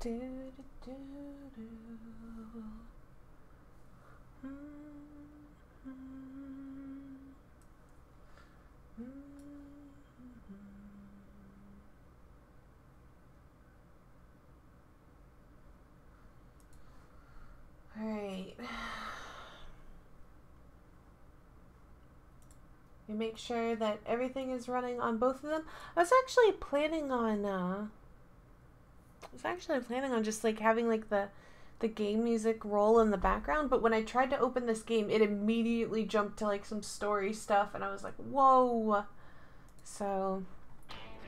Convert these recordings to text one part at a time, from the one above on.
All right. We make sure that everything is running on both of them. I was actually planning on just like having like the game music roll in the background, but when I tried to open this game, it immediately jumped to like some story stuff, and I was like, whoa. So,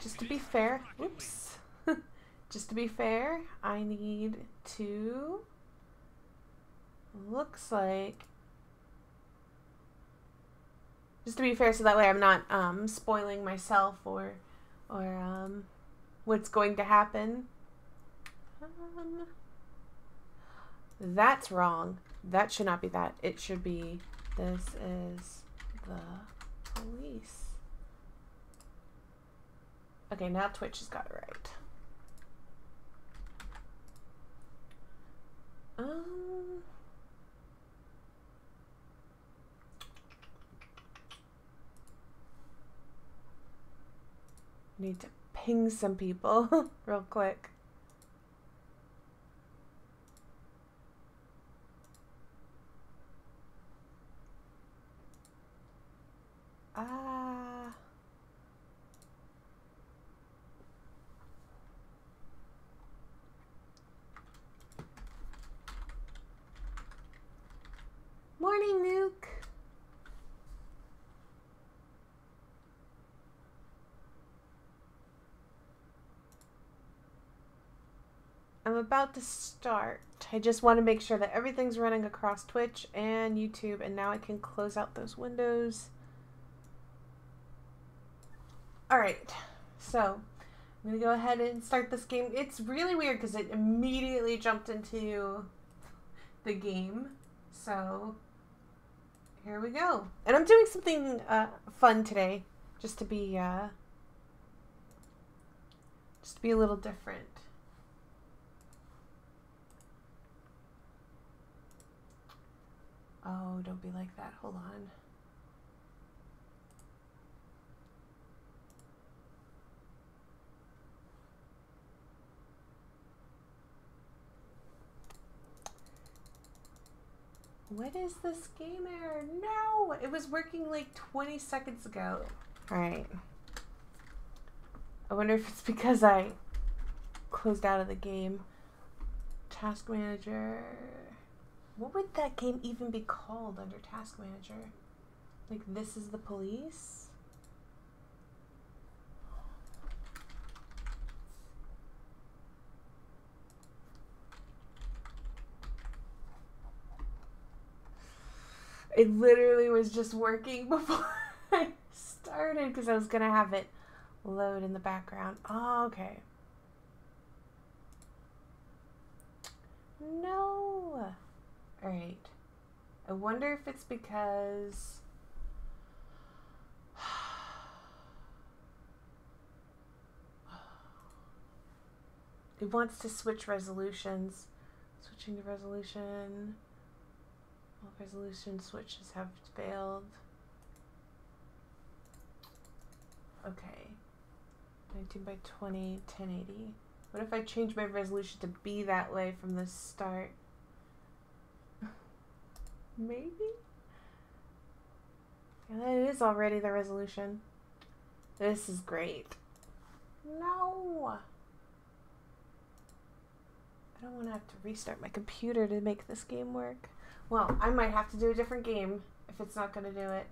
just to be fair, whoops. Just to be fair, I need to, looks like, just to be fair, so that way I'm not spoiling myself or what's going to happen. That's wrong. That should not be that. It should be, this is the police. Okay, now Twitch has got it right. Need to ping some people real quick. Morning, Nuke. I'm about to start. I just want to make sure that everything's running across Twitch and YouTube, and now I can close out those windows. Alright, so I'm going to go ahead and start this game. It's really weird because it immediately jumped into the game. So here we go. And I'm doing something fun today, just to be a little different. Oh, don't be like that. Hold on. What is this game error? No! It was working like 20 seconds ago. Alright. I wonder if it's because I closed out of the game. Task Manager. What would that game even be called under Task Manager? Like, this is the police? It literally was just working before I started because I was going to have it load in the background. Oh, okay. No. Alright. I wonder if it's because it wants to switch resolutions. Switching to resolution. All resolution switches have failed. Okay. 19 by 20, 1080. What if I change my resolution to be that way from the start? Maybe? Yeah, it is already the resolution. This is great. No! I don't want to have to restart my computer to make this game work. Well, I might have to do a different game if it's not going to do it.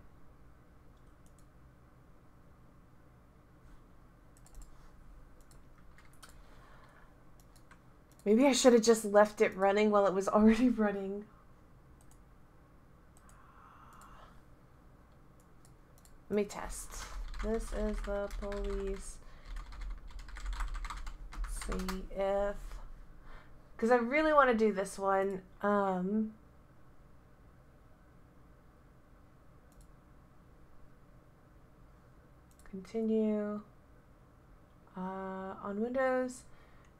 Maybe I should have just left it running while it was already running. Let me test. This is the police. Let's see if... because I really want to do this one. Continue. On Windows,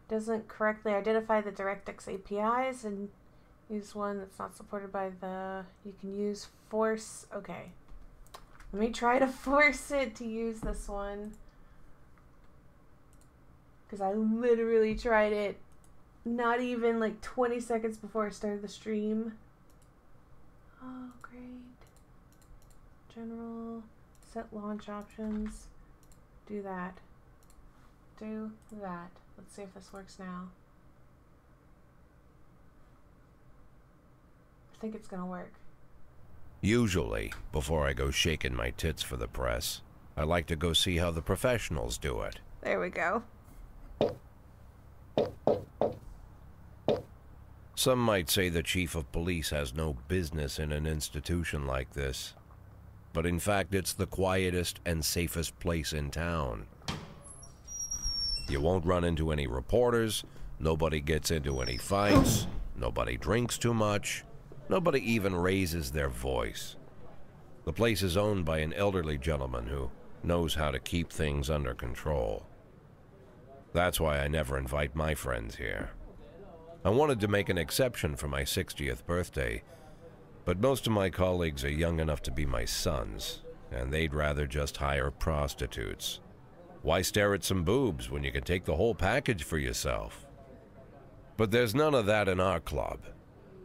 doesn't correctly identify the DirectX APIs and use one that's not supported by the... You can use force... Okay. Let me try to force it to use this one. Because I literally tried it not even like 20 seconds before I started the stream. Oh, great. General. Set launch options. Do that. Do that. Let's see if this works now. I think it's gonna work. Usually, before I go shaking my tits for the press, I like to go see how the professionals do it. There we go. Some might say the chief of police has no business in an institution like this. But in fact, it's the quietest and safest place in town. You won't run into any reporters, nobody gets into any fights, nobody drinks too much, nobody even raises their voice. The place is owned by an elderly gentleman who knows how to keep things under control. That's why I never invite my friends here. I wanted to make an exception for my 60th birthday, but most of my colleagues are young enough to be my sons, and they'd rather just hire prostitutes. Why stare at some boobs when you can take the whole package for yourself? But there's none of that in our club.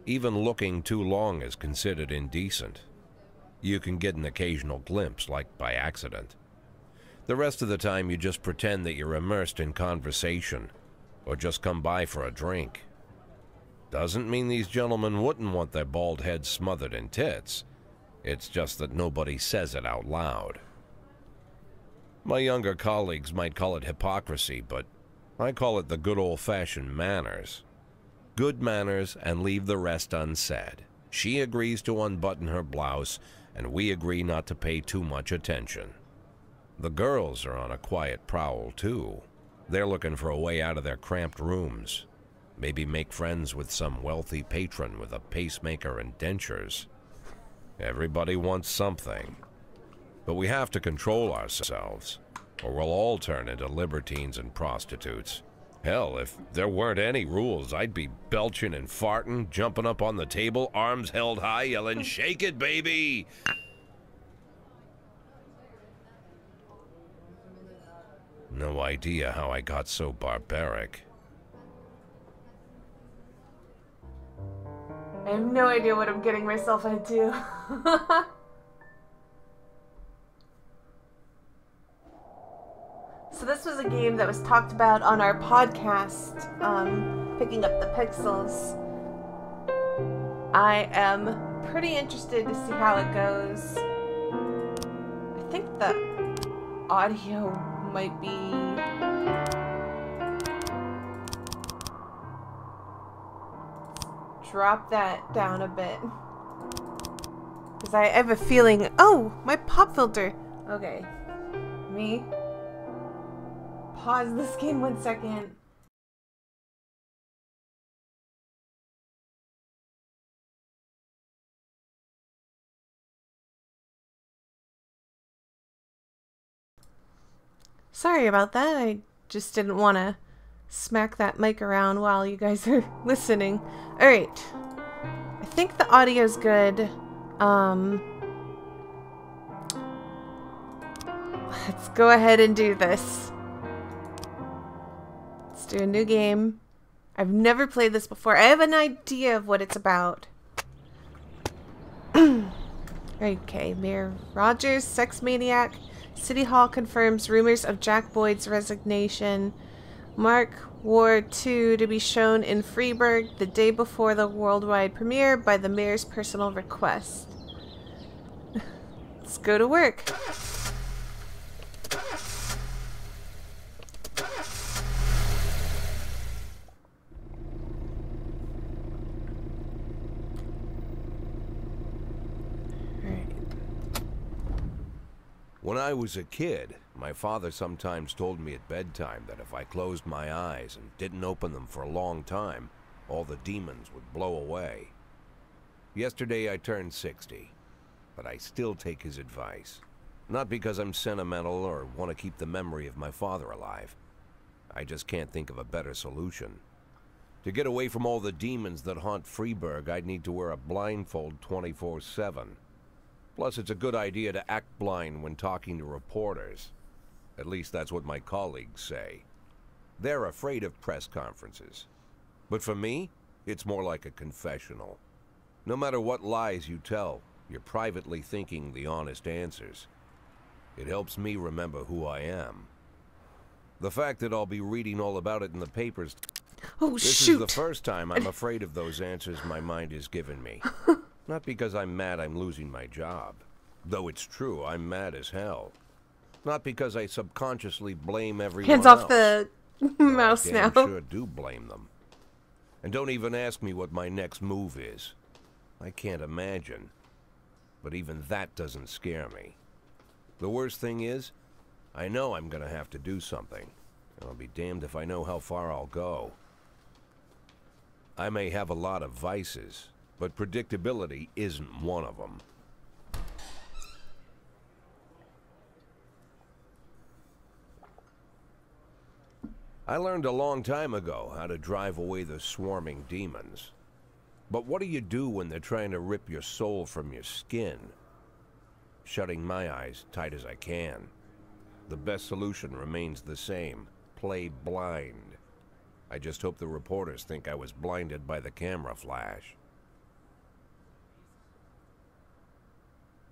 Even looking too long is considered indecent. You can get an occasional glimpse, like by accident. The rest of the time you just pretend that you're immersed in conversation, or just come by for a drink. Doesn't mean these gentlemen wouldn't want their bald heads smothered in tits. It's just that nobody says it out loud. My younger colleagues might call it hypocrisy, but I call it the good old-fashioned manners. Good manners and leave the rest unsaid. She agrees to unbutton her blouse, and we agree not to pay too much attention. The girls are on a quiet prowl, too. They're looking for a way out of their cramped rooms. Maybe make friends with some wealthy patron with a pacemaker and dentures. Everybody wants something. But we have to control ourselves, or we'll all turn into libertines and prostitutes. Hell, if there weren't any rules, I'd be belching and farting, jumping up on the table, arms held high, yelling, "Shake it, baby!" No idea how I got so barbaric. I have no idea what I'm getting myself into. So this was a game that was talked about on our podcast, Picking Up the Pixels. I am pretty interested to see how it goes. I think the audio might be... Drop that down a bit. Because I have a feeling... Oh! My pop filter! Okay. Me... Pause this game 1 second. Sorry about that. I just didn't want to smack that mic around while you guys are listening. Alright. I think the audio's good. Let's go ahead and do this. Do a new game. I've never played this before. I have an idea of what it's about. Okay, Mayor Rogers, sex maniac. City Hall confirms rumors of Jack Boyd's resignation. Mark War 2 to be shown in Freeburg the day before the worldwide premiere by the mayor's personal request. Let's go to work. When I was a kid, my father sometimes told me at bedtime that if I closed my eyes and didn't open them for a long time, all the demons would blow away. Yesterday I turned 60, but I still take his advice. Not because I'm sentimental or want to keep the memory of my father alive. I just can't think of a better solution. To get away from all the demons that haunt Freeburg, I'd need to wear a blindfold 24/7. Plus, it's a good idea to act blind when talking to reporters. At least that's what my colleagues say. They're afraid of press conferences. But for me, it's more like a confessional. No matter what lies you tell, you're privately thinking the honest answers. It helps me remember who I am. The fact that I'll be reading all about it in the papers... Oh, This shoot! is the first time I'm afraid of those answers my mind has given me. Not because I'm mad I'm losing my job. Though it's true, I'm mad as hell. Not because I subconsciously blame everyone Hands else. off the mouse I now. damn sure do blame them. And don't even ask me what my next move is. I can't imagine. But even that doesn't scare me. The worst thing is, I know I'm gonna have to do something. And I'll be damned if I know how far I'll go. I may have a lot of vices, but predictability isn't one of them. I learned a long time ago how to drive away the swarming demons. But what do you do when they're trying to rip your soul from your skin? Shutting my eyes tight as I can. The best solution remains the same. Play blind. I just hope the reporters think I was blinded by the camera flash.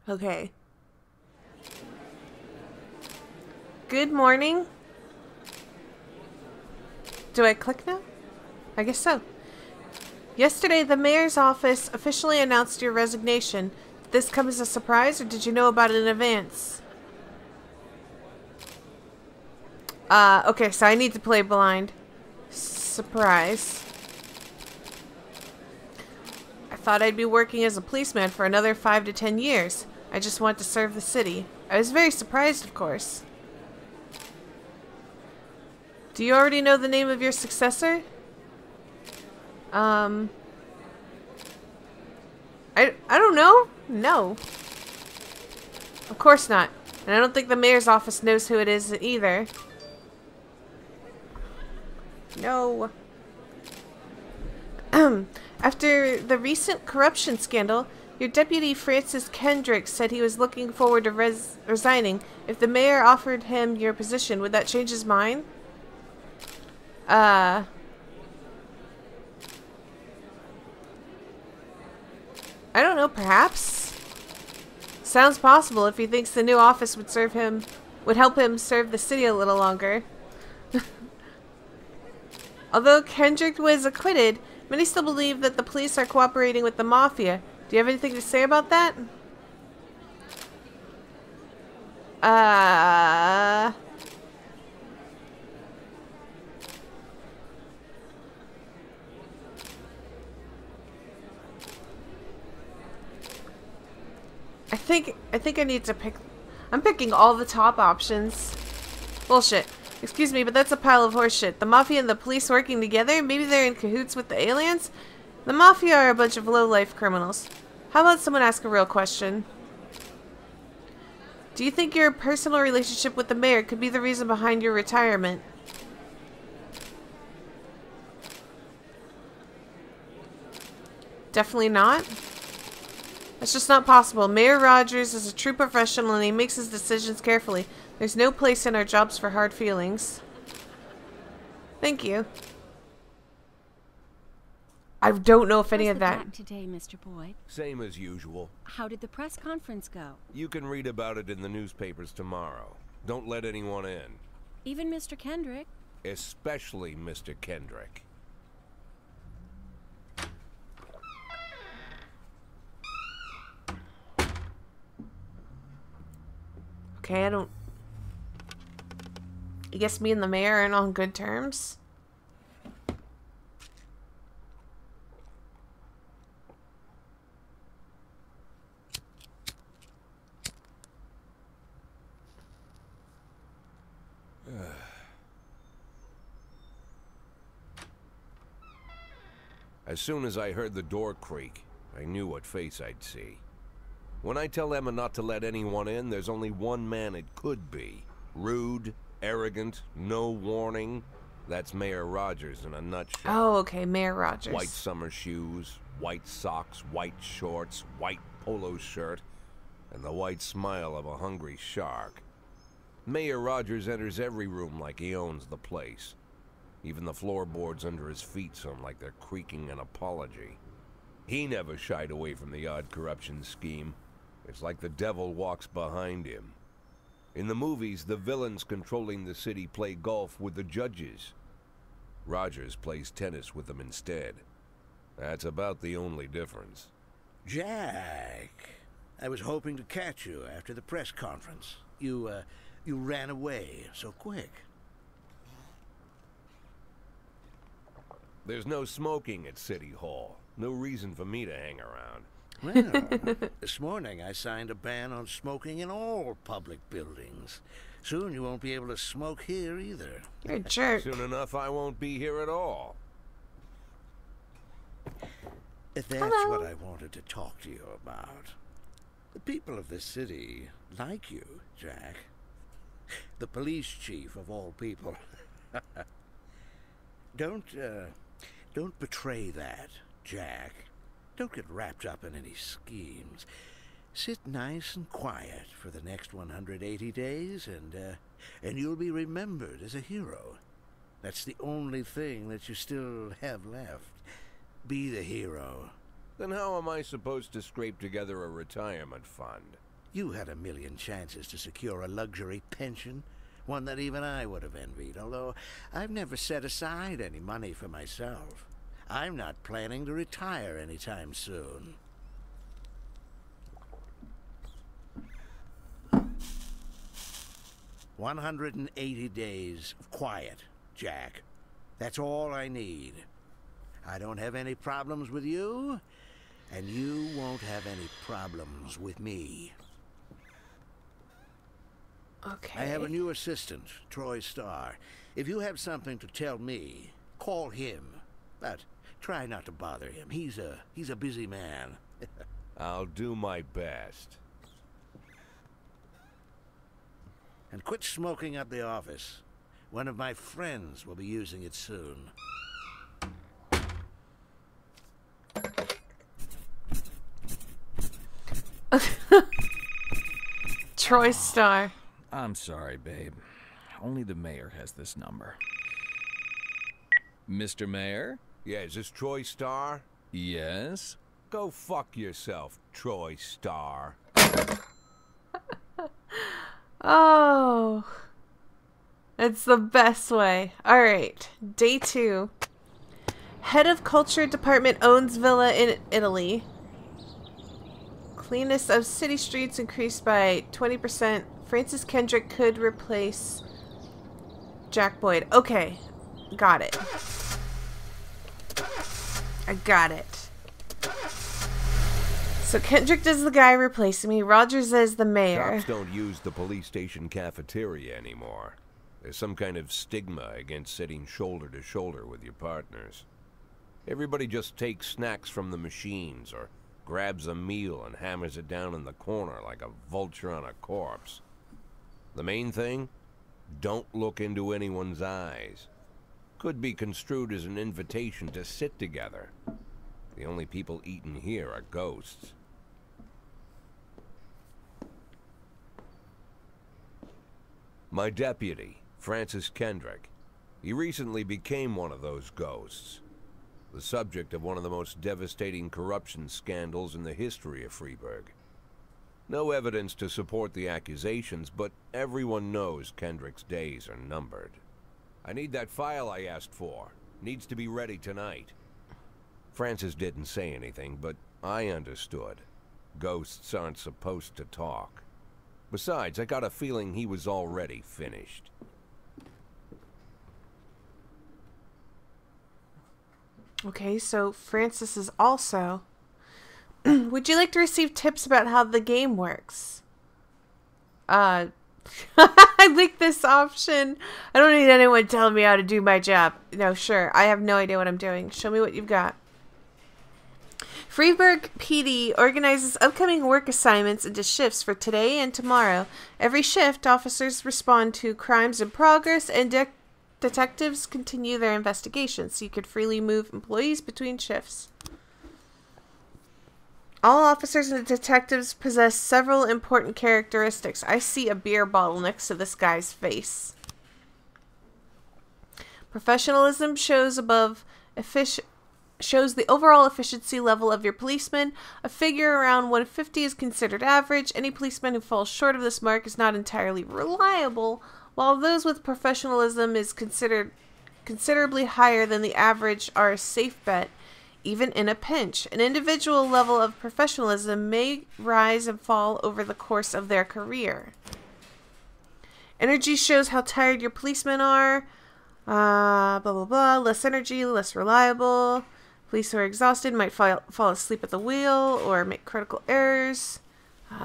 Okay. Good morning. Do I click now? I guess so. Yesterday, the mayor's office officially announced your resignation. Did this come as a surprise, or did you know about it in advance? Okay, so I need to play blind. Surprise. I thought I'd be working as a policeman for another 5 to 10 years. I just want to serve the city. I was very surprised, of course. Do you already know the name of your successor? I don't know. No. Of course not. And I don't think the mayor's office knows who it is either. No. After the recent corruption scandal, your deputy Francis Kendrick said he was looking forward to resigning. If the mayor offered him your position, would that change his mind? I don't know, perhaps. Sounds possible if he thinks the new office would help him serve the city a little longer. Although Kendrick was acquitted, many still believe that the police are cooperating with the mafia. Do you have anything to say about that? I think I need to pick... I'm picking all the top options. Bullshit. Excuse me, but that's a pile of horseshit. The Mafia and the police working together? Maybe they're in cahoots with the aliens? The Mafia are a bunch of low-life criminals. How about someone ask a real question? Do you think your personal relationship with the mayor could be the reason behind your retirement? Definitely not. That's just not possible. Mayor Rogers is a true professional and he makes his decisions carefully. There's no place in our jobs for hard feelings. Thank you. I don't know if any of that... How's the today, Mr. Boyd? Same as usual. How did the press conference go? You can read about it in the newspapers tomorrow. Don't let anyone in. Even Mr. Kendrick? Especially Mr. Kendrick. Okay, I guess me and the mayor aren't on good terms. As soon as I heard the door creak, I knew what face I'd see. When I tell Emma not to let anyone in, there's only one man it could be. Rude, arrogant, no warning. That's Mayor Rogers in a nutshell. Oh, okay, Mayor Rogers. White summer shoes, white socks, white shorts, white polo shirt, and the white smile of a hungry shark. Mayor Rogers enters every room like he owns the place. Even the floorboards under his feet sound like they're creaking an apology. He never shied away from the odd corruption scheme. It's like the devil walks behind him. In the movies, the villains controlling the city play golf with the judges. Rogers plays tennis with them instead. That's about the only difference. Jack, I was hoping to catch you after the press conference. You ran away so quick. There's no smoking at City Hall. No reason for me to hang around. Well, this morning I signed a ban on smoking in all public buildings. Soon you won't be able to smoke here either. You're a jerk. Soon enough, I won't be here at all. That's Hello. what I wanted to talk to you about. The people of this city like you, Jack. The police chief of all people. Don't betray that, Jack. Don't get wrapped up in any schemes. Sit nice and quiet for the next 180 days, and you'll be remembered as a hero. That's the only thing that you still have left. Be the hero. Then how am I supposed to scrape together a retirement fund? You had a million chances to secure a luxury pension, one that even I would have envied, although I've never set aside any money for myself. I'm not planning to retire anytime soon. "180 days of quiet, Jack. That's all I need. I don't have any problems with you, and you won't have any problems with me." Okay. I have a new assistant, Troy Starr. If you have something to tell me, call him. But try not to bother him. He's a busy man. I'll do my best. And quit smoking up the office. One of my friends will be using it soon. Troy Starr. I'm sorry, babe. Only the mayor has this number. Mr. Mayor? Yeah, is this Troy Starr? Yes? Go fuck yourself, Troy Starr. Oh. It's the best way. Alright. Day 2. Head of Culture Department owns villa in Italy. Cleanness of city streets increased by 20%. Francis Kendrick could replace Jack Boyd. Okay. Got it. I got it. So Kendrick is the guy replacing me. Rogers is the mayor. Cops don't use the police station cafeteria anymore. There's some kind of stigma against sitting shoulder to shoulder with your partners. Everybody just takes snacks from the machines or grabs a meal and hammers it down in the corner like a vulture on a corpse. The main thing? Don't look into anyone's eyes. Could be construed as an invitation to sit together. The only people eating here are ghosts. My deputy, Francis Kendrick. He recently became one of those ghosts. The subject of one of the most devastating corruption scandals in the history of Freeburg. No evidence to support the accusations, but everyone knows Kendrick's days are numbered. I need that file I asked for. Needs to be ready tonight. Francis didn't say anything, but I understood. Ghosts aren't supposed to talk. Besides, I got a feeling he was already finished. Okay, so Francis is also... Would you like to receive tips about how the game works? I like this option. I don't need anyone telling me how to do my job. No, sure. I have no idea what I'm doing. Show me what you've got. Freeburg PD organizes upcoming work assignments into shifts for today and tomorrow. Every shift, officers respond to crimes in progress and detectives continue their investigations, so you could freely move employees between shifts. All officers and detectives possess several important characteristics. I see a beer bottle next to this guy's face. Professionalism shows the overall efficiency level of your policeman. A figure around 150 is considered average. Any policeman who falls short of this mark is not entirely reliable, while those with professionalism is considered considerably higher than the average are a safe bet, even in a pinch. An individual level of professionalism may rise and fall over the course of their career. Energy shows how tired your policemen are. Blah, blah, blah. Less energy, less reliable. Police who are exhausted might fall asleep at the wheel or make critical errors.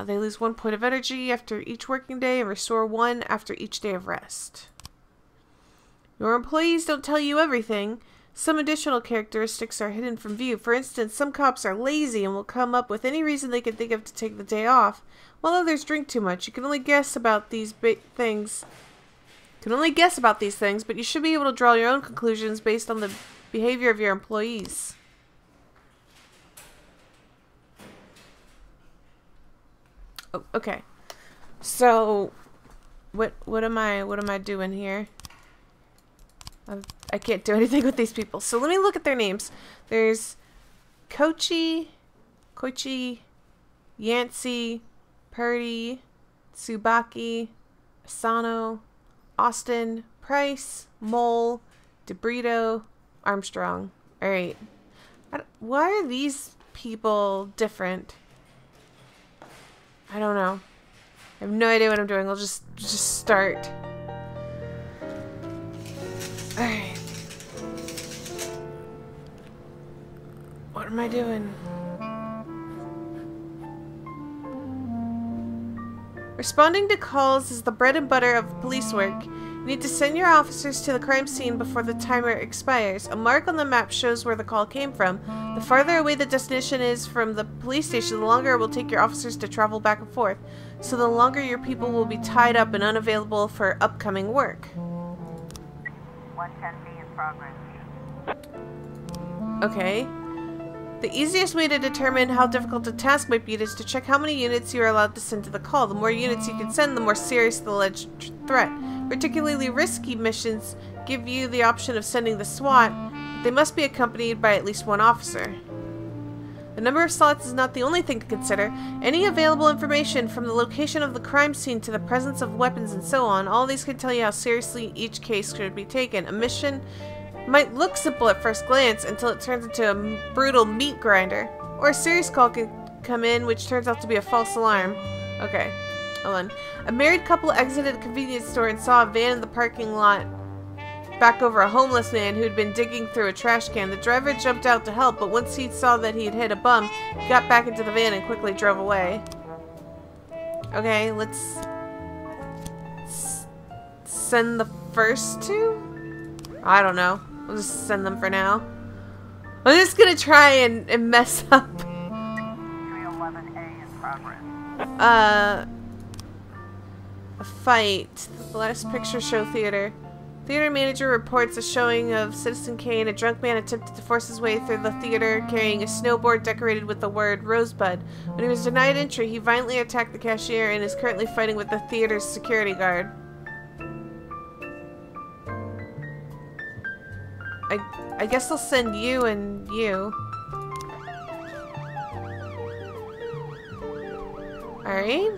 They lose 1 point of energy after each working day and restore 1 after each day of rest. Your employees don't tell you everything. Some additional characteristics are hidden from view. For instance, some cops are lazy and will come up with any reason they can think of to take the day off, while others drink too much. You can only guess about these things. But you should be able to draw your own conclusions based on the behavior of your employees. Oh, okay. So, what am I doing here? I can't do anything with these people. So let me look at their names. There's Koichi, Yancey, Purdy, Tsubaki, Asano, Austin, Price, Mole, DeBrito, Armstrong. Alright. Why are these people different? I don't know. I have no idea what I'm doing. I'll just start. Alright. What am I doing? Responding to calls is the bread and butter of police work. You need to send your officers to the crime scene before the timer expires. A mark on the map shows where the call came from. The farther away the destination is from the police station, the longer it will take your officers to travel back and forth. So the longer your people will be tied up and unavailable for upcoming work. 110B in progress. Okay. The easiest way to determine how difficult a task might be is to check how many units you are allowed to send to the call. The more units you can send, the more serious the alleged threat. Particularly risky missions give you the option of sending the SWAT, but they must be accompanied by at least 1 officer. The number of slots is not the only thing to consider. Any available information from the location of the crime scene to the presence of weapons and so on, all these can tell you how seriously each case should be taken. A mission might look simple at first glance until it turns into a brutal meat grinder. Or a serious call can come in which turns out to be a false alarm. Okay, hold on. A married couple exited a convenience store and saw a van in the parking lot back over a homeless man who'd been digging through a trash can. The driver jumped out to help, but once he saw that he had hit a bum, he got back into the van and quickly drove away. Okay, let's send the first 2? I don't know. We'll just send them for now. I'm just gonna try and mess up. 311A in progress. A fight. The last picture show theater. Theater manager reports a showing of Citizen Kane. A drunk man attempted to force his way through the theater carrying a snowboard decorated with the word Rosebud. When he was denied entry, he violently attacked the cashier and is currently fighting with the theater's security guard. I guess I'll send you and you. Alright.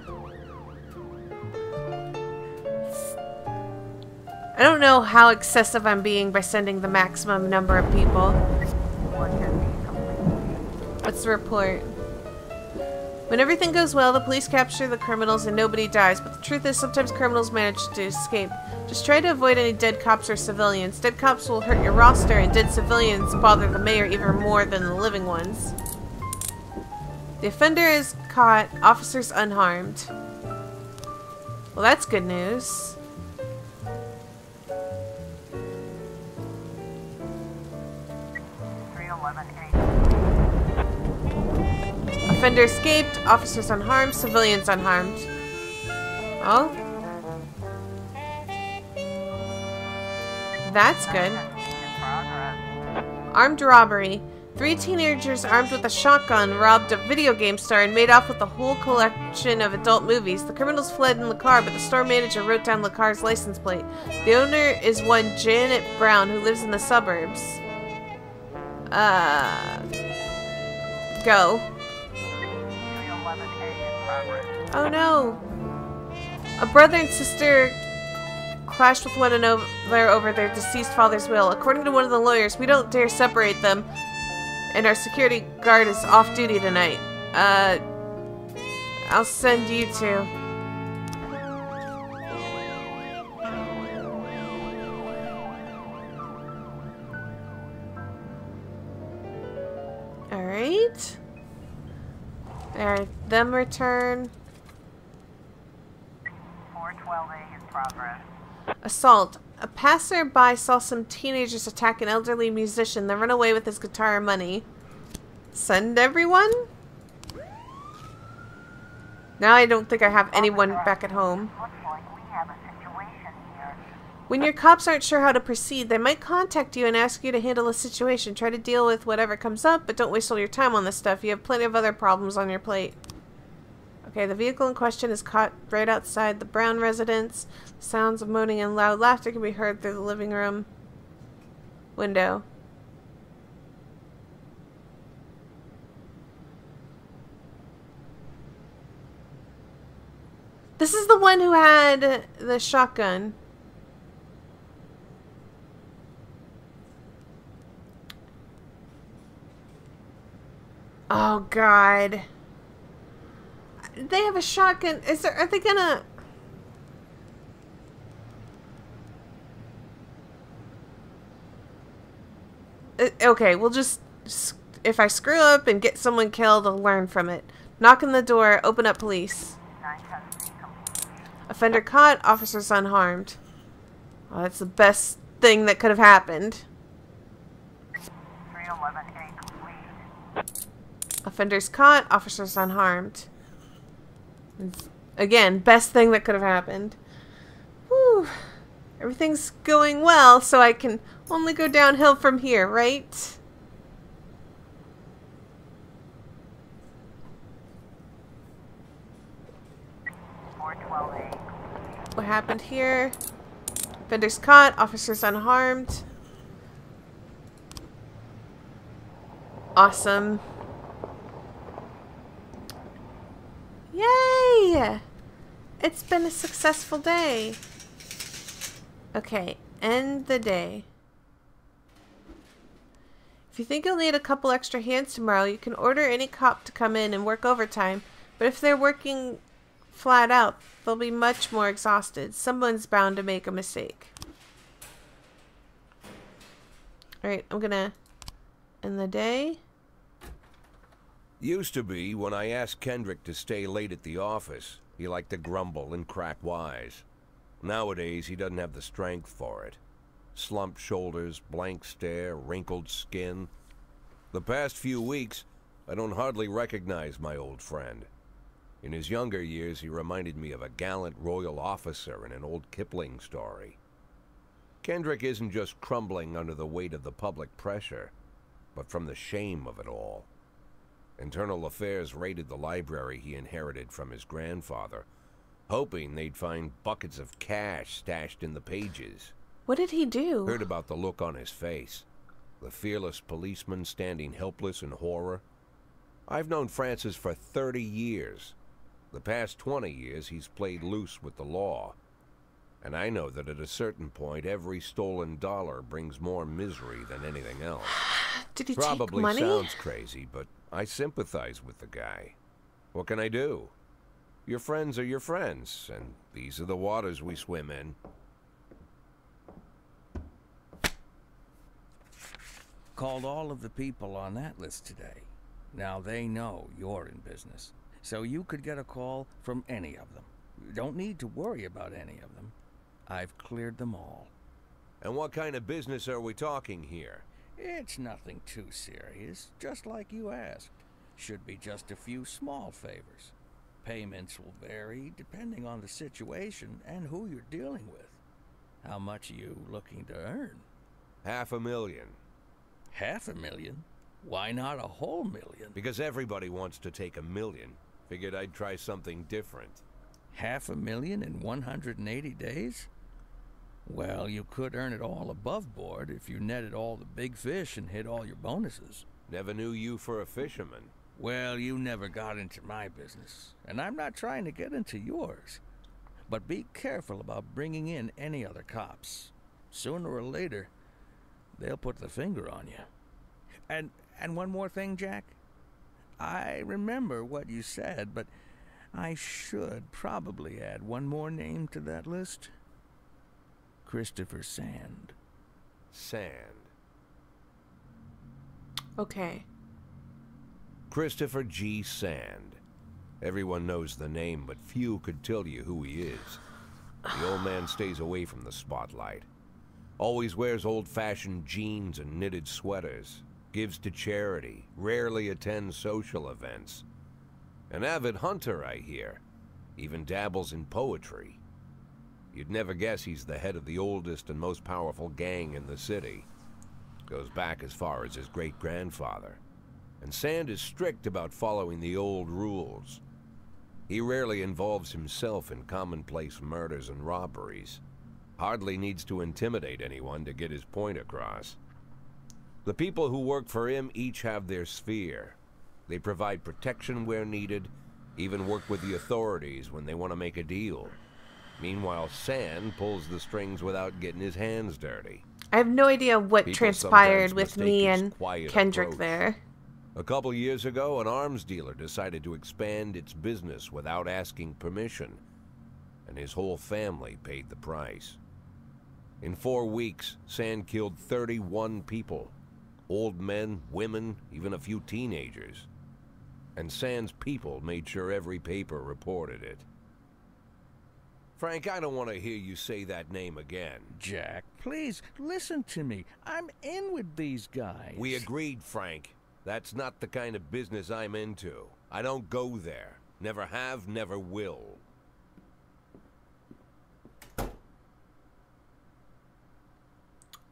I don't know how excessive I'm being by sending the maximum number of people. 110B complete. What's the report? When everything goes well, the police capture the criminals and nobody dies, but the truth is sometimes criminals manage to escape. Just try to avoid any dead cops or civilians. Dead cops will hurt your roster, and dead civilians bother the mayor even more than the living ones. The offender is caught, officers unharmed. Well, that's good news. Offender escaped, officers unharmed, civilians unharmed. Oh? That's good. 910 in progress. Armed robbery. 3 teenagers armed with a shotgun robbed a video game store and made off with a whole collection of adult movies. The criminals fled in the car, but the store manager wrote down the car's license plate. The owner is one Janet Brown, who lives in the suburbs. Go. 311A in progress. Oh no. A brother and sister clashed with one another over their deceased father's will. According to one of the lawyers, we don't dare separate them, and our security guard is off duty tonight. I'll send you two. Alright. There, them return. 412A in progress. Assault. A passerby saw some teenagers attack an elderly musician, then run away with his guitar and money. Send everyone? Now I don't think I have anyone back at home. Looks like we have a situation here. When your cops aren't sure how to proceed, they might contact you and ask you to handle a situation. Try to deal with whatever comes up, but don't waste all your time on this stuff. You have plenty of other problems on your plate. Okay, the vehicle in question is caught right outside the Brown residence. Sounds of moaning and loud laughter can be heard through the living room window. This is the one who had the shotgun. Oh God. They have a shotgun. Are they gonna... Okay, we'll just... If I screw up and get someone killed, I'll learn from it. Knock on the door, open up police. 910C complete. Offender caught, officers unharmed. Oh, that's the best thing that could have happened. 311A complete. Offenders caught, officers unharmed. Again, best thing that could have happened. Whew. Everything's going well, so I can only go downhill from here, right? What happened here? Offenders caught, officers unharmed. Awesome. Yay! It's been a successful day. Okay, end the day. If you think you'll need a couple extra hands tomorrow, you can order any cop to come in and work overtime. But if they're working flat out, they'll be much more exhausted. Someone's bound to make a mistake. Alright, I'm gonna end the day. Used to be, when I asked Kendrick to stay late at the office, he liked to grumble and crack wise. Nowadays, he doesn't have the strength for it. Slumped shoulders, blank stare, wrinkled skin. The past few weeks, I don't hardly recognize my old friend. In his younger years, he reminded me of a gallant royal officer in an old Kipling story. Kendrick isn't just crumbling under the weight of the public pressure, but from the shame of it all. Internal Affairs raided the library he inherited from his grandfather, hoping they'd find buckets of cash stashed in the pages. What did he do? Heard about the look on his face. The fearless policeman standing helpless in horror. I've known Francis for 30 years. The past 20 years, he's played loose with the law. And I know that at a certain point, every stolen dollar brings more misery than anything else. Did he Probably take money? sounds crazy, but I sympathize with the guy. What can I do? Your friends are your friends, and these are the waters we swim in. Called all of the people on that list today. Now they know you're in business, so you could get a call from any of them. You don't need to worry about any of them. I've cleared them all. And what kind of business are we talking here? It's nothing too serious, just like you asked. Should be just a few small favors. Payments will vary depending on the situation and who you're dealing with. How much are you looking to earn? $500,000. $500,000? Why not a whole million? Because everybody wants to take $1 million. Figured I'd try something different. $500,000 in 180 days? Well, you could earn it all above board if you netted all the big fish and hit all your bonuses. Never knew you for a fisherman. Well, you never got into my business, and I'm not trying to get into yours. But be careful about bringing in any other cops. Sooner or later, they'll put the finger on you. And one more thing, Jack. I remember what you said, but I should probably add one more name to that list. Christopher Sand. Sand. Okay. Christopher G. Sand. Everyone knows the name, but few could tell you who he is. The old man stays away from the spotlight. Always wears old-fashioned jeans and knitted sweaters. Gives to charity. Rarely attends social events. An avid hunter, I hear. Even dabbles in poetry. You'd never guess he's the head of the oldest and most powerful gang in the city. Goes back as far as his great-grandfather. And Sand is strict about following the old rules. He rarely involves himself in commonplace murders and robberies. Hardly needs to intimidate anyone to get his point across. The people who work for him each have their sphere. They provide protection where needed, even work with the authorities when they want to make a deal. Meanwhile, Sand pulls the strings without getting his hands dirty. I have no idea what People transpired sometimes with mistake me his and quiet Kendrick approach. there. A couple years ago, an arms dealer decided to expand its business without asking permission, and his whole family paid the price. In 4 weeks, Sand killed 31 people. Old men, women, even a few teenagers. And Sand's people made sure every paper reported it. Frank, I don't want to hear you say that name again. Jack, please, listen to me. I'm in with these guys. We agreed, Frank. That's not the kind of business I'm into. I don't go there. Never have, never will.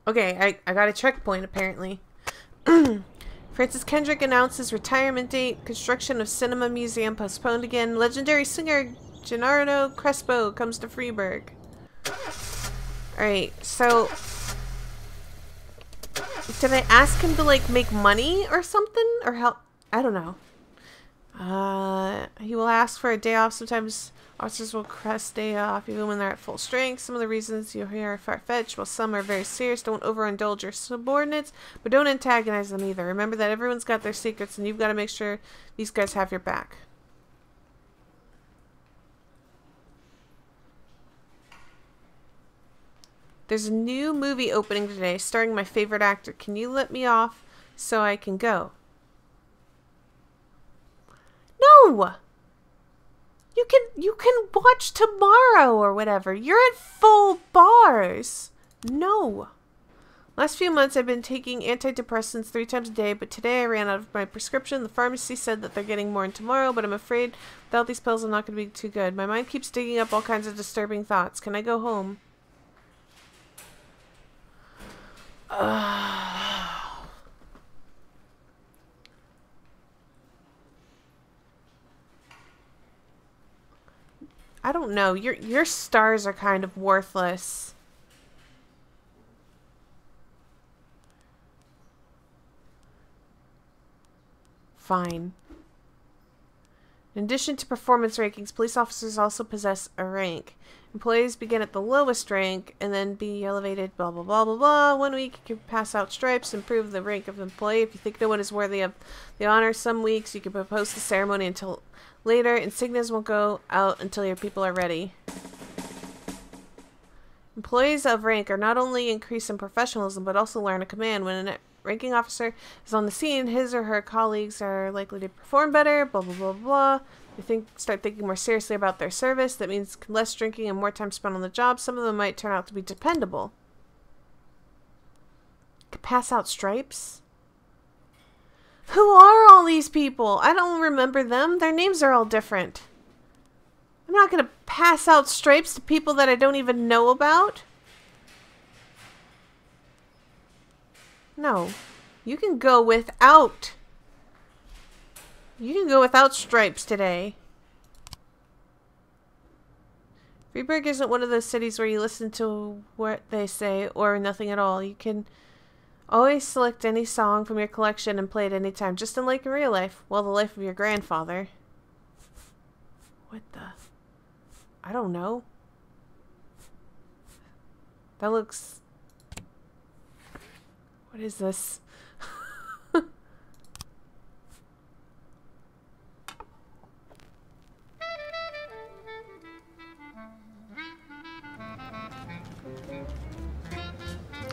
Okay, I got a checkpoint apparently. Francis Kendrick announces retirement date. Construction of cinema museum postponed again. Legendary singer Gennaro Crespo comes to Freeburg. Alright, so did I ask him to like make money or something? Or help? I don't know. He will ask for a day off. Sometimes officers will request day off even when they're at full strength. Some of the reasons you hear are far-fetched, while some are very serious. Don't overindulge your subordinates, but don't antagonize them either. Remember that everyone's got their secrets, and you've got to make sure these guys have your back. There's a new movie opening today starring my favorite actor. Can you let me off so I can go? No! You can watch tomorrow or whatever. You're at full bars. No. Last few months I've been taking antidepressants 3 times a day, but today I ran out of my prescription. The pharmacy said that they're getting more in tomorrow, but I'm afraid without these pills I'm not going to be too good. My mind keeps digging up all kinds of disturbing thoughts. Can I go home? I don't know. Your stars are kind of worthless. Fine. In addition to performance rankings, police officers also possess a rank. Employees begin at the lowest rank and then be elevated, blah, blah, blah, blah, blah. 1 week you can pass out stripes, improve the rank of employee. If you think no one is worthy of the honor, some weeks you can propose the ceremony until later. Insignias won't go out until your people are ready. Employees of rank are not only increased in professionalism, but also learn a command. When a ranking officer is on the scene, his or her colleagues are likely to perform better, blah, blah, blah, blah. They start thinking more seriously about their service. That means less drinking and more time spent on the job. Some of them might turn out to be dependable. Could pass out stripes? Who are all these people? I don't remember them. Their names are all different. I'm not going to pass out stripes to people that I don't even know about. No. You can go without. You can go without stripes today. Freeburg isn't one of those cities where you listen to what they say or nothing at all. You can always select any song from your collection and play it any time, just like in real life. Well, the life of your grandfather. What the? I don't know. That looks... What is this?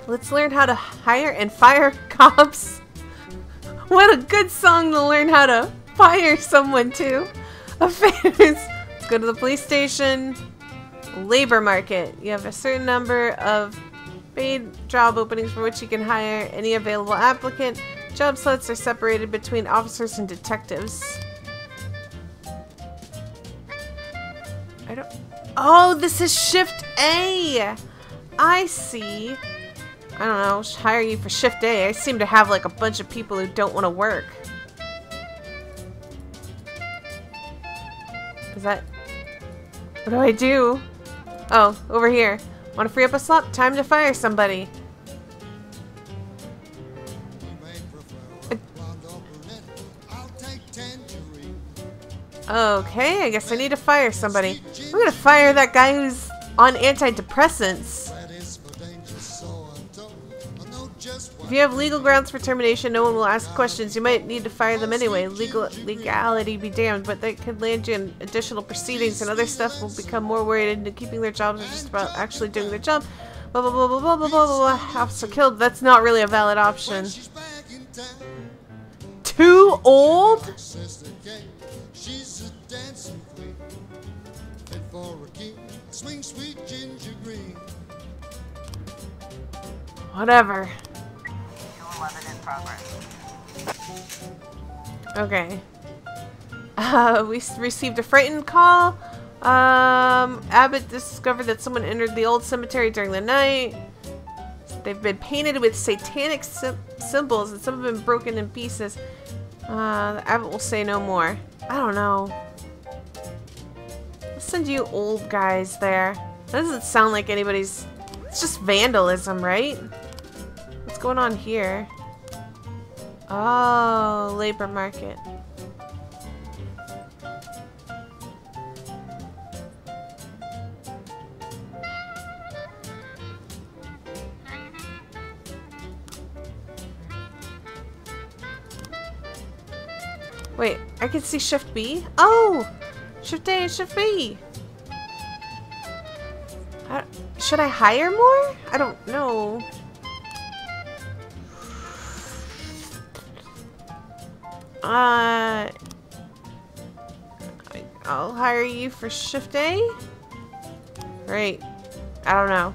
Let's learn how to hire and fire cops. What a good song to learn how to fire someone to. Affairs. Let's go to the police station. Labor market. You have a certain number of paid job openings for which you can hire any available applicant. Job slots are separated between officers and detectives. I don't... Oh, this is Shift A. I see. I don't know, should hire you for Shift A. I seem to have like a bunch of people who don't want to work. Is that... What do I do? Oh, over here. Want to free up a slot? Time to fire somebody. Okay, I guess I need to fire somebody. I'm gonna fire that guy who's on antidepressants. If you have legal grounds for termination, no one will ask questions. You might need to fire them anyway. Legality be damned, but that could land you in additional proceedings and other stuff will become more worried into keeping their jobs or just about actually doing their job. Blah, blah, blah, blah, blah, blah, blah, blah. Officer killed. That's not really a valid option. Too old? Whatever. In progress. Okay. We received a frightened call. Abbott discovered that someone entered the old cemetery during the night. They've been painted with satanic symbols and some have been broken in pieces. Abbott will say no more. I don't know. Let's send you old guys there. That doesn't sound like anybody's... It's just vandalism, right? What's going on here? Oh, labor market. Wait, I can see Shift B? Oh! Shift A and Shift B! Should I hire more? I don't know. I'll hire you for Shift A? Great. I don't know.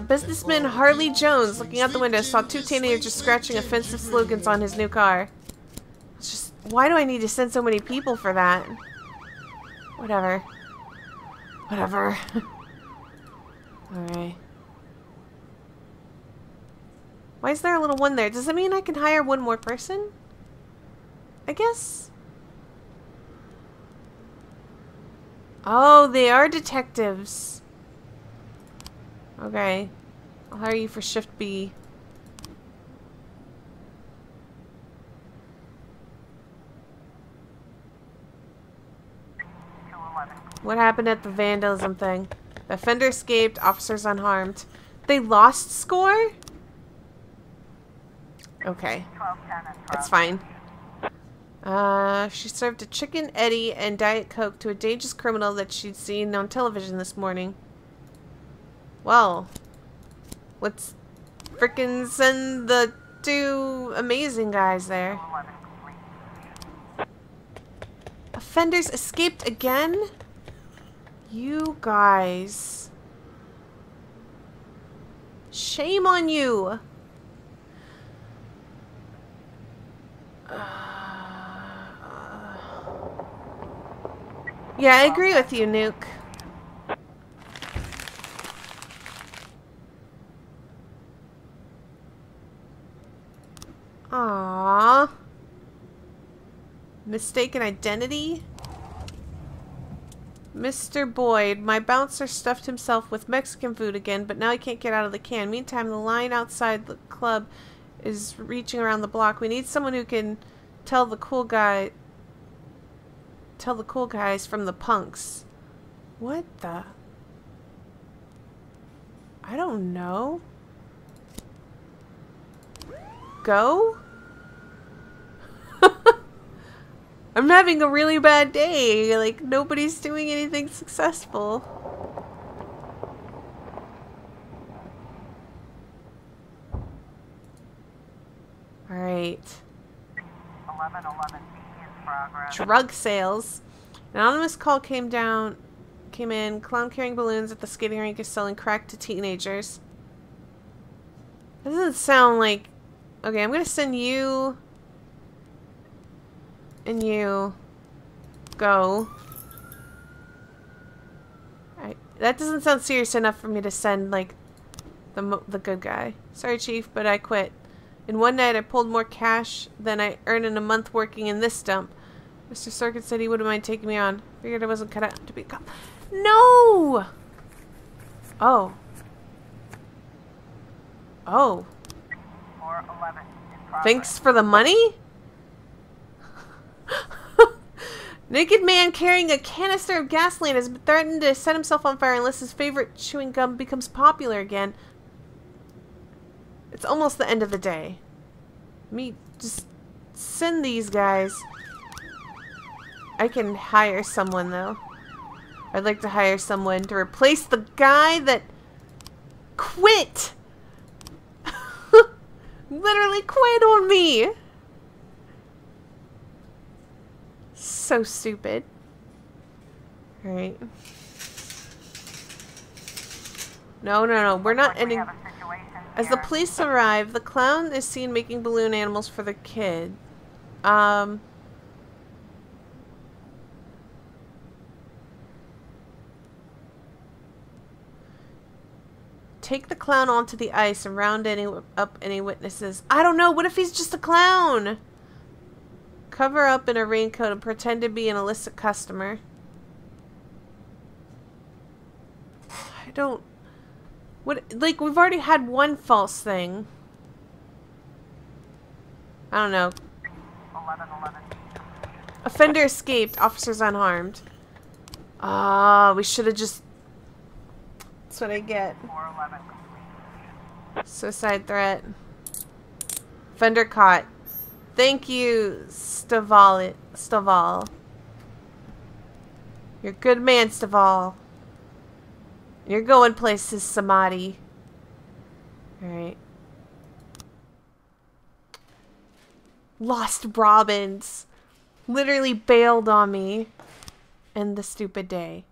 Businessman Harley Jones, looking out the window, saw two teenagers scratching offensive slogans on his new car. It's just, why do I need to send so many people for that? Whatever. Whatever. Alright. Why is there a little one there? Does that mean I can hire one more person? I guess. Oh, they are detectives. Okay. I'll hire you for Shift B. What happened at the vandalism thing? The offender escaped, officers unharmed. They lost score? Okay. That's fine. She served a chicken Eddie and Diet Coke to a dangerous criminal that she'd seen on television this morning. Well, let's frickin' send the two amazing guys there. Offenders escaped again? You guys. Shame on you. Yeah, I agree with you, Nuke. Aww. Mistaken identity? Mr. Boyd, my bouncer stuffed himself with Mexican food again, but now he can't get out of the can. Meantime, the line outside the club is reaching around the block. We need someone who can tell the cool guys from the punks. What the? I don't know. Go? I'm having a really bad day. Like, nobody's doing anything successful. Alright. 1111B in progress. Drug sales. An anonymous call came in. Clown carrying balloons at the skating rink is selling crack to teenagers. That doesn't sound like... Okay, I'm gonna send you... and you... go. Alright. That doesn't sound serious enough for me to send, like, the good guy. Sorry, Chief, but I quit. In one night, I pulled more cash than I earned in a month working in this dump. Mr. Circuit said he wouldn't mind taking me on. Figured I wasn't cut out to be a cop. No! Oh. Oh. 411 in progress. Thanks for the money? Naked man carrying a canister of gasoline has threatened to set himself on fire unless his favorite chewing gum becomes popular again. It's almost the end of the day. Me, just send these guys. I can hire someone, though. I'd like to hire someone to replace the guy that quit. Literally quit on me. So stupid. Alright. No. We're not We ending. have a situation As the here. police arrive, the clown is seen making balloon animals for the kid. Take the clown onto the ice and round up any witnesses. I don't know. What if he's just a clown? Cover up in a raincoat and pretend to be an illicit customer. I don't... What? Like, we've already had one false thing. I don't know. 1111. Offender escaped. Officers unharmed. Ah, we should have just... That's what I get. 411 complete. Suicide threat. Offender caught. Thank you, Staval. You're a good man, Staval. You're going places, Samadhi. Alright. Lost Robbins. Literally bailed on me. End the stupid day.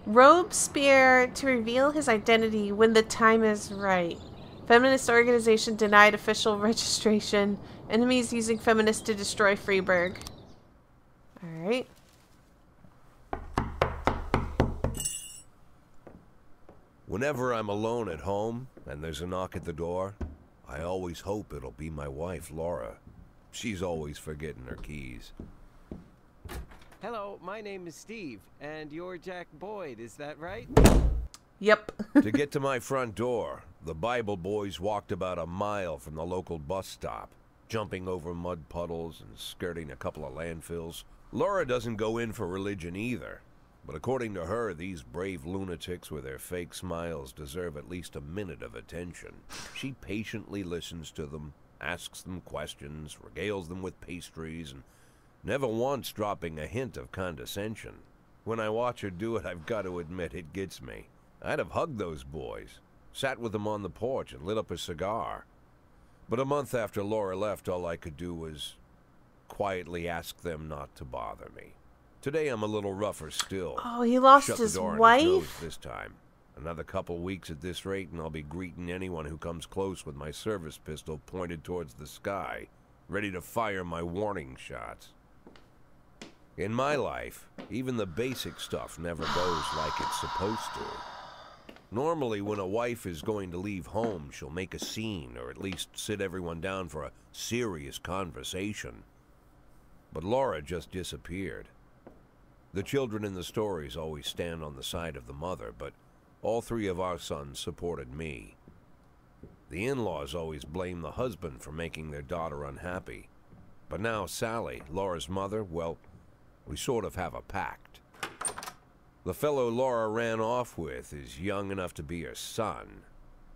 Robespierre to reveal his identity when the time is right. Feminist organization denied official registration. Enemies using feminists to destroy Freiburg. Alright. Whenever I'm alone at home and there's a knock at the door, I always hope it'll be my wife, Laura. She's always forgetting her keys. Hello, my name is Steve, and you're Jack Boyd, is that right? Yep. To get to my front door, the Bible boys walked about a mile from the local bus stop, jumping over mud puddles and skirting a couple of landfills. Laura doesn't go in for religion either, but according to her, these brave lunatics with their fake smiles deserve at least a minute of attention. She patiently listens to them, asks them questions, regales them with pastries, and never once dropping a hint of condescension. When I watch her do it, I've got to admit it gets me. I'd have hugged those boys, sat with them on the porch and lit up a cigar. But a month after Laura left, all I could do was quietly ask them not to bother me. Today I'm a little rougher still. Oh, he lost Shut his the door on wife? his nose this time. Another couple weeks at this rate and I'll be greeting anyone who comes close with my service pistol pointed towards the sky, ready to fire my warning shots. In my life, even the basic stuff never goes like it's supposed to. Normally, when a wife is going to leave home, she'll make a scene, or at least sit everyone down for a serious conversation. But Laura just disappeared. The children in the stories always stand on the side of the mother, but all three of our sons supported me. The in-laws always blame the husband for making their daughter unhappy. But now Sally, Laura's mother, well, we sort of have a pact. The fellow Laura ran off with is young enough to be her son.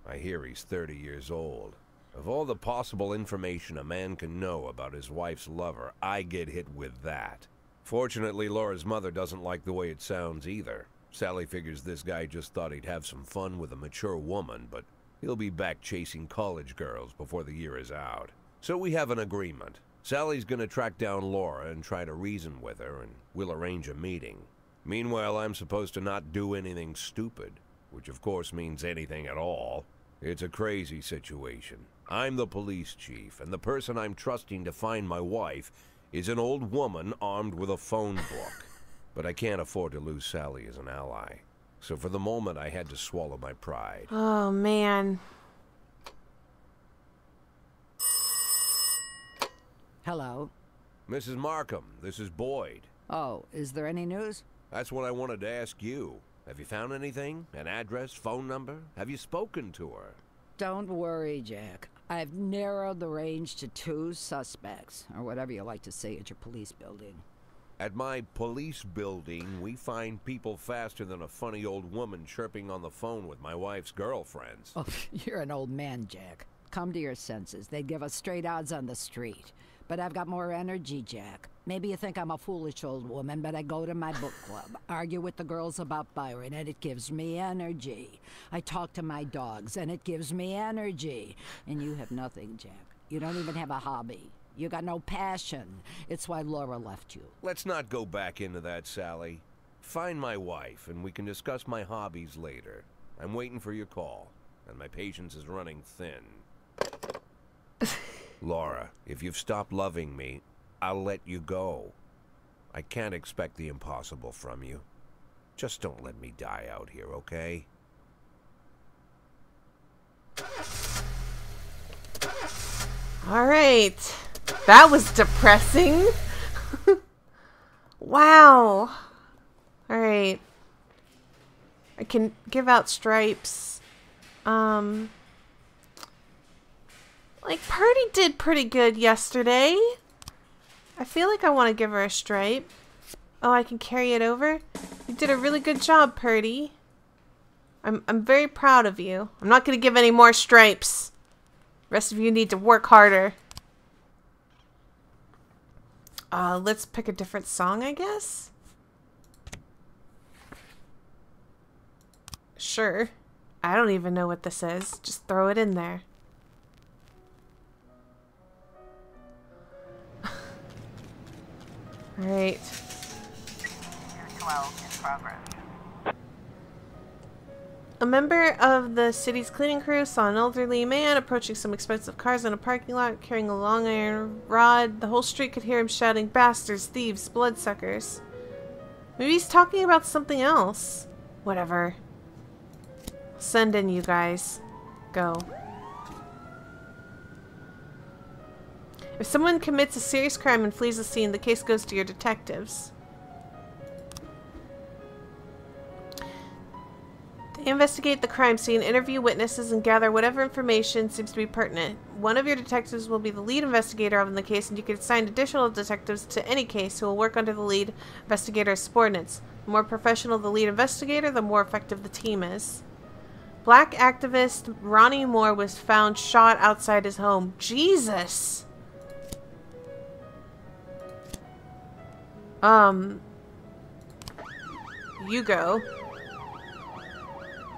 I hear he's 30 years old. Of all the possible information a man can know about his wife's lover, I get hit with that. Fortunately, Laura's mother doesn't like the way it sounds either. Sally figures this guy just thought he'd have some fun with a mature woman, but he'll be back chasing college girls before the year is out. So we have an agreement. Sally's gonna track down Laura and try to reason with her, and we'll arrange a meeting. Meanwhile, I'm supposed to not do anything stupid, which of course means anything at all. It's a crazy situation. I'm the police chief, and the person I'm trusting to find my wife is an old woman armed with a phone book. But I can't afford to lose Sally as an ally. So for the moment, I had to swallow my pride. Oh, man. Hello. Mrs. Markham, this is Boyd. Oh, is there any news? That's what I wanted to ask you. Have you found anything? An address, phone number? Have you spoken to her? Don't worry, Jack. I've narrowed the range to 2 suspects, or whatever you like to say at your police building. At my police building, we find people faster than a funny old woman chirping on the phone with my wife's girlfriends. Oh, you're an old man, Jack. Come to your senses. They'd give us straight odds on the street. But I've got more energy, Jack. Maybe you think I'm a foolish old woman, but I go to my book club, argue with the girls about Byron, and it gives me energy. I talk to my dogs, and it gives me energy. And you have nothing, Jack. You don't even have a hobby. You got no passion. It's why Laura left you. Let's not go back into that, Sally. Find my wife, and we can discuss my hobbies later. I'm waiting for your call, and my patience is running thin. Laura, if you've stopped loving me, I'll let you go. I can't expect the impossible from you. Just don't let me die out here, okay? All right. That was depressing. Wow. All right. I can give out stripes. Like, Purdy did pretty good yesterday. I feel like I want to give her a stripe. Oh, I can carry it over? You did a really good job, Purdy. I'm very proud of you. I'm not going to give any more stripes. The rest of you need to work harder. Let's pick a different song, I guess? Sure. I don't even know what this is. Just throw it in there. Alright. 212 in progress. A member of the city's cleaning crew saw an elderly man approaching some expensive cars in a parking lot carrying a long iron rod. The whole street could hear him shouting, "Bastards, thieves, bloodsuckers." Maybe he's talking about something else. Whatever. Send in, you guys. Go. If someone commits a serious crime and flees the scene, the case goes to your detectives. They investigate the crime scene, interview witnesses, and gather whatever information seems to be pertinent. One of your detectives will be the lead investigator on the case, and you can assign additional detectives to any case who will work under the lead investigator's subordinates. The more professional the lead investigator, the more effective the team is. Black activist Ronnie Moore was found shot outside his home. Jesus! You go.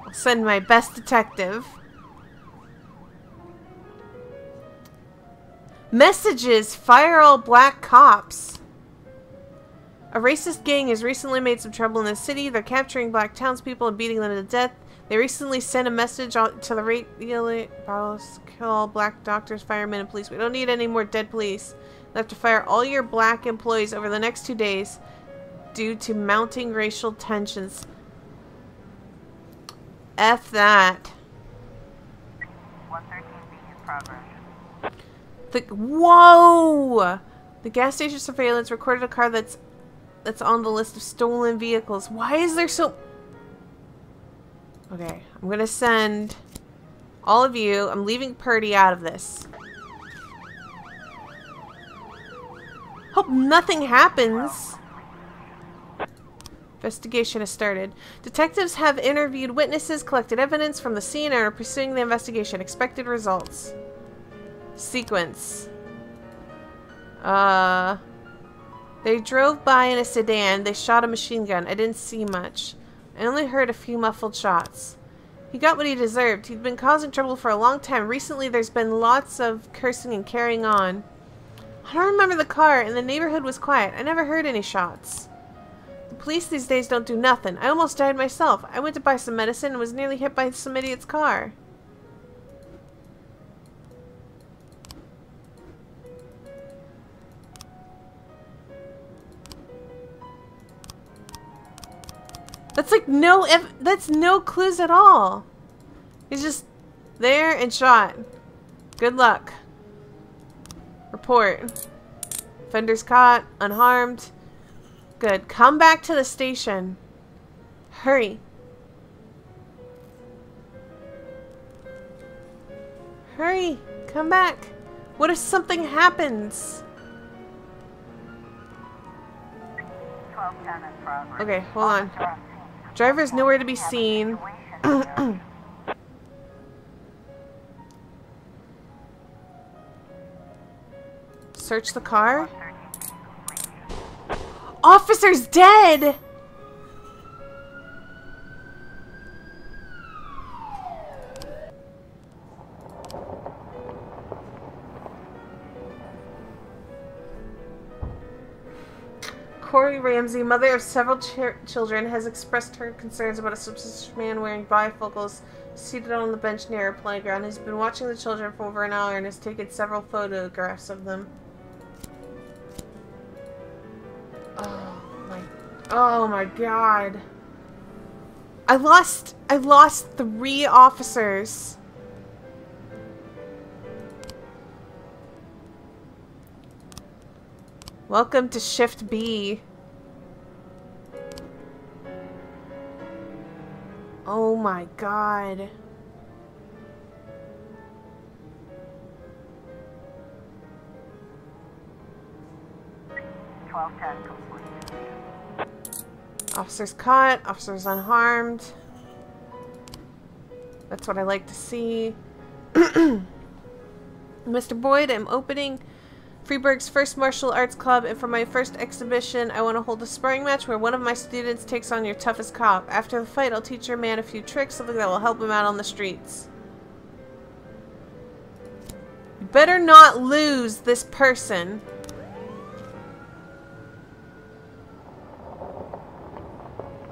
I'll send my best detective. Messages! Fire all black cops! A racist gang has recently made some trouble in the city. They're capturing black townspeople and beating them to death. They recently sent a message to the radio. Kill all black doctors, firemen, and police. We don't need any more dead police. You'll have to fire all your black employees over the next 2 days due to mounting racial tensions. F that. 113B in progress. Whoa! The gas station surveillance recorded a car that's on the list of stolen vehicles. Why is there so... Okay, I'm gonna send all of you. I'm leaving Purdy out of this. Hope nothing happens. Investigation has started. Detectives have interviewed witnesses, collected evidence from the scene, and are pursuing the investigation. Expected results. Sequence. They drove by in a sedan. They shot a machine gun. I didn't see much. I only heard a few muffled shots. He got what he deserved. He'd been causing trouble for a long time. Recently, there's been lots of cursing and carrying on. I don't remember the car, and the neighborhood was quiet. I never heard any shots. The police these days don't do nothing. I almost died myself. I went to buy some medicine and was nearly hit by some idiot's car. That's like that's no clues at all. He's just there and shot. Good luck. Report. Offender's caught, unharmed. Good. Come back to the station. Hurry. Hurry. Come back. What if something happens? 1210 in progress. Okay, hold on. Driver's nowhere to be seen. Search the car. Officer's dead! Corey Ramsey, mother of several children, has expressed her concerns about a suspicious man wearing bifocals seated on the bench near a playground. He's been watching the children for over an hour and has taken several photographs of them. Oh my god. I lost 3 officers. Welcome to Shift B. Oh my god. Complete. Officers caught, officers unharmed. That's what I like to see. Mr. Boyd, I'm opening Freeburg's first martial arts club, and for my first exhibition, I want to hold a sparring match where one of my students takes on your toughest cop. After the fight, I'll teach your man a few tricks, something that will help him out on the streets. You better not lose this person.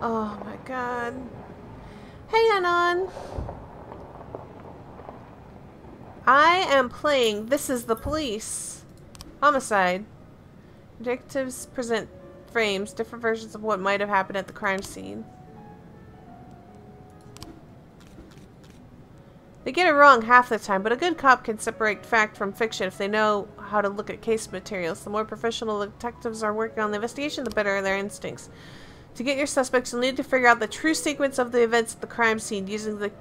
Oh my god. Hey, Anon. I am playing This Is the Police. Homicide. Detectives present frames, different versions of what might have happened at the crime scene. They get it wrong half the time, but a good cop can separate fact from fiction if they know how to look at case materials. The more professional detectives are working on the investigation, the better are their instincts. To get your suspects, you'll need to figure out the true sequence of the events at the crime scene using the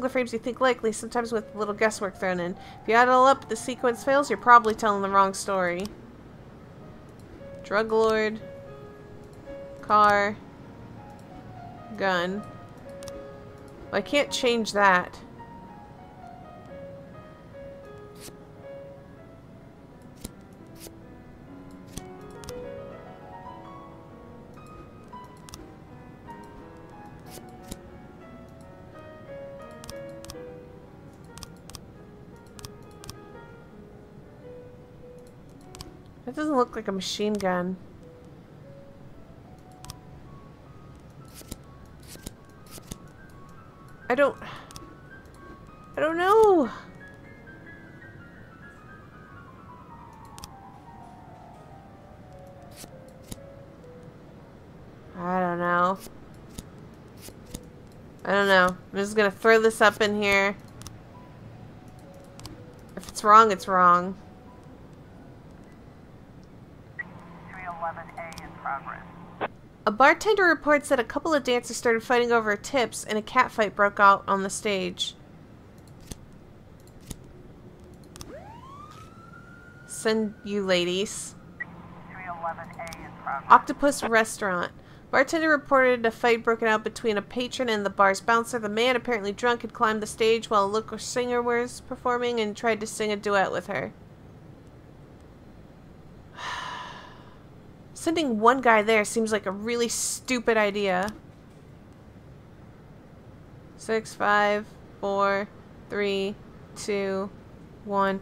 frames you think likely, sometimes with a little guesswork thrown in. If you add it all up, the sequence fails, you're probably telling the wrong story. Drug lord. Car. Gun. Well, I can't change that. That doesn't look like a machine gun. I don't know. I don't know. I don't know. I'm just gonna throw this up in here. If it's wrong, it's wrong. 311A in progress. A bartender reports that a couple of dancers started fighting over tips and a catfight broke out on the stage. Send you ladies. 311A in progress. Octopus Restaurant. Bartender reported a fight broken out between a patron and the bar's bouncer. The man, apparently drunk, had climbed the stage while a local singer was performing and tried to sing a duet with her. Sending one guy there seems like a really stupid idea. 6, 5, 4, 3, 2, 1.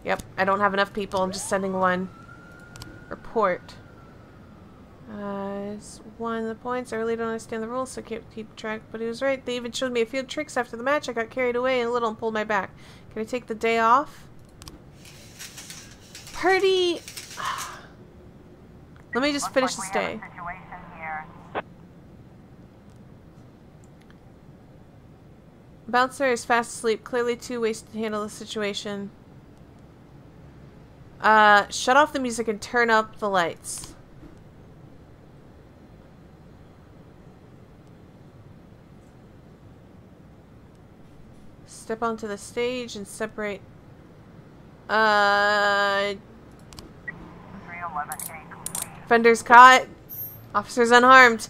Yep, I don't have enough people. I'm just sending one. Report. It's one of the points. I really don't understand the rules, so I can't keep track. But he was right. They even showed me a few tricks after the match. I got carried away a little and pulled my back. Can I take the day off? Purdy. Let me just finish this day. Situation here. Bouncer is fast asleep. Clearly too wasted to handle the situation. Shut off the music and turn up the lights. Step onto the stage and separate. 311A complete. Offenders caught. Officers unharmed.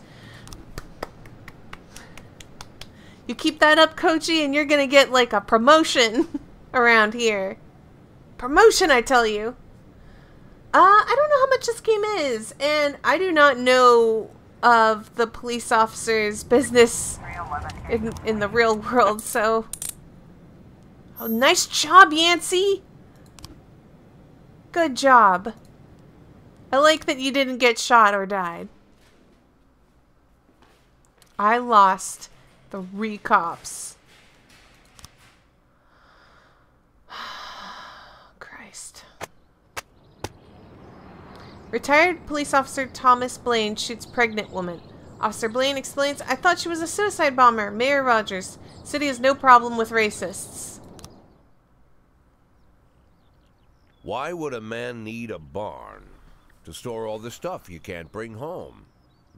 You keep that up, Kochi, and you're gonna get like a promotion around here. Promotion, I tell you. I don't know how much this game is, and I do not know of the police officer's business 311A. in the real world, so... Oh, nice job, Yancey! Good job. I like that you didn't get shot or died. I lost 3 cops. Christ. Retired police officer Thomas Blaine shoots pregnant woman. Officer Blaine explains, I thought she was a suicide bomber. Mayor Rogers. City has no problem with racists. Why would a man need a barn? To store all the stuff you can't bring home.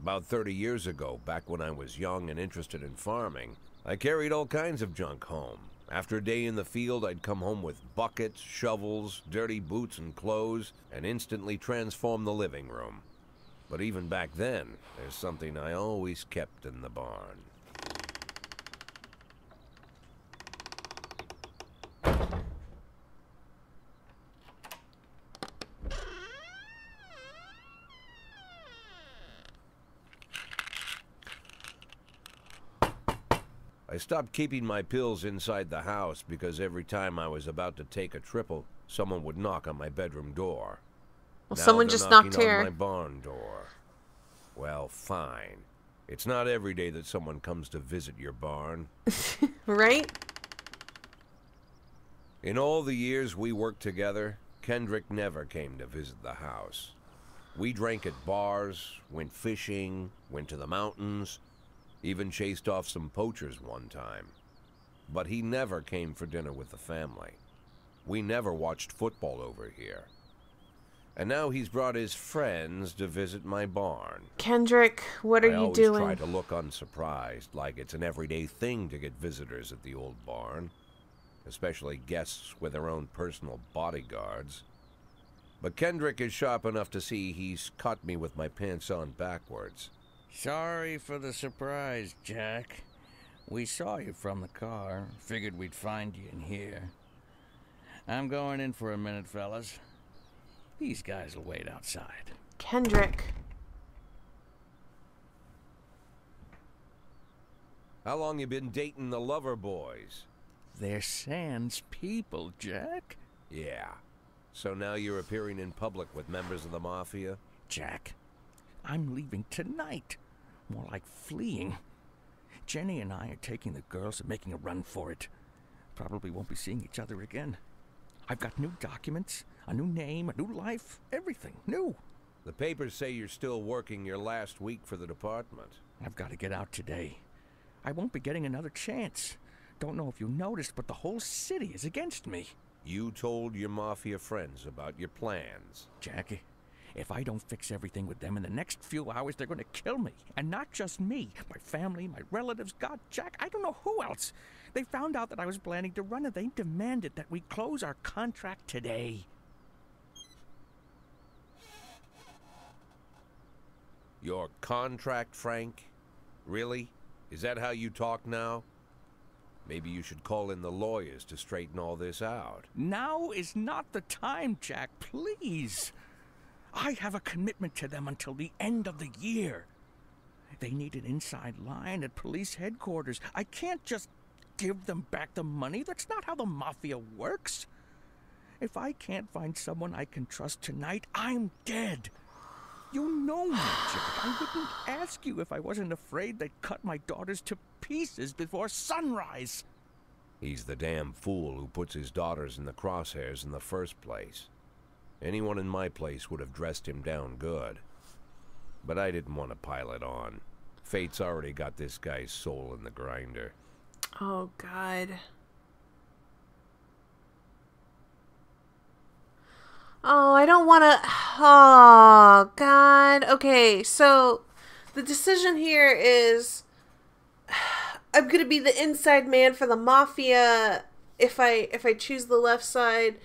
About 30 years ago, back when I was young and interested in farming, I carried all kinds of junk home. After a day in the field, I'd come home with buckets, shovels, dirty boots and clothes, and instantly transform the living room. But even back then, there's something I always kept in the barn. I stopped keeping my pills inside the house because every time I was about to take a triple, someone would knock on my bedroom door. Well, Now someone they're just knocking knocked here. on my barn door. Well, fine. It's not every day that someone comes to visit your barn. Right? In all the years we worked together, Kendrick never came to visit the house. We drank at bars, went fishing, went to the mountains, even chased off some poachers one time. But he never came for dinner with the family. We never watched football over here. And now he's brought his friends to visit my barn. Kendrick, what are I you always doing? try to look unsurprised, like it's an everyday thing to get visitors at the old barn. Especially guests with their own personal bodyguards. But Kendrick is sharp enough to see he's caught me with my pants on backwards. Sorry for the surprise, Jack. We saw you from the car. Figured we'd find you in here. I'm going in for a minute, fellas. These guys will wait outside. Kendrick. How long you been dating the lover boys? They're Sans people, Jack. Yeah. So now you're appearing in public with members of the Mafia? Jack, I'm leaving tonight. More like fleeing. Jenny and I are taking the girls and making a run for it. Probably won't be seeing each other again. I've got new documents, a new name, a new life, everything new. The papers say you're still working your last week for the department. I've got to get out today. I won't be getting another chance. Don't know if you noticed, but the whole city is against me. You told your mafia friends about your plans. Jackie, if I don't fix everything with them in the next few hours, they're going to kill me. And not just me. My family, my relatives, God, Jack, I don't know who else. They found out that I was planning to run, and they demanded that we close our contract today. Your contract, Frank? Really? Is that how you talk now? Maybe you should call in the lawyers to straighten all this out. Now is not the time, Jack, please. I have a commitment to them until the end of the year. They need an inside line at police headquarters. I can't just give them back the money. That's not how the mafia works. If I can't find someone I can trust tonight, I'm dead. You know me, Jack. I wouldn't ask you if I wasn't afraid they'd cut my daughters to pieces before sunrise. He's the damn fool who puts his daughters in the crosshairs in the first place. Anyone in my place would have dressed him down good. But I didn't want to pile it on. Fate's already got this guy's soul in the grinder. Oh, God. Oh, I don't want to... Oh, God. Okay, so the decision here is I'm going to be the inside man for the mafia if I choose the left side.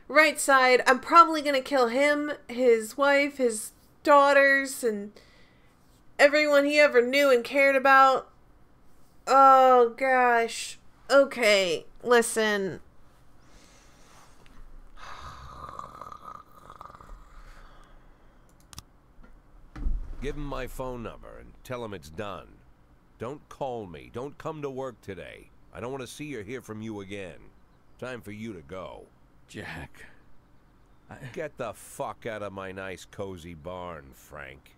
Right side, I'm probably going to kill him, his wife, his daughters, and everyone he ever knew and cared about. Oh, gosh. Okay, listen. Give him my phone number and tell him it's done. Don't call me. Don't come to work today. I don't want to see or hear from you again. Time for you to go. Jack, Get the fuck out of my nice cozy barn, Frank.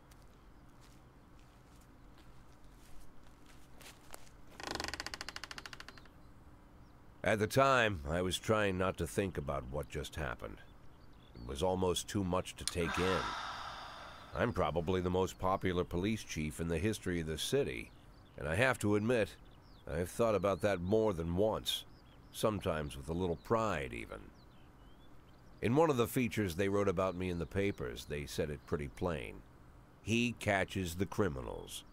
At the time, I was trying not to think about what just happened. It was almost too much to take in. I'm probably the most popular police chief in the history of the city, and I have to admit, I've thought about that more than once, sometimes with a little pride even. In one of the features they wrote about me in the papers, they said it pretty plain. He catches the criminals.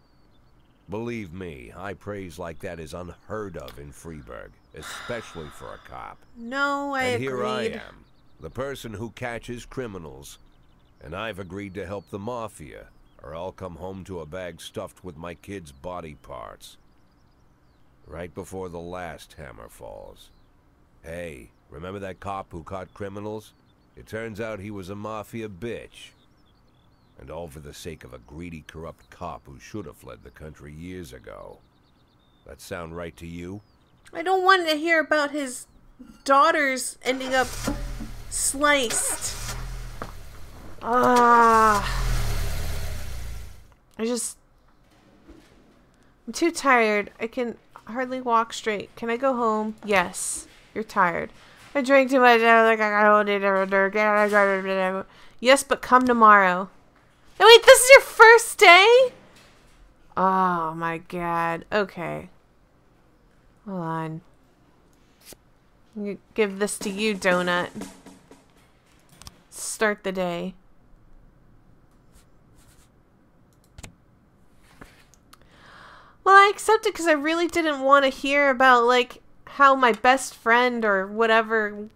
Believe me, high praise like that is unheard of in Freeburg, especially for a cop. No, I And agreed. here I am, the person who catches criminals, and I've agreed to help the mafia, or I'll come home to a bag stuffed with my kids' body parts. Right before the last hammer falls. Hey, remember that cop who caught criminals? It turns out he was a mafia bitch. And all for the sake of a greedy, corrupt cop who should have fled the country years ago. That sound right to you? I don't want to hear about his daughters ending up sliced. I'm too tired. I can hardly walk straight. Can I go home? Yes. You're tired. I drank too much. Yes, but come tomorrow. No, wait, this is your first day? Oh, my God. Okay. Hold on. Give this to you, Donut. Start the day. Well, I accepted because I really didn't want to hear about, like, how my best friend or whatever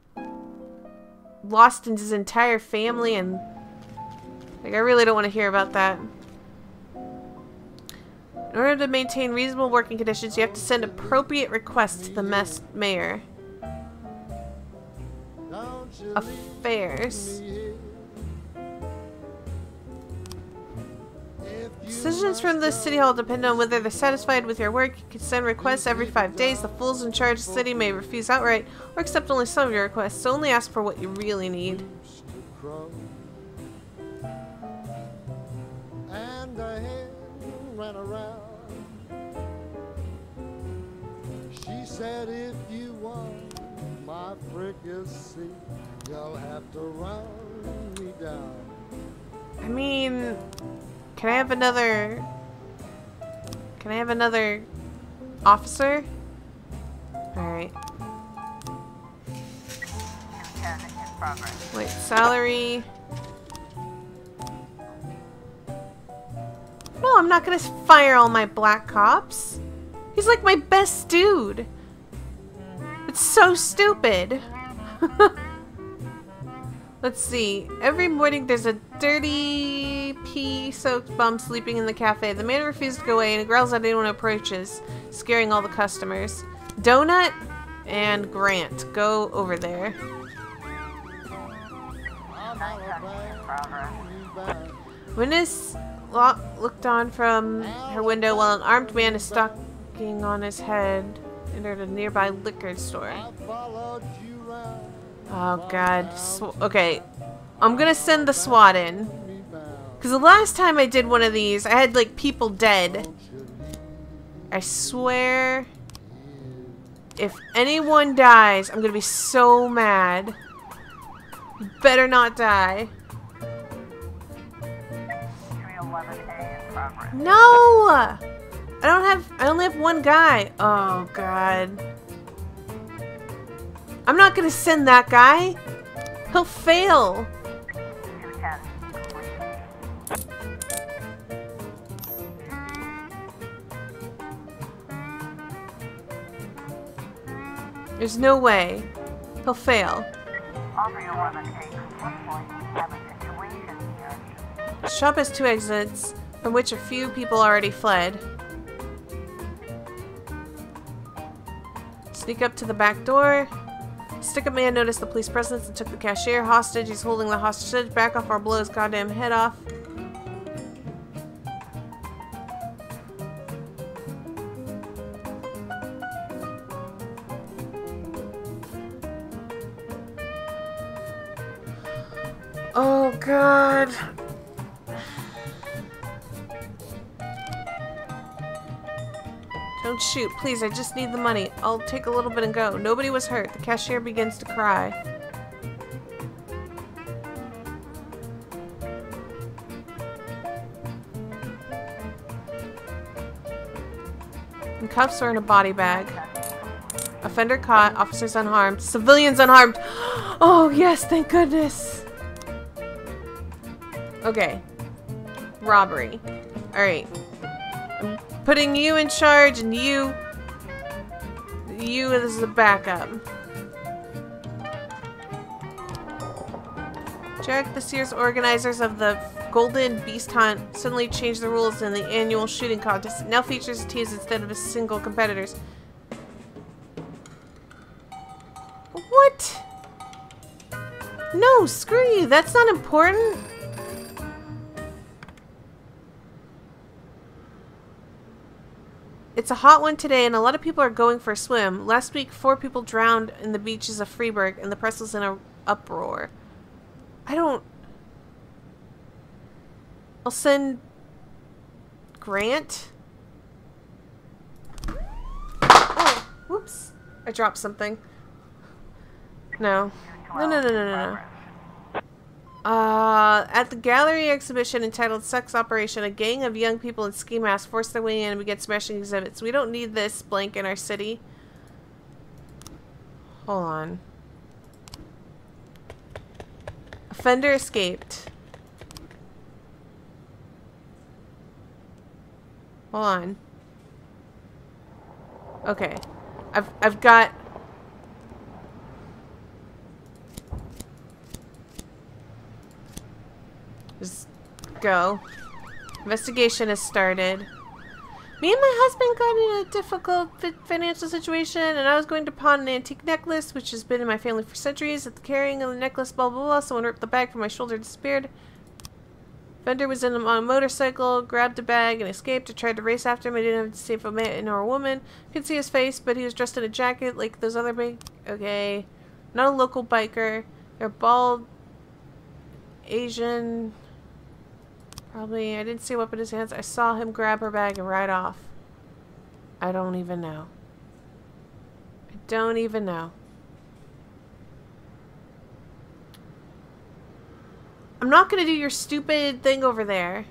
lost his entire family, and like I really don't want to hear about that. In order to maintain reasonable working conditions, you have to send appropriate requests to the mayor. Affairs. Decisions from the City Hall depend on whether they're satisfied with your work. You can send requests every 5 days. The fools in charge of the city may refuse outright or accept only some of your requests, so only ask for what you really need. And the hen ran around. She said, if you want my fricassee, you'll have to run me down. I mean, can I have another officer. Alright. 210 in progress. Wait, salary. No, I'm not gonna fire all my black cops. He's like my best dude. It's so stupid. Let's see. Every morning there's a dirty, pee-soaked bum sleeping in the cafe. The man refuses to go away and growls at anyone who approaches, scaring all the customers. Donut and Grant, go over there. 910 in progress. Witness looked on from her window while an armed man is stalking on his head entered a nearby liquor store. Oh god. Okay. I'm gonna send the SWAT in. Because the last time I did one of these, I had like people dead. I swear, if anyone dies, I'm gonna be so mad. You better not die. 311A in progress. No! I only have one guy. Oh god. I'm not gonna send that guy. He'll fail. 210 complete. There's no way. He'll fail. On 311A, looks like we have a situation here. The shop has 2 exits, from which a few people already fled. Sneak up to the back door. Stick-up man noticed the police presence and took the cashier hostage. He's holding the hostage. Back off or blow his goddamn head off. Oh god. Don't shoot, please, I just need the money. I'll take a little bit and go. Nobody was hurt. The cashier begins to cry. And cuffs are in a body bag. Offender caught, officers unharmed, civilians unharmed. Oh yes, thank goodness. Okay. Robbery. Alright. I'm putting you in charge and you as the backup. Jack, this year's organizers of the Golden Beast Hunt suddenly changed the rules in the annual shooting contest. It now features teams instead of a single competitors. What? No, screw you. That's not important. It's a hot one today, and a lot of people are going for a swim. Last week, 4 people drowned in the beaches of Freiburg, and the press was in an uproar. I'll send Grant. Oh, whoops. I dropped something. No. No. At the gallery exhibition entitled Sex Operation, a gang of young people in ski masks forced their way in and began smashing exhibits. We don't need this blank in our city. Hold on. Offender escaped. Hold on. Okay. I've got... Just go. Investigation has started. Me and my husband got in a difficult financial situation, and I was going to pawn an antique necklace, which has been in my family for centuries. At the carrying of the necklace, blah, blah, blah, someone ripped the bag from my shoulder and disappeared. Vendor was on a motorcycle, grabbed a bag, and escaped. I tried to race after him. I didn't have to save a man or a woman. Couldn't see his face, but he was dressed in a jacket like those other big... Okay. Not a local biker. They're bald... Asian... Probably, I didn't see a weapon in his hands. I saw him grab her bag and ride off. I don't even know. I don't even know. I'm not gonna do your stupid thing over there.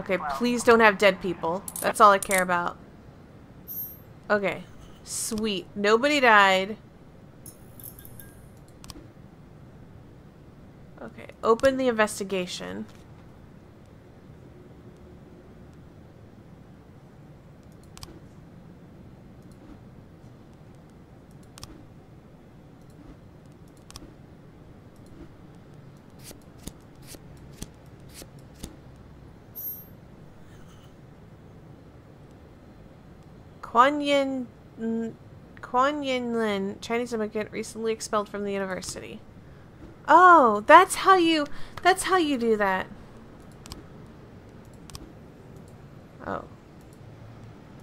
Okay, please don't have dead people. That's all I care about. Okay. Sweet. Nobody died. Okay, open the investigation. Kuan Yin Lin, Chinese immigrant, recently expelled from the university. Oh, that's how you do that. Oh.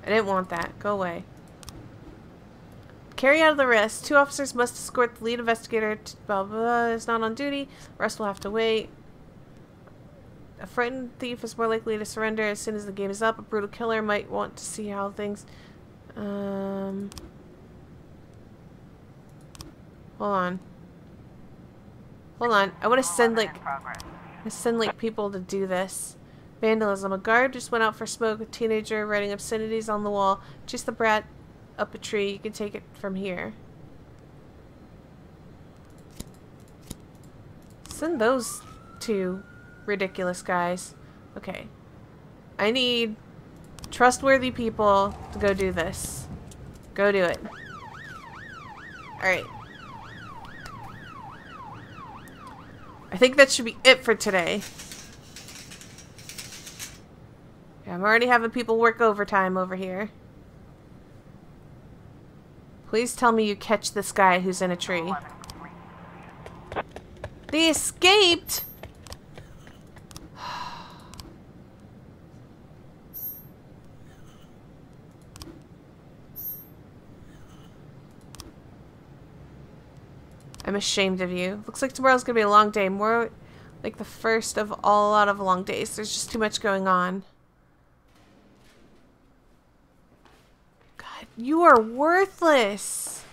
I didn't want that. Go away. Carry out of the arrest. 2 officers must escort the lead investigator to blah blah is not on duty. The rest will have to wait. A frightened thief is more likely to surrender as soon as the game is up. A brutal killer might want to see how things hold on. Hold on. I want to send like people to do this. Vandalism. A guard just went out for smoke. A teenager writing obscenities on the wall. Chase the brat up a tree. You can take it from here. Send those 2 ridiculous guys. Okay. I need trustworthy people to go do this. Go do it. Alright. I think that should be it for today. Yeah, I'm already having people work overtime over here. Please tell me you catch this guy who's in a tree. They escaped! I'm ashamed of you. Looks like tomorrow's gonna be a long day. More like the first of a lot of long days. There's just too much going on. God, you are worthless.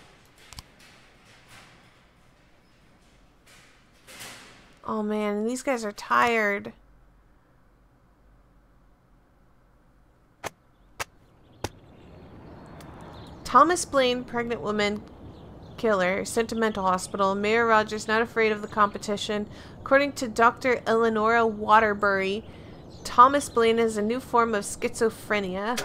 Oh man, these guys are tired. Thomas Blaine, pregnant woman killer, sent to mental hospital. Mayor Rogers not afraid of the competition. According to Dr. Eleonora Waterbury, Thomas Blaine has a new form of schizophrenia.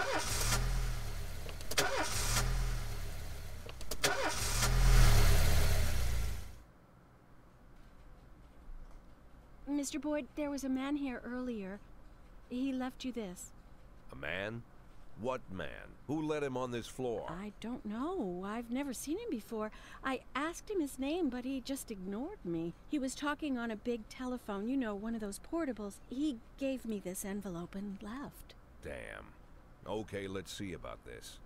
Mr. Boyd, there was a man here earlier. He left you this. A man? What man? Who let him on this floor? I don't know. I've never seen him before. I asked him his name, but he just ignored me. He was talking on a big telephone, you know, one of those portables. He gave me this envelope and left. Damn. Okay, let's see about this.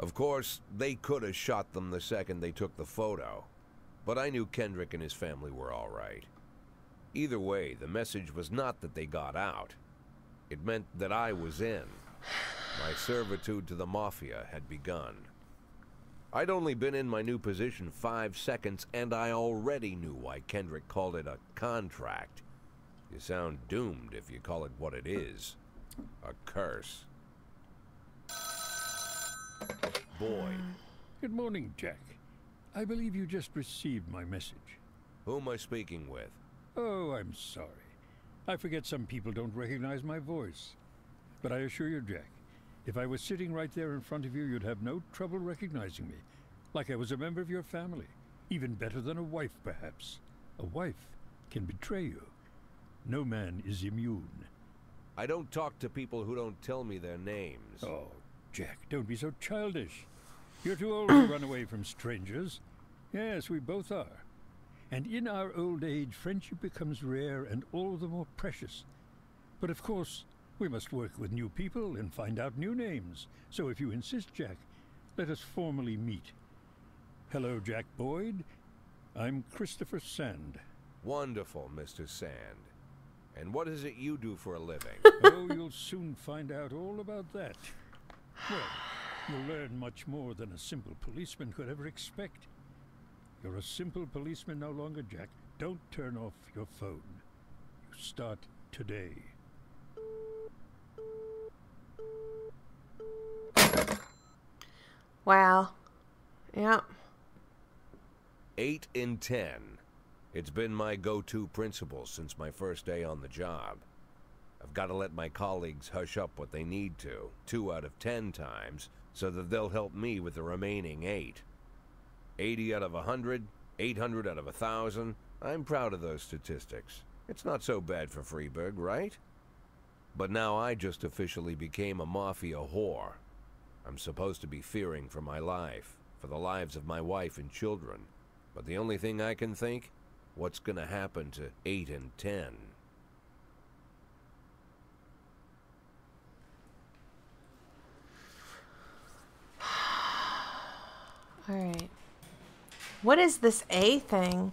Of course, they could have shot them the second they took the photo. But I knew Kendrick and his family were all right. Either way, the message was not that they got out. It meant that I was in. My servitude to the Mafia had begun. I'd only been in my new position 5 seconds, and I already knew why Kendrick called it a contract. You sound doomed if you call it what it is. A curse. Boyd. Good morning, Jack. I believe you just received my message. Who am I speaking with? Oh, I'm sorry. I forget some people don't recognize my voice. But I assure you, Jack, if I was sitting right there in front of you, you'd have no trouble recognizing me. Like I was a member of your family. Even better than a wife, perhaps. A wife can betray you. No man is immune. I don't talk to people who don't tell me their names. Oh, Jack, don't be so childish. You're too old to run away from strangers. Yes, we both are. And in our old age, friendship becomes rare and all the more precious. But of course, we must work with new people and find out new names. So if you insist, Jack, let us formally meet. Hello, Jack Boyd. I'm Christopher Sand. Wonderful, Mr. Sand. And what is it you do for a living? Oh, you'll soon find out all about that. Well, You'll learn much more than a simple policeman could ever expect. You're a simple policeman no longer, Jack. Don't turn off your phone. You start today. Wow. Yep. 8 in 10. It's been my go-to principle since my first day on the job. I've got to let my colleagues hush up what they need to, 2 out of 10 times, so that they'll help me with the remaining 8. 80 out of 100, 800 out of 1,000. I'm proud of those statistics. It's not so bad for Freeburg, right? But now I just officially became a mafia whore. I'm supposed to be fearing for my life, for the lives of my wife and children. But the only thing I can think, what's gonna happen to 8 and 10? Alright. What is this A thing?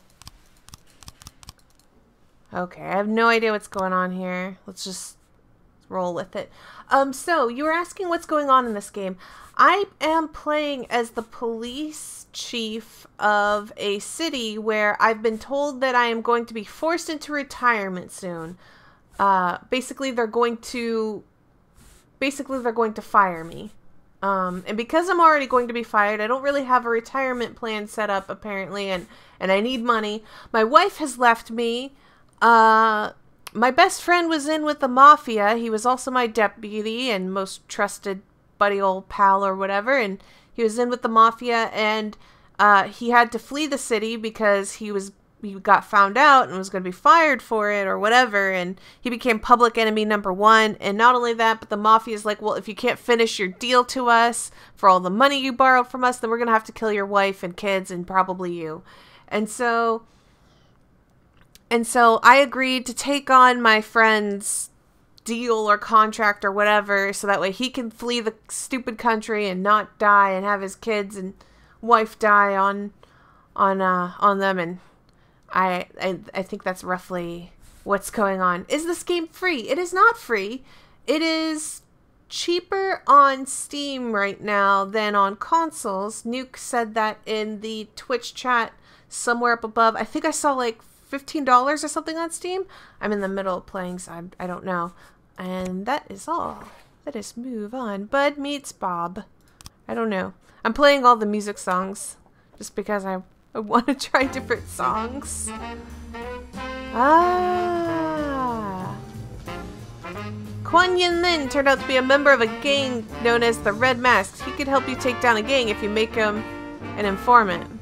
Okay, I have no idea what's going on here. Let's just roll with it. So you were asking what's going on in this game. I am playing as the police chief of a city where I've been told that I am going to be forced into retirement soon. Basically they're going to fire me. And because I'm already going to be fired, I don't really have a retirement plan set up apparently, and I need money. My wife has left me. My best friend was in with the mafia. He was also my deputy and most trusted buddy old pal or whatever, and he was in with the mafia, and he had to flee the city because he got found out and was going to be fired for it or whatever, and he became public enemy #1. And not only that, but the mafia is like, well, if you can't finish your deal to us for all the money you borrowed from us, then we're going to have to kill your wife and kids and probably you. And so I agreed to take on my friend's deal or contract or whatever, so that way he can flee the stupid country and not die and have his kids and wife die on them. And I think that's roughly what's going on. Is this game free? It is not free. It is cheaper on Steam right now than on consoles. Nuke said that in the Twitch chat somewhere up above. I think I saw like $15 or something on Steam. I'm in the middle of playing, so I don't know. And that is all. Let us move on. Bud meets Bob. I don't know. I'm playing all the music songs just because I want to try different songs. Quan Yin Lin turned out to be a member of a gang known as the Red Masks. He could help you take down a gang if you make him an informant.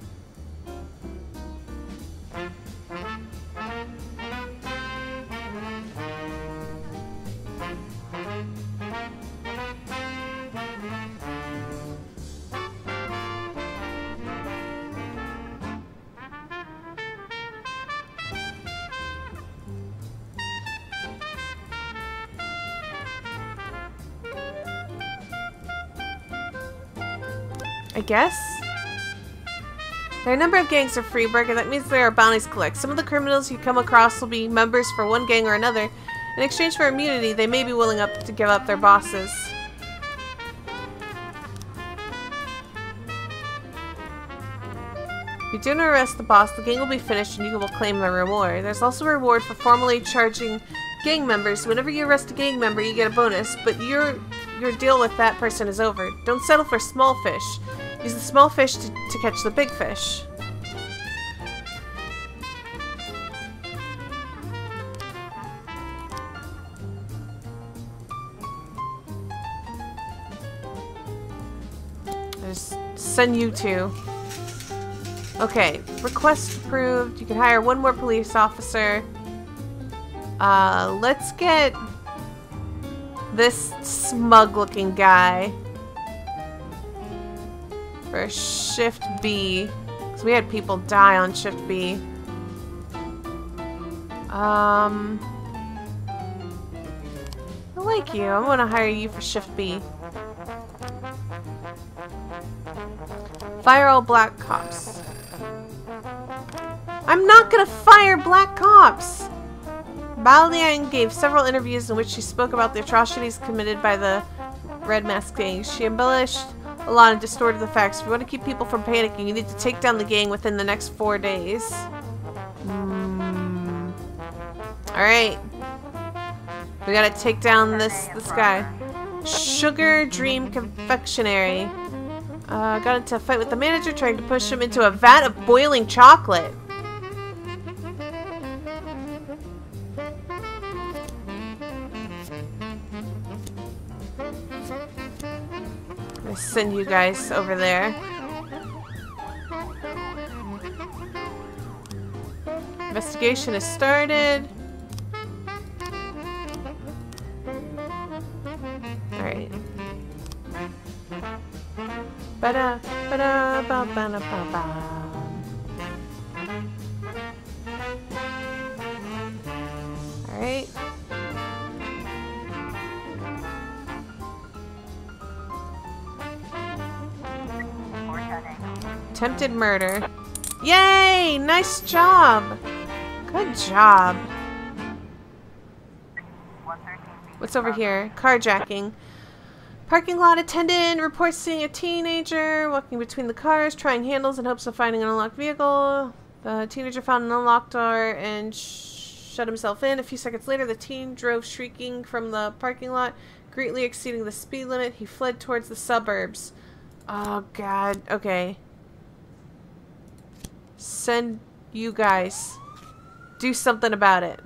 I guess? There are a number of gangs of Freeburg, and that means there are bounties to collect. Some of the criminals you come across will be members for one gang or another. In exchange for immunity, they may be willing to give up their bosses. If you don't arrest the boss, the gang will be finished and you will claim the reward. There's also a reward for formally charging gang members. Whenever you arrest a gang member, you get a bonus, but your deal with that person is over. Don't settle for small fish. Use the small fish to catch the big fish. There's Sun Yu 2. Okay, request approved. You can hire one more police officer. Let's get this smug-looking guy for Shift B, because we had people die on Shift B. I like you. I'm gonna hire you for Shift B. Fire all black cops. I'm not gonna fire black cops! Balian gave several interviews in which she spoke about the atrocities committed by the Red Mask gang. She embellished a lot and distorted the facts. If you want to keep people from panicking, you need to take down the gang within the next 4 days. Alright. We gotta take down this guy. Sugar Dream Confectionery. Got into a fight with the manager trying to push him into a vat of boiling chocolate. I'm gonna send you guys over there. Investigation has started. Alright. Ba-da, ba-da, ba-ba-da-ba-ba. Alright. Attempted murder. Yay! Nice job! Good job. What's over here? Carjacking. Parking lot attendant reports seeing a teenager walking between the cars, trying handles in hopes of finding an unlocked vehicle. The teenager found an unlocked door and shut himself in. A few seconds later, the teen drove shrieking from the parking lot, greatly exceeding the speed limit. He fled towards the suburbs. Oh, God. Okay. Send you guys. Do something about it.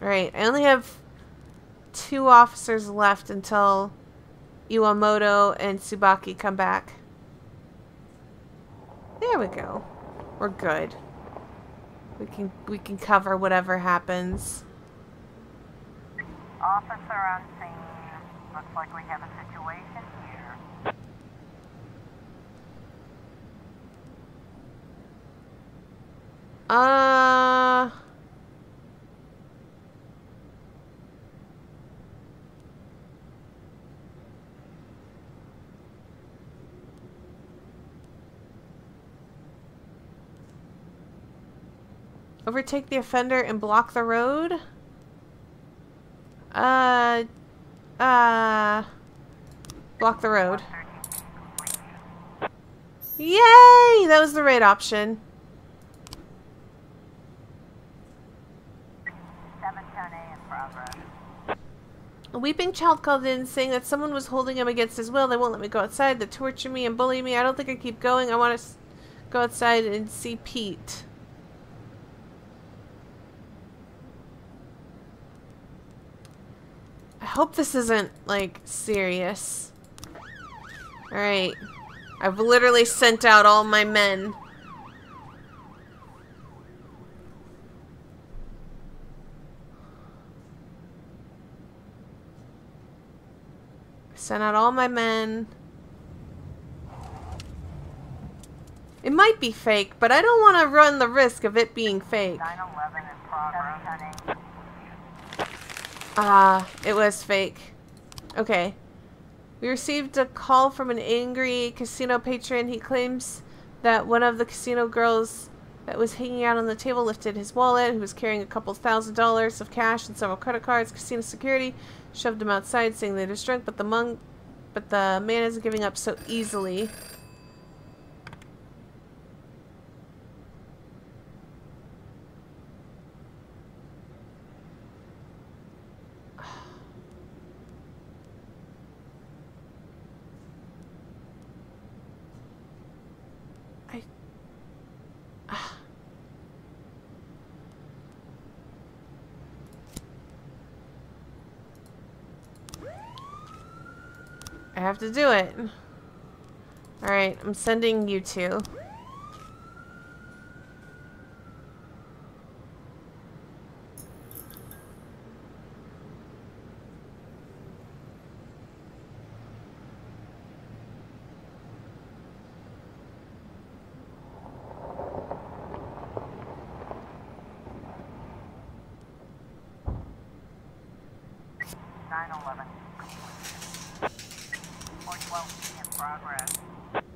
Alright, I only have 2 officers left until Iwamoto and Tsubaki come back. There we go. We're good. We can cover whatever happens. Officer on scene. Looks like we have a situation here. Overtake the offender and block the road? Block the road. Yay! That was the right option. 710A in progress. A weeping child called in saying that someone was holding him against his will. They won't let me go outside. They torture me and bully me. I don't think I keep going. I want to go outside and see Pete. I hope this isn't, like, serious. Alright. I've literally sent out all my men. Sent out all my men. It might be fake, but I don't want to run the risk of it being fake. 911 in progress. It was fake. Okay. We received a call from an angry casino patron. He claims that one of the casino girls that was hanging out on the table lifted his wallet. He was carrying a couple $1,000s of cash and several credit cards. Casino security shoved him outside, saying they just drunk, but the man isn't giving up so easily. I have to do it. Alright, I'm sending you two.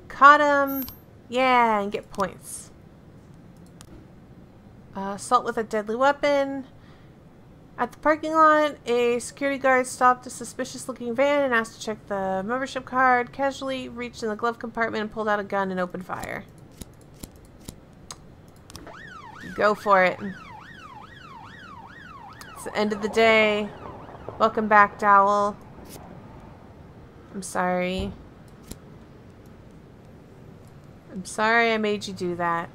Caught him! Yeah, and get points. Assault with a deadly weapon. At the parking lot, a security guard stopped a suspicious-looking van and asked to check the membership card. Casually reached in the glove compartment and pulled out a gun and opened fire. Go for it. It's the end of the day. Welcome back, Dowell. I'm sorry. I'm sorry I made you do that.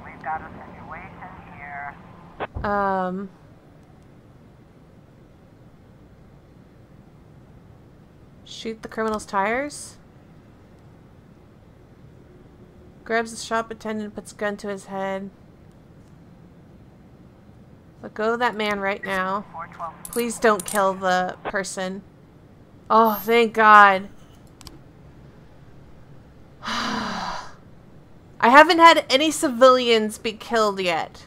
We've got a situation here. Shoot the criminal's tires? Grabs the shop attendant and puts a gun to his head. Let go of that man right now. Please don't kill the person. Oh, thank God. I haven't had any civilians be killed yet.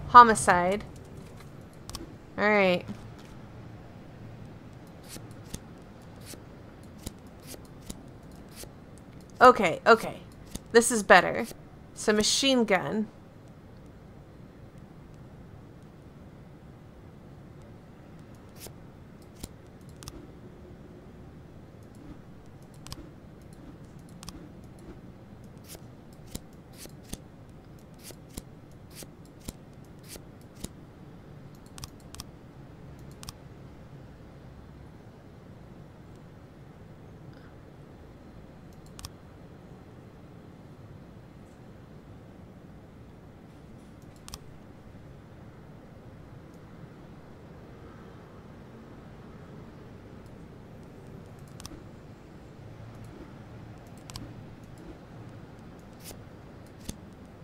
Homicide. Alright. Okay, okay. This is better. It's a machine gun.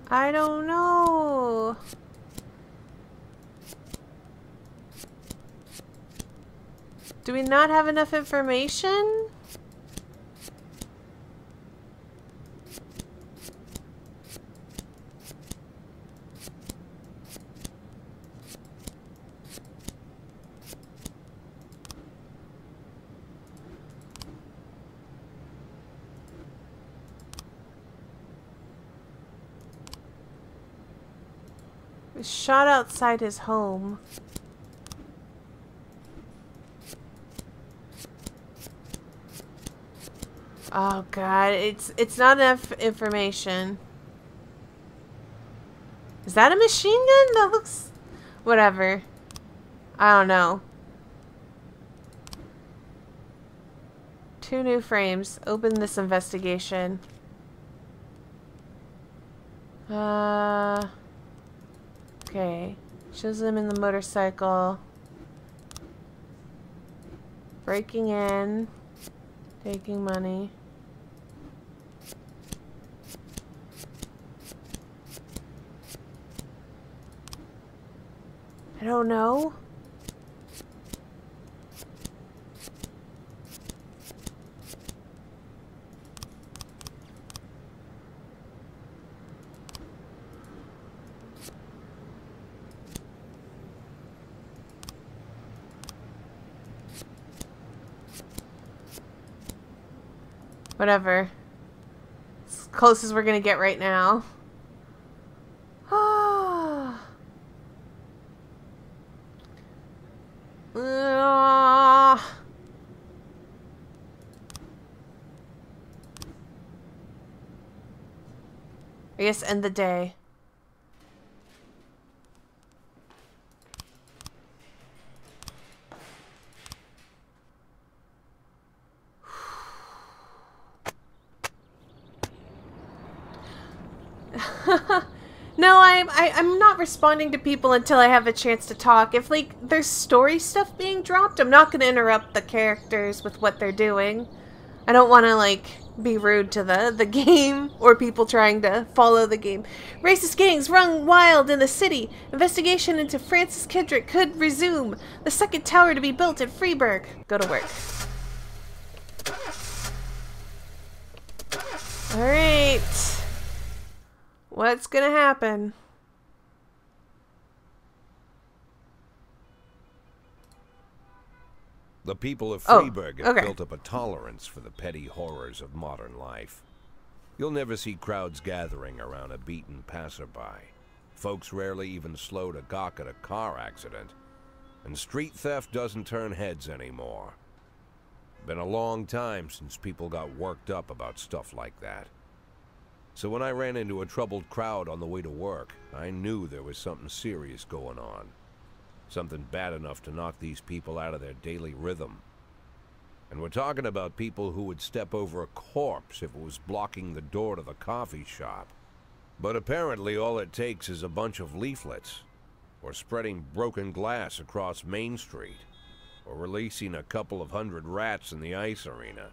I don't know. Do we not have enough information? Was shot outside his home. Oh God, it's not enough information. Is that a machine gun? That looks... whatever. I don't know. 2 new frames. Open this investigation. Okay. Shows them in the motorcycle. Breaking in. Taking money. I don't know. Whatever. As close as we're gonna get right now. I guess end the day. No, I'm not responding to people until I have a chance to talk. If, like, there's story stuff being dropped, I'm not gonna interrupt the characters with what they're doing. I don't want to, like, be rude to the game or people trying to follow the game. Racist gangs run wild in the city. Investigation into Francis Kendrick could resume. The second tower to be built at Freeburg. Go to work. Alright. What's gonna happen? The people of Oh, Freeburg have built up a tolerance for the petty horrors of modern life. You'll never see crowds gathering around a beaten passerby. Folks rarely even slow to gawk at a car accident. And street theft doesn't turn heads anymore. Been a long time since people got worked up about stuff like that. So when I ran into a troubled crowd on the way to work, I knew there was something serious going on. Something bad enough to knock these people out of their daily rhythm. And we're talking about people who would step over a corpse if it was blocking the door to the coffee shop. But apparently all it takes is a bunch of leaflets, or spreading broken glass across Main Street, or releasing a couple of hundred rats in the ice arena.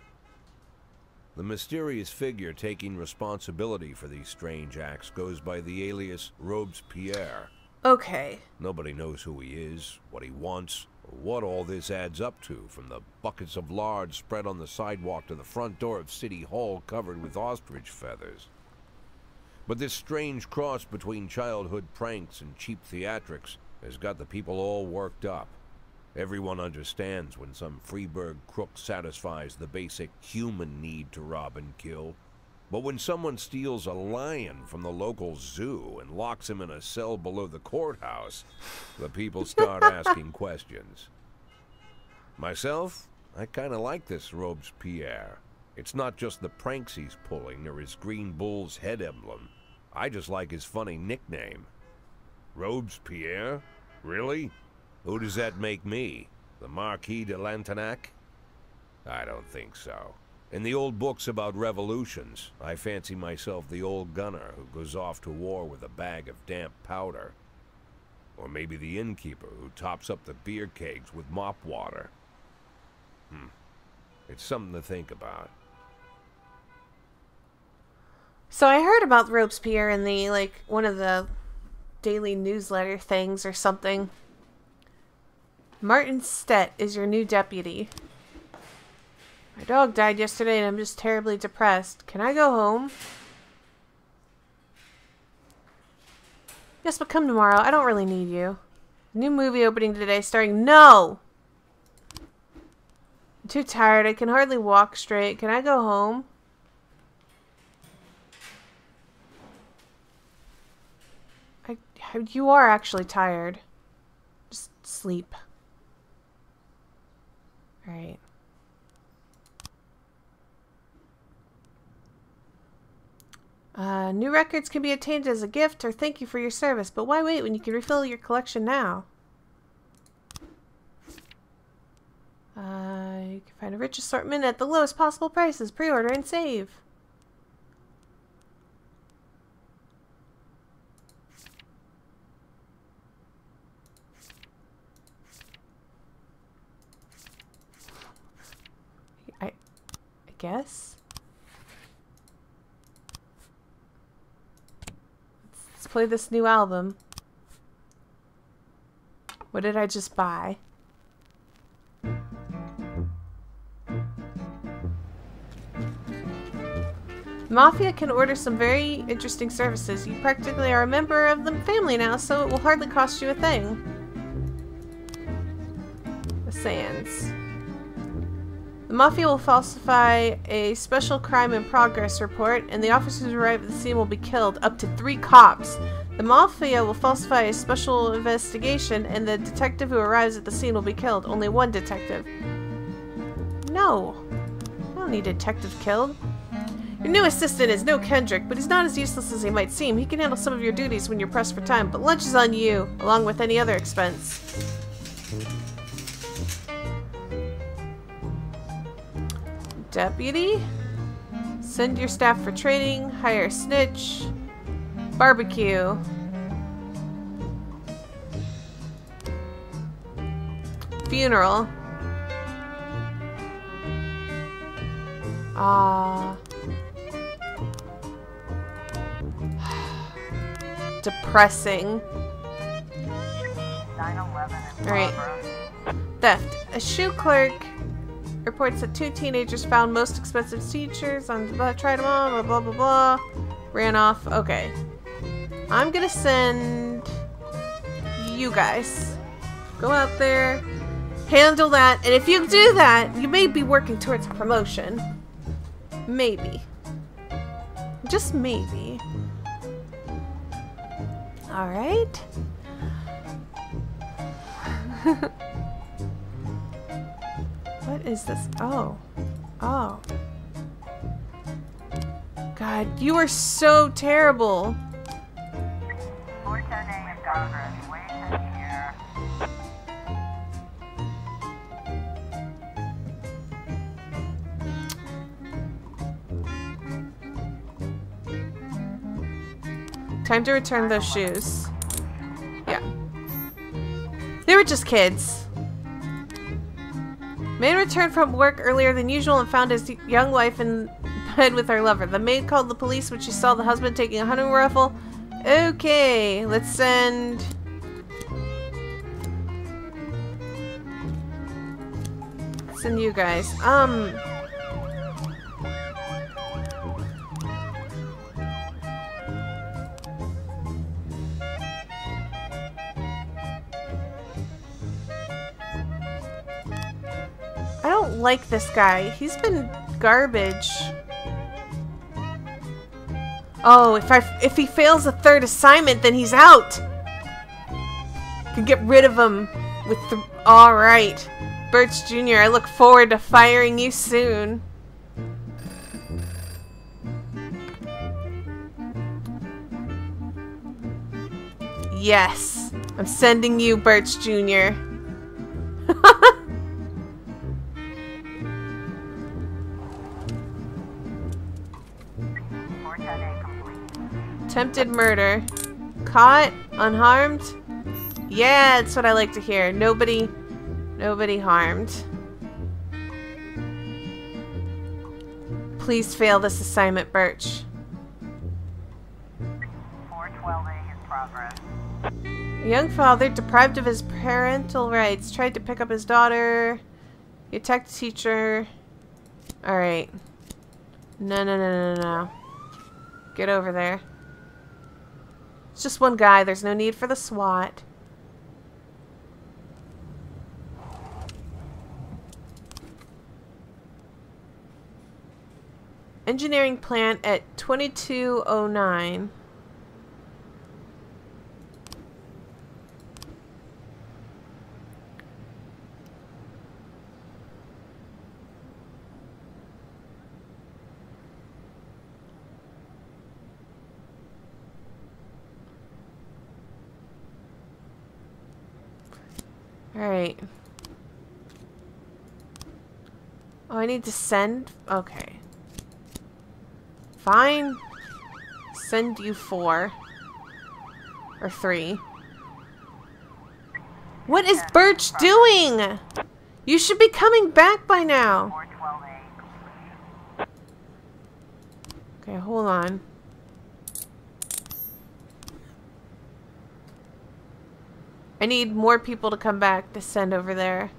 The mysterious figure taking responsibility for these strange acts goes by the alias Robespierre. Okay. Nobody knows who he is, what he wants, or what all this adds up to, from the buckets of lard spread on the sidewalk to the front door of City Hall covered with ostrich feathers. But this strange cross between childhood pranks and cheap theatrics has got the people all worked up. Everyone understands when some Freeburg crook satisfies the basic human need to rob and kill. But when someone steals a lion from the local zoo and locks him in a cell below the courthouse, the people start asking questions. Myself, I kind of like this Robespierre. It's not just the pranks he's pulling or his green bull's head emblem. I just like his funny nickname. Robespierre? Really? Who does that make me? The Marquis de Lantenac? I don't think so. In the old books about revolutions, I fancy myself the old gunner who goes off to war with a bag of damp powder. Or maybe the innkeeper who tops up the beer kegs with mop water. It's something to think about. So I heard about Robespierre in the, like, one of the daily newsletter things or something. Martin Stett is your new deputy. My dog died yesterday and I'm just terribly depressed. Can I go home? Yes, but come tomorrow. I don't really need you. New movie opening today starring... No! I'm too tired. I can hardly walk straight. Can I go home? You are actually tired. Just sleep. Alright. New records can be obtained as a gift or thank you for your service, but why wait when you can refill your collection now? You can find a rich assortment at the lowest possible prices. Pre-order and save. I guess. Let's play this new album. What did I just buy? Mafia can order some very interesting services. You practically are a member of the family now, so it will hardly cost you a thing. The Sands. The Mafia will falsify a special crime in progress report, and the officers who arrive at the scene will be killed. Up to 3 cops. The Mafia will falsify a special investigation, and the detective who arrives at the scene will be killed. Only 1 detective. No. I don't need a detective killed. Your new assistant is no Kendrick, but he's not as useless as he might seem. He can handle some of your duties when you're pressed for time, but lunch is on you, along with any other expense. Deputy? Send your staff for training, hire a snitch, barbecue. Funeral. Depressing. 911 and Alright. Theft. A shoe clerk reports that 2 teenagers found most expensive teachers on tried them on, blah blah blah. Ran off. Okay. I'm gonna send you guys. Go out there, Handle that, and if you do that, you may be working towards promotion. Maybe. Just maybe. Alright. What is this? Oh. Oh. God, you are so terrible. 410A in progress. Wait here. Time to return those shoes. Yeah. They were just kids. Man returned from work earlier than usual and found his young wife in bed with her lover. The maid called the police when she saw the husband taking a hunting rifle. Okay, let's send... Send you guys. I don't like this guy. He's been garbage. Oh, if he fails a third assignment, then he's out. Could get rid of him with the... Alright. Birch Jr., I look forward to firing you soon. Yes. I'm sending you, Birch Jr. Attempted murder. Caught? Unharmed? Yeah, that's what I like to hear. Nobody harmed. Please fail this assignment, Birch. 412A in progress. A young father, deprived of his parental rights, tried to pick up his daughter. He attacked a teacher. Alright. No. Get over there. It's just one guy. There's no need for the SWAT. Engineering plant at 2209. Alright. Oh, I need to send? Okay. Fine. Send you 4. Or 3. What is Birch doing? You should be coming back by now. 412A. Okay, hold on. I need more people to come back to send over there.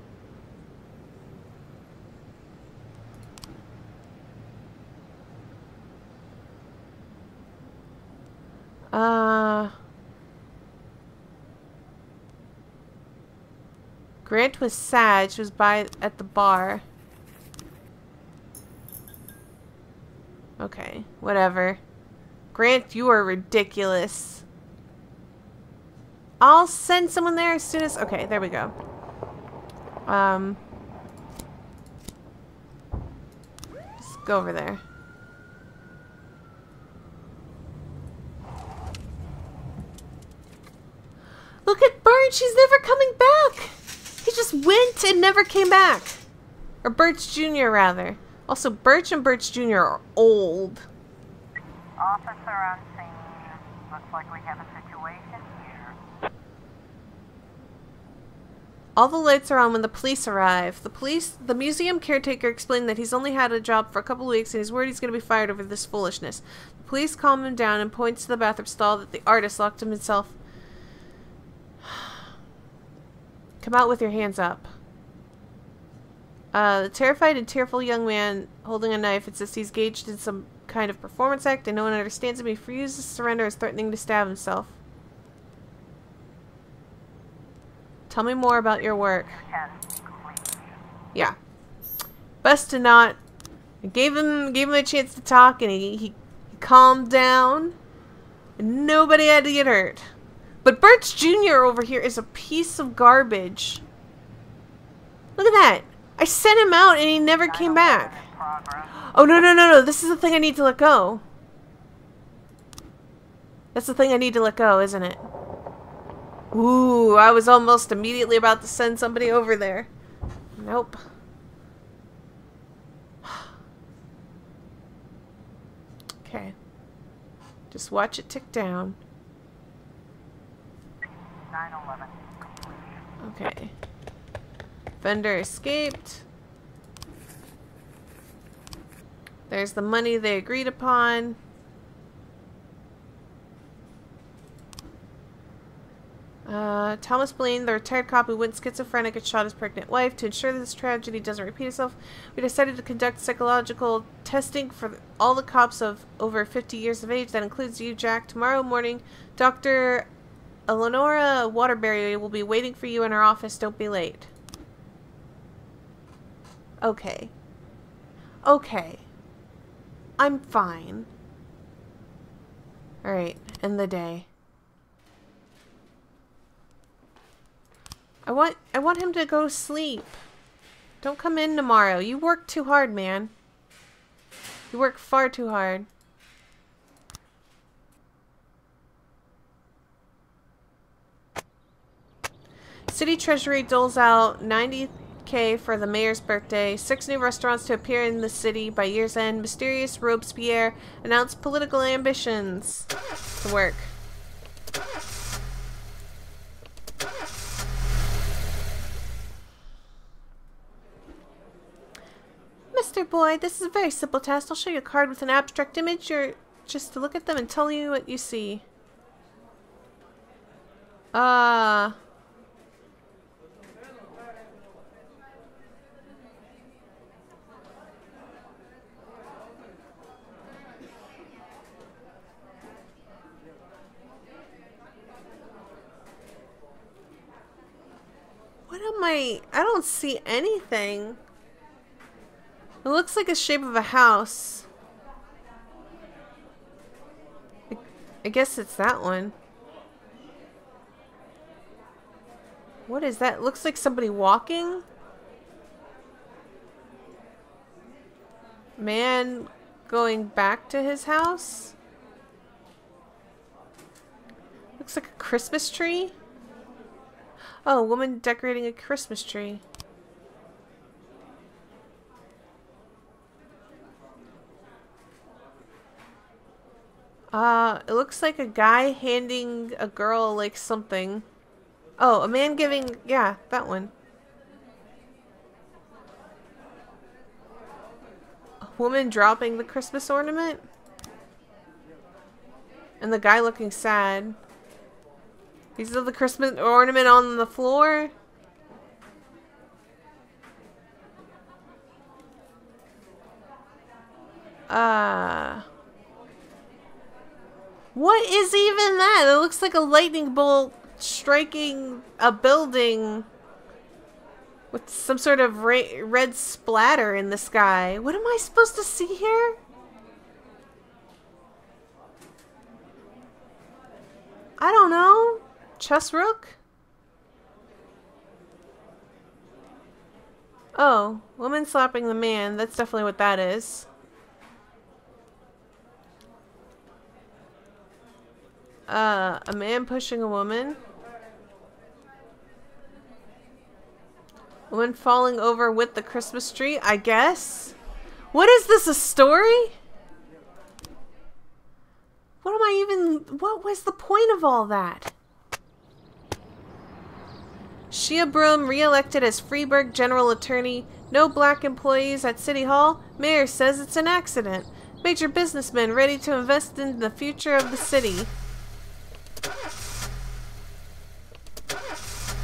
Grant was sad. She was at the bar. Okay, whatever. Grant, you are ridiculous. I'll send someone there as soon as... Okay, there we go. Just go over there. Look at Birch, he's never coming back! He just went and never came back. Or Birch Jr., rather. Also, Birch and Birch Jr. are old. Officer on scene. Looks like we have a situation here. All the lights are on when the police arrive. The museum caretaker explained that he's only had a job for a couple of weeks and he's worried he's going to be fired over this foolishness. The police calm him down and points to the bathroom stall that the artist locked himself. Come out with your hands up. The terrified and tearful young man holding a knife insists he's engaged in some kind of performance act and no one understands him. He refuses to surrender, is threatening to stab himself. Tell me more about your work. 10 complete. Yeah. Best to not. I gave him a chance to talk, and he calmed down. And nobody had to get hurt. But Birch Jr. over here is a piece of garbage. Look at that. I sent him out, and he never came back. Oh, no. This is the thing I need to let go. That's the thing I need to let go, isn't it? Ooh, I was almost immediately about to send somebody over there. Nope. Okay. Just watch it tick down. 911. Okay. Vendor escaped. There's the money they agreed upon. Thomas Blaine, the retired cop who went schizophrenic and shot his pregnant wife. To ensure that this tragedy doesn't repeat itself, we decided to conduct psychological testing for all the cops of over 50 years of age. That includes you, Jack. Tomorrow morning, Dr. Eleonora Waterbury will be waiting for you in her office. Don't be late. Okay. Okay. I'm fine. Alright, end the day. I want him to go sleep. Don't come in tomorrow. You work too hard, man. You work far too hard. City Treasury doles out $90K for the mayor's birthday. 6 new restaurants to appear in the city by year's end. Mysterious Robespierre announced political ambitions. To work. Mr. Boyd, this is a very simple test. I'll show you a card with an abstract image. You're just to look at them and tell you what you see. What am I don't see anything. It looks like the shape of a house. I guess it's that one. What is that? It looks like somebody walking. Man going back to his house. Looks like a Christmas tree. Oh, a woman decorating a Christmas tree. It looks like a guy handing a girl, like, something. Oh, a man giving... Yeah, that one. A woman dropping the Christmas ornament. And the guy looking sad. Is the Christmas ornament on the floor? What is even that? It looks like a lightning bolt striking a building with some sort of red splatter in the sky. What am I supposed to see here? I don't know. Chess rook? Oh, woman slapping the man. That's definitely what that is. A man pushing a woman. Woman falling over with the Christmas tree, I guess. What is this, a story? What was the point of all that? Shia Broom re-elected as Freeburg General Attorney. No black employees at City Hall. Mayor says it's an accident. Major businessmen ready to invest in the future of the city.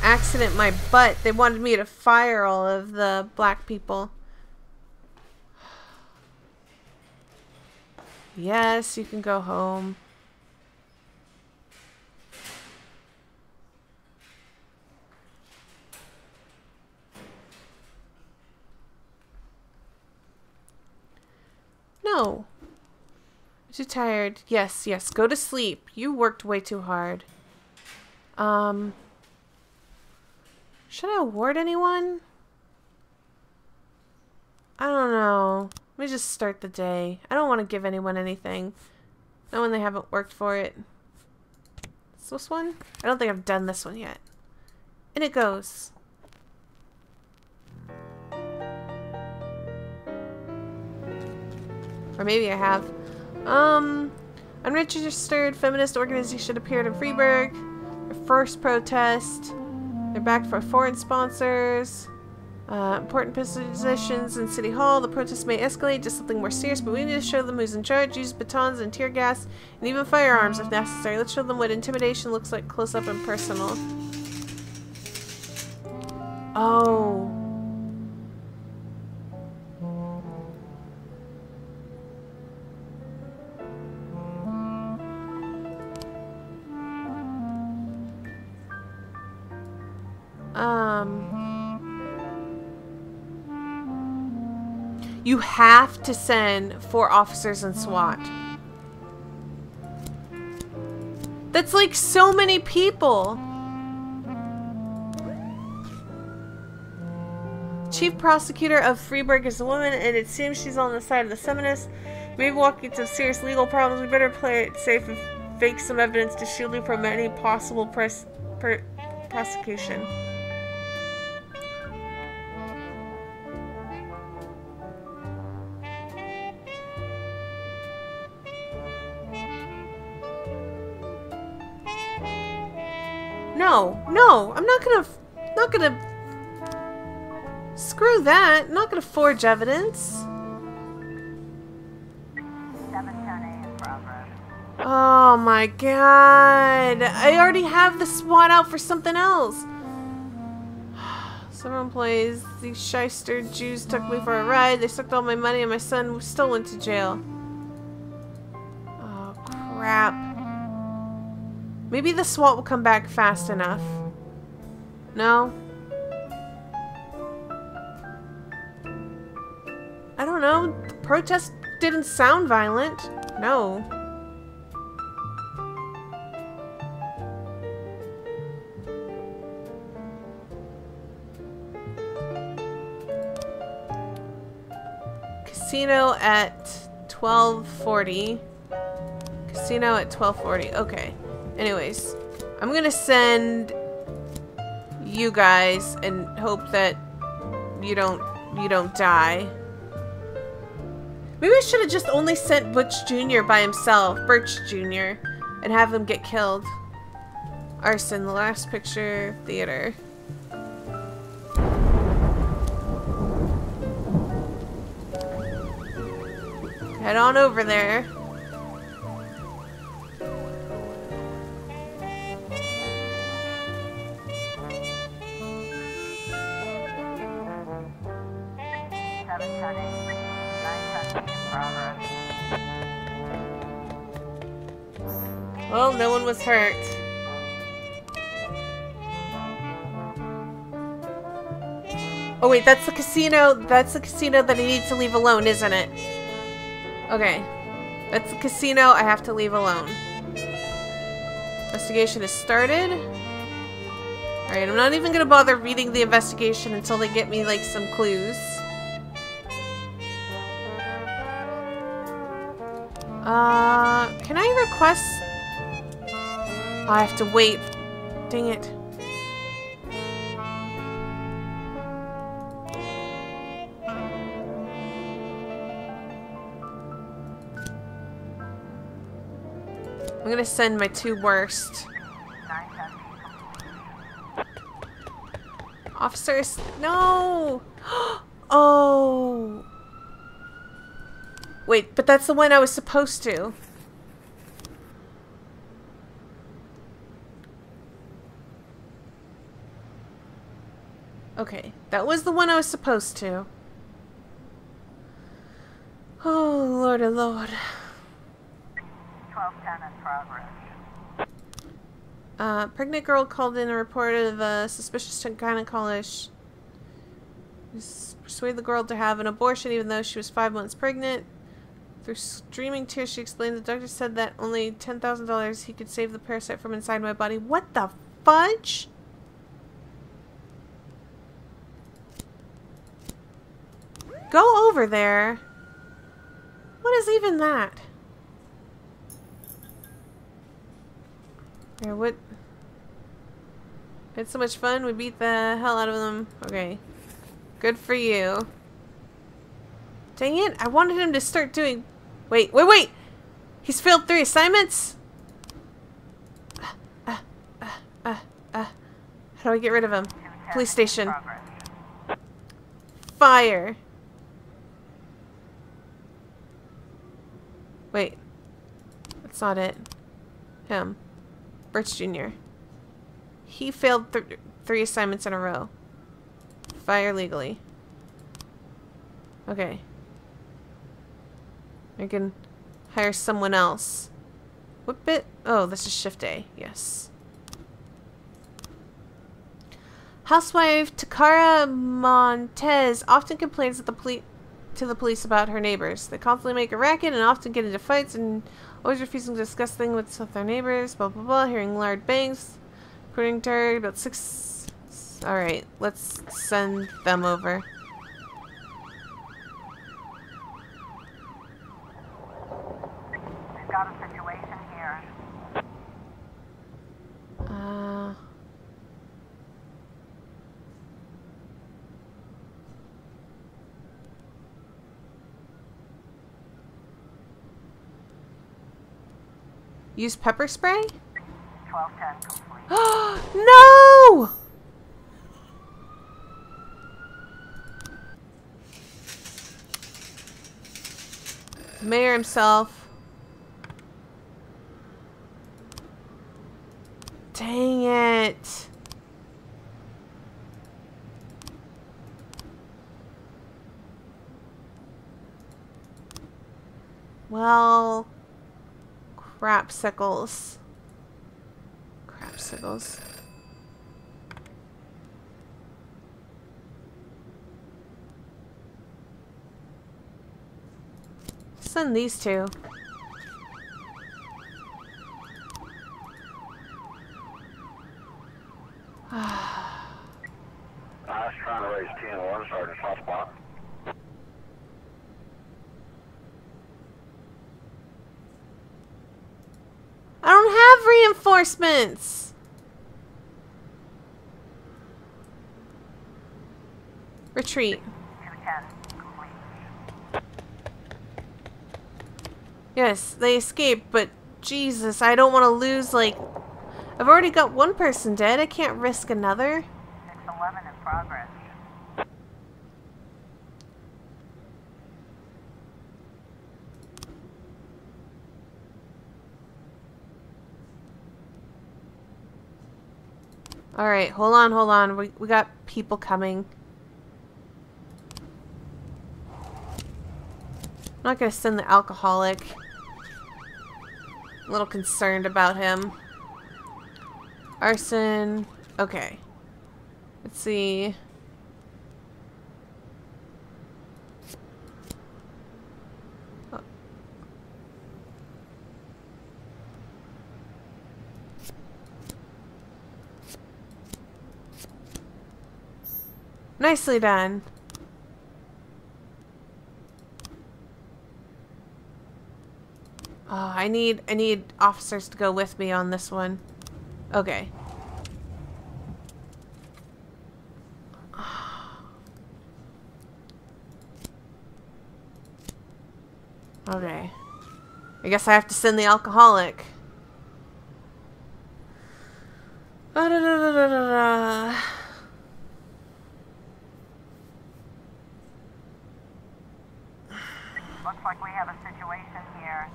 Accident my butt. They wanted me to fire all of the black people. Yes, you can go home. Too tired. Yes, yes. Go to sleep. You worked way too hard. Should I award anyone? I don't know. Let me just start the day. I don't want to give anyone anything. Not when they haven't worked for it. Is this one? I don't think I've done this one yet. And it goes. Or maybe I have. Unregistered feminist organization appeared in Freiburg. Their first protest. They're backed by foreign sponsors. Important positions in City Hall. The protests may escalate to something more serious, but we need to show them who's in charge. Use batons and tear gas, and even firearms if necessary. Let's show them what intimidation looks like close up and personal. Oh. You have to send 4 officers and SWAT. That's like so many people. Chief prosecutor of Freiburg is a woman, and it seems she's on the side of the feminists. Maybe walking into serious legal problems. We better play it safe and fake some evidence to shield you from any possible prosecution. No, I'm not gonna screw that. I'm not gonna forge evidence. 710A in progress. Oh my god. I already have the SWAT out for something else. Someone plays. These shyster Jews took me for a ride. They sucked all my money and my son still went to jail. Oh crap. Maybe the SWAT will come back fast enough. No? I don't know. The protest didn't sound violent. No. Casino at 12:40. Casino at 12:40. Okay. Anyways, I'm gonna send you guys and hope that you don't die. Maybe I should have just only sent Butch Jr. by himself, Birch Jr., and have him get killed. Arson, the last picture, theater. Head on over there. Well, no one was hurt. Oh wait, that's the casino. That's the casino that I need to leave alone, isn't it? Okay. That's the casino I have to leave alone. Investigation is started. Alright, I'm not even gonna bother reading the investigation until they get me, like, some clues. Can I request... Oh, I have to wait. Dang it. I'm gonna send my 2 worst. Officers, no! Oh! Wait, but that's the one I was supposed to. Okay, that was the one I was supposed to. Oh, Lord, oh Lord. 1210 in progress. Pregnant girl called in a report of a suspicious gynecologist. Persuade the girl to have an abortion even though she was 5 months pregnant. Through streaming tears, she explained the doctor said that only $10,000 he could save the parasite from inside my body. What the fudge? Go over there. What is even that? Yeah, what? We had so much fun, we beat the hell out of them. Okay. Good for you. Dang it, I wanted him to start doing... Wait! He's failed 3 assignments? How do I get rid of him? Police station. Fire. Wait. That's not it. Him. Birch Jr. He failed 3 assignments in a row. Fire legally. Okay. I can hire someone else. What bit? Oh, this is shift A. Yes. Housewife Takara Montez often complains to the police about her neighbors. They constantly make a racket and often get into fights and always refusing to discuss things with their neighbors. Blah blah blah. Hearing loud bangs. According to her, about 6. Alright, let's send them over. We've got a situation here. Use pepper spray? 1210 complete. No! The mayor himself. Dang it. Well, crapsicles. Crapsicles. Send these two. I was trying to raise 10-1, Sergeant Softspot. I don't have reinforcements. Retreat. 210 complete. Yes, they escaped, but Jesus, I don't want to lose, like... I've already got one person dead. I can't risk another. 611 in progress. Alright, hold on. We got people coming. I'm not gonna send the alcoholic. A little concerned about him. Arson. Okay. Let's see. Oh. Nicely done. Oh, I need officers to go with me on this one. Okay. Okay. I guess I have to send the alcoholic. Looks like we have a situation here.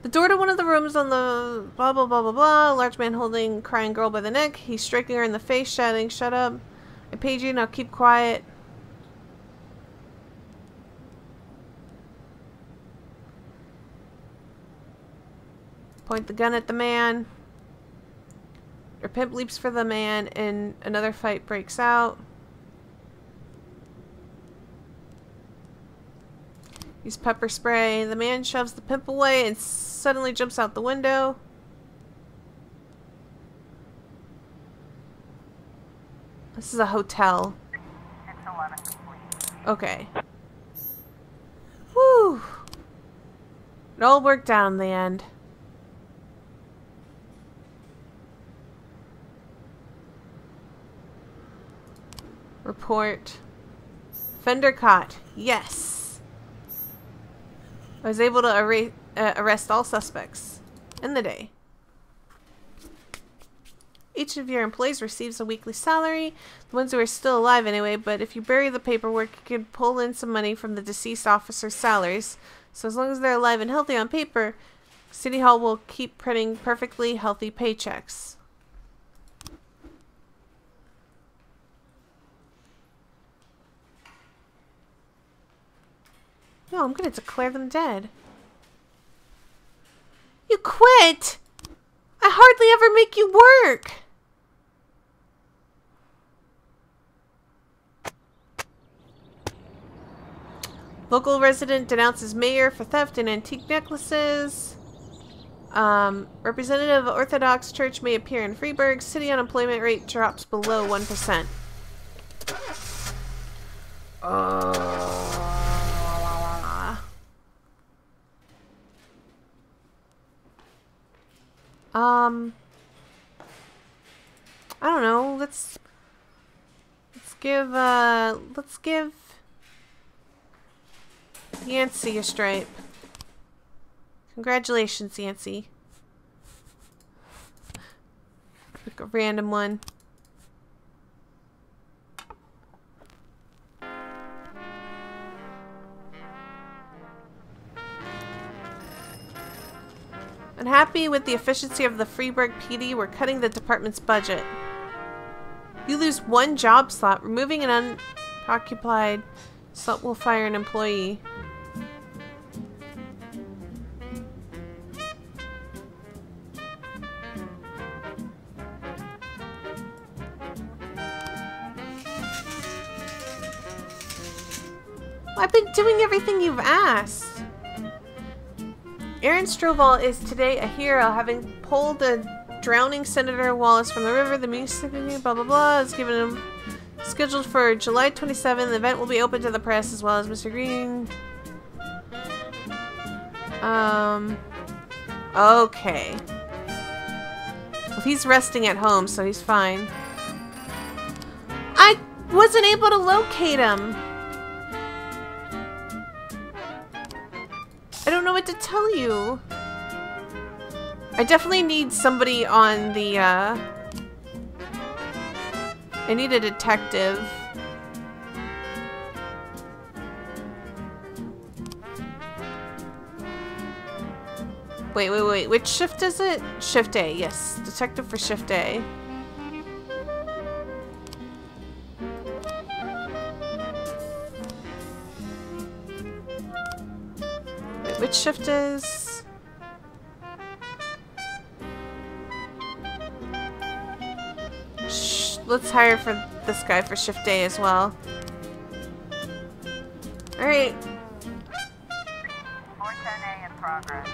The door to one of the rooms on the blah blah blah blah blah. A large man holding crying girl by the neck. He's striking her in the face, shouting, "Shut up! I paid you, now keep quiet." Point the gun at the man. Her pimp leaps for the man, and another fight breaks out. Use pepper spray. The man shoves the pimp away and suddenly jumps out the window. This is a hotel. It's 11 complete. Okay. Whew. It all worked out in the end. Report. Fender caught. Yes. I was able to arrest all suspects in the day. Each of your employees receives a weekly salary. The ones who are still alive anyway, but if you bury the paperwork, you can pull in some money from the deceased officers' salaries. So as long as they're alive and healthy on paper, City Hall will keep printing perfectly healthy paychecks. No, I'm gonna declare them dead. You quit! I hardly ever make you work! Local resident denounces mayor for theft and antique necklaces. Representative of Orthodox Church may appear in Freeburg. City unemployment rate drops below 1%. I don't know. Let's give Yancey a stripe. Congratulations, Yancey. Pick a random one. Unhappy with the efficiency of the Freeburg PD, we're cutting the department's budget. You lose one job slot. Removing an unoccupied slot will fire an employee. I've been doing everything you've asked. Aaron Stovall is today a hero, having pulled the drowning Senator Wallace from the river. The music, blah blah blah, is given him scheduled for July 27th. The event will be open to the press as well as Mr. Green. Okay. Well, he's resting at home, so he's fine. I wasn't able to locate him. I don't know what to tell you. I definitely need somebody on the, I need a detective. Wait. Which shift is it? Shift A, yes. Detective for Shift A. Which shift is... Shh, let's hire for this guy for Shift A as well. Alright. 410A in progress.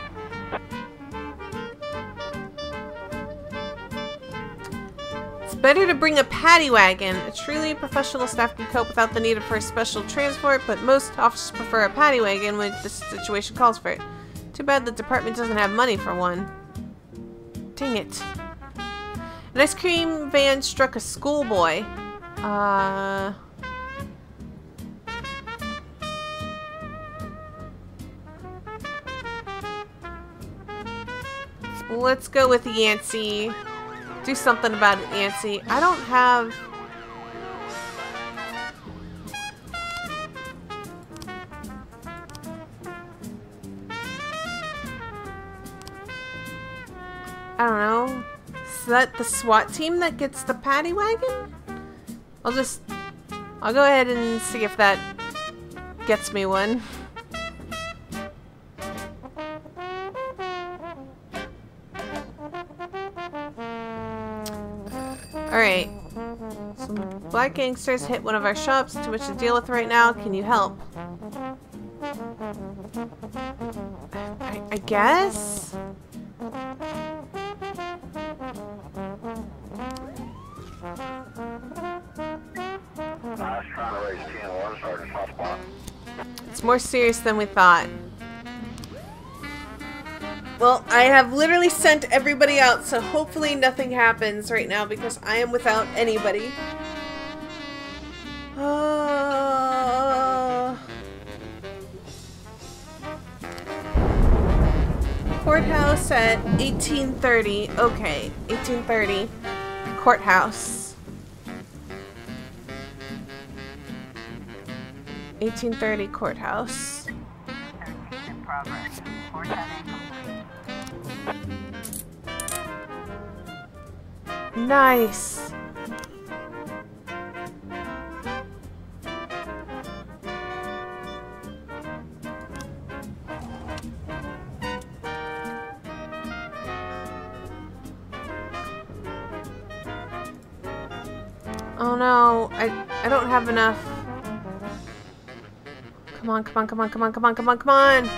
It's better to bring a paddy wagon. A truly professional staff can cope without the need for a special transport, but most officers prefer a paddy wagon when the situation calls for it. Too bad the department doesn't have money for one. Dang it. An ice cream van struck a schoolboy. Let's go with Yancey. Do something about it, Yancey. I don't have... I don't know. Is that the SWAT team that gets the paddy wagon? I'll go ahead and see if that gets me one. Alright. Some black gangsters hit one of our shops, too much to deal with right now. Can you help? guess? Trying to raise 10-1, starting hot spot. It's more serious than we thought. Well, I have literally sent everybody out, so hopefully nothing happens right now because I am without anybody. Courthouse at 18:30. Okay, 18:30. Courthouse. 18:30 courthouse. 13 in progress. 410 incomplete. Nice. Oh no, I don't have enough. Come on, come on, come on, come on, come on, come on, come on!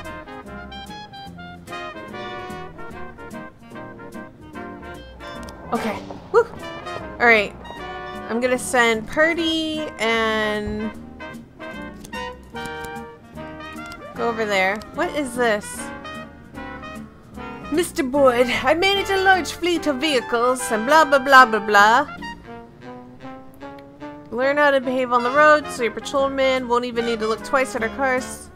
Okay. Woo! Alright. I'm gonna send Purdy and go over there. What is this? Mr. Boyd, I manage a large fleet of vehicles and blah blah blah blah blah. Learn how to behave on the road so your patrolman won't even need to look twice at our cars.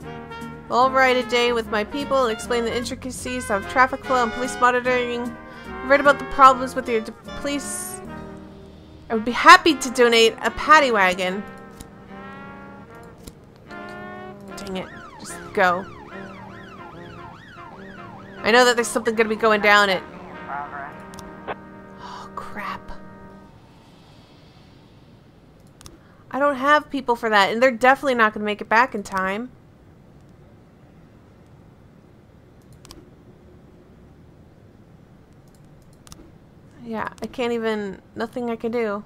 I'll ride a day with my people and explain the intricacies of traffic flow and police monitoring. I've read about the problems with your police. I would be happy to donate a paddy wagon. Dang it. Just go. I know that there's something going to be going down it. Oh, crap. I don't have people for that, and they're definitely not going to make it back in time. Yeah, I can't even... Nothing I can do.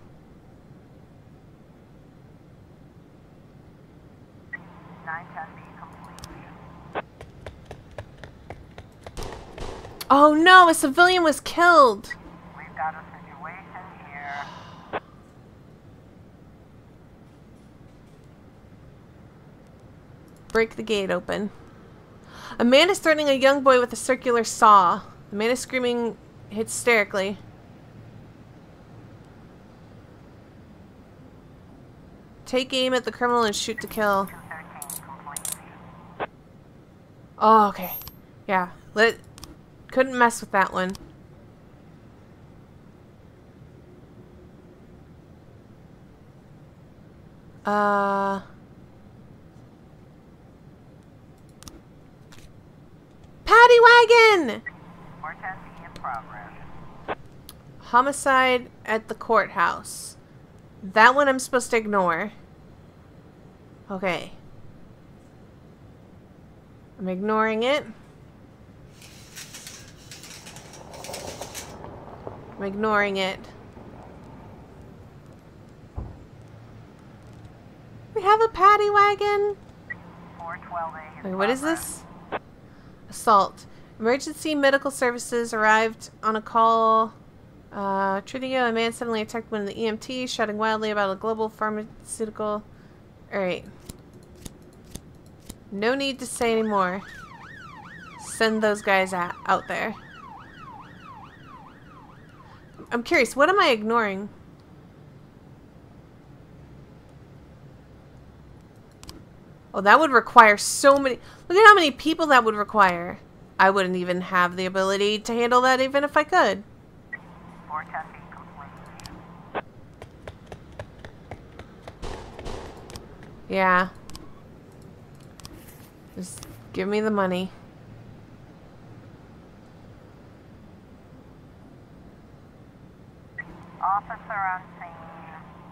Oh no, a civilian was killed! We've got a situation here. Break the gate open. A man is threatening a young boy with a circular saw. The man is screaming hysterically. Take aim at the criminal and shoot to kill. Oh, okay. Yeah. Couldn't mess with that one. Paddy wagon! 410 in progress. Homicide at the courthouse. That one I'm supposed to ignore. Okay. I'm ignoring it. I'm ignoring it. We have a paddy wagon. 412A. Wait, what is this? Assault. Emergency medical services arrived on a call. Tridio, a man suddenly attacked one of the EMTs, shouting wildly about a global pharmaceutical. Alright. No need to say anymore. Send those guys out there. I'm curious, what am I ignoring? Oh, that would require so many... Look at how many people that would require. I wouldn't even have the ability to handle that even if I could. 410 complete. Yeah. Just give me the money. Officer on scene.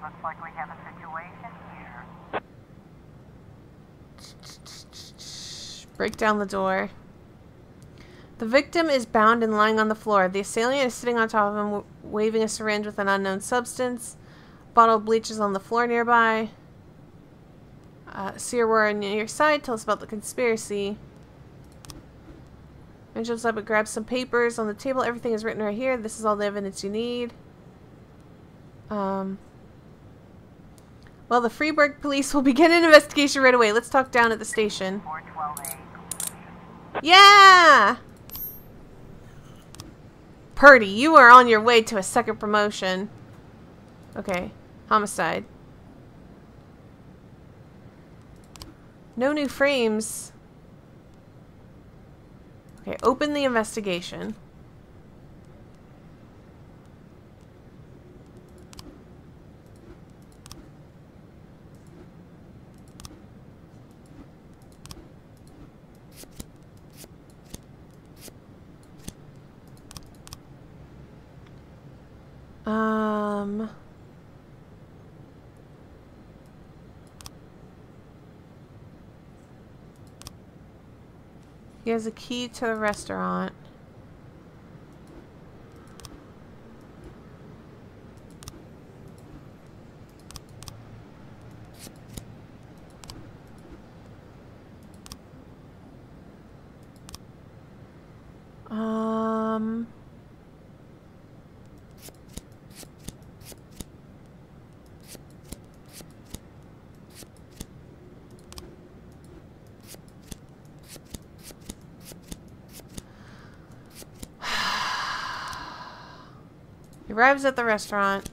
Looks like we have a situation here. Break down the door. The victim is bound and lying on the floor. The assailant is sitting on top of him, waving a syringe with an unknown substance. A bottle of bleach is on the floor nearby. See Aurora near your side. Tell us about the conspiracy. And jumps up and grabs some papers on the table. Everything is written right here. This is all the evidence you need. Well, the Freeburg police will begin an investigation right away. Let's talk down at the station. 412A. Yeah! Purdy, you are on your way to a second promotion. Okay. Homicide. No new frames. Okay, open the investigation. He has a key to the restaurant. He arrives at the restaurant.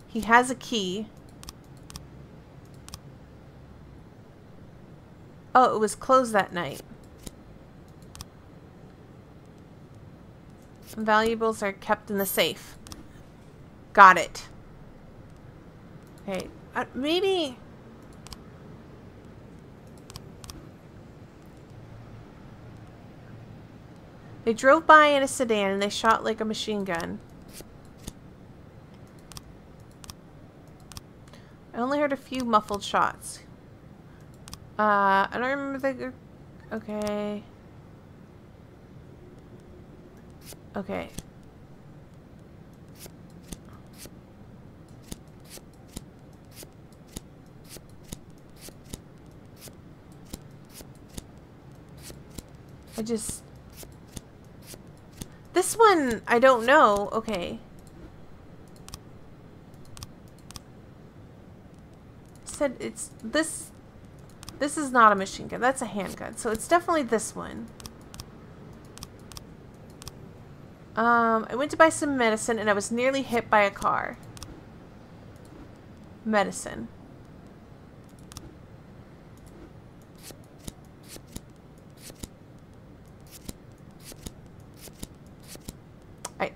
He has a key. Oh, it was closed that night. Some valuables are kept in the safe. Got it. Okay, maybe... They drove by in a sedan and they shot like a machine gun. I only heard a few muffled shots. I don't remember the... Okay. Okay. I just... This one, I don't know. Okay. Said it's this. This is not a machine gun. That's a handgun. So it's definitely this one. I went to buy some medicine and I was nearly hit by a car. Medicine.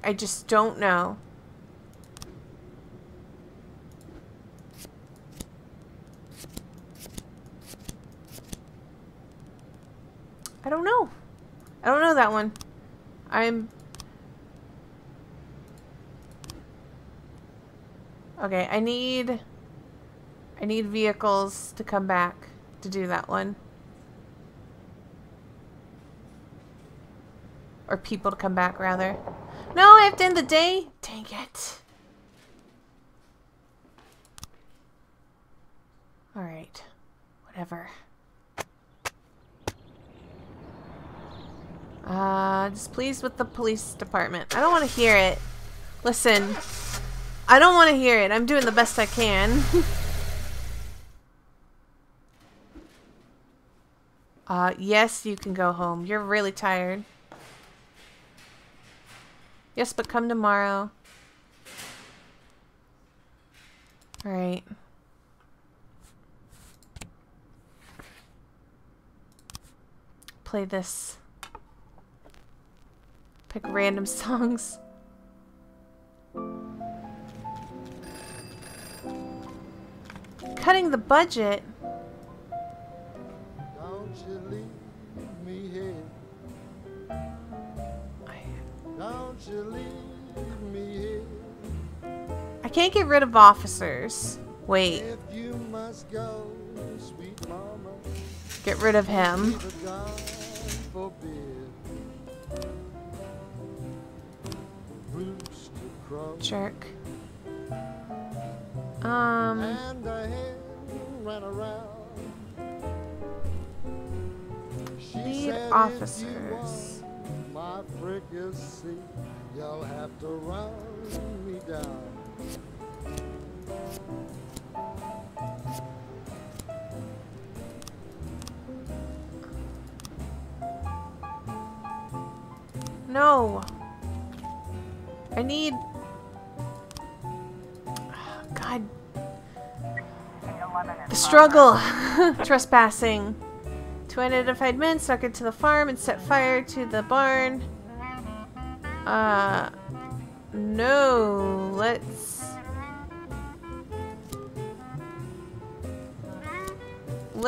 I just don't know. I don't know. I don't know that one. Okay, I need vehicles to come back to do that one. Or people to come back, rather. No, I have to end the day? Dang it. Alright. Whatever. Displeased with the police department. I don't want to hear it. Listen. I don't want to hear it. I'm doing the best I can. Yes, you can go home. You're really tired. Yes, but come tomorrow. Alright. Play this. Pick random songs. Cutting the budget. Don't you leave me here. Don't you leave me here. I can't get rid of officers. Wait. If you must go, sweet mama. Get rid of him. God forbid. Rooster crow. Jerk. And the hen ran around. She Lead said, officers. my fricassee. You'll have to run me down. No. I need... God. The struggle. Trespassing. 2 unidentified men snuck into the farm and set fire to the barn. No. Let's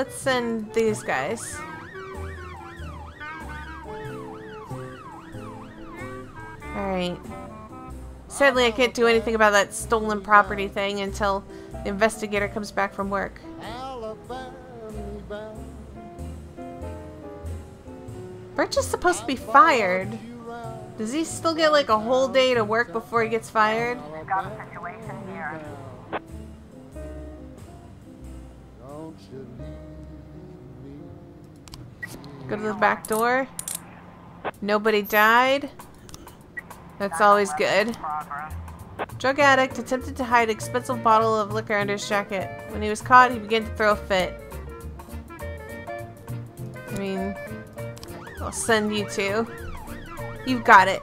send these guys. Alright. Sadly, I can't do anything about that stolen property thing until the investigator comes back from work. Birch is supposed to be fired. Does he still get like a whole day to work before he gets fired? We've got a situation here. Go to the back door. Nobody died. That's always good. Drug addict attempted to hide an expensive bottle of liquor under his jacket. When he was caught, he began to throw a fit. I mean, I'll send you two. You've got it.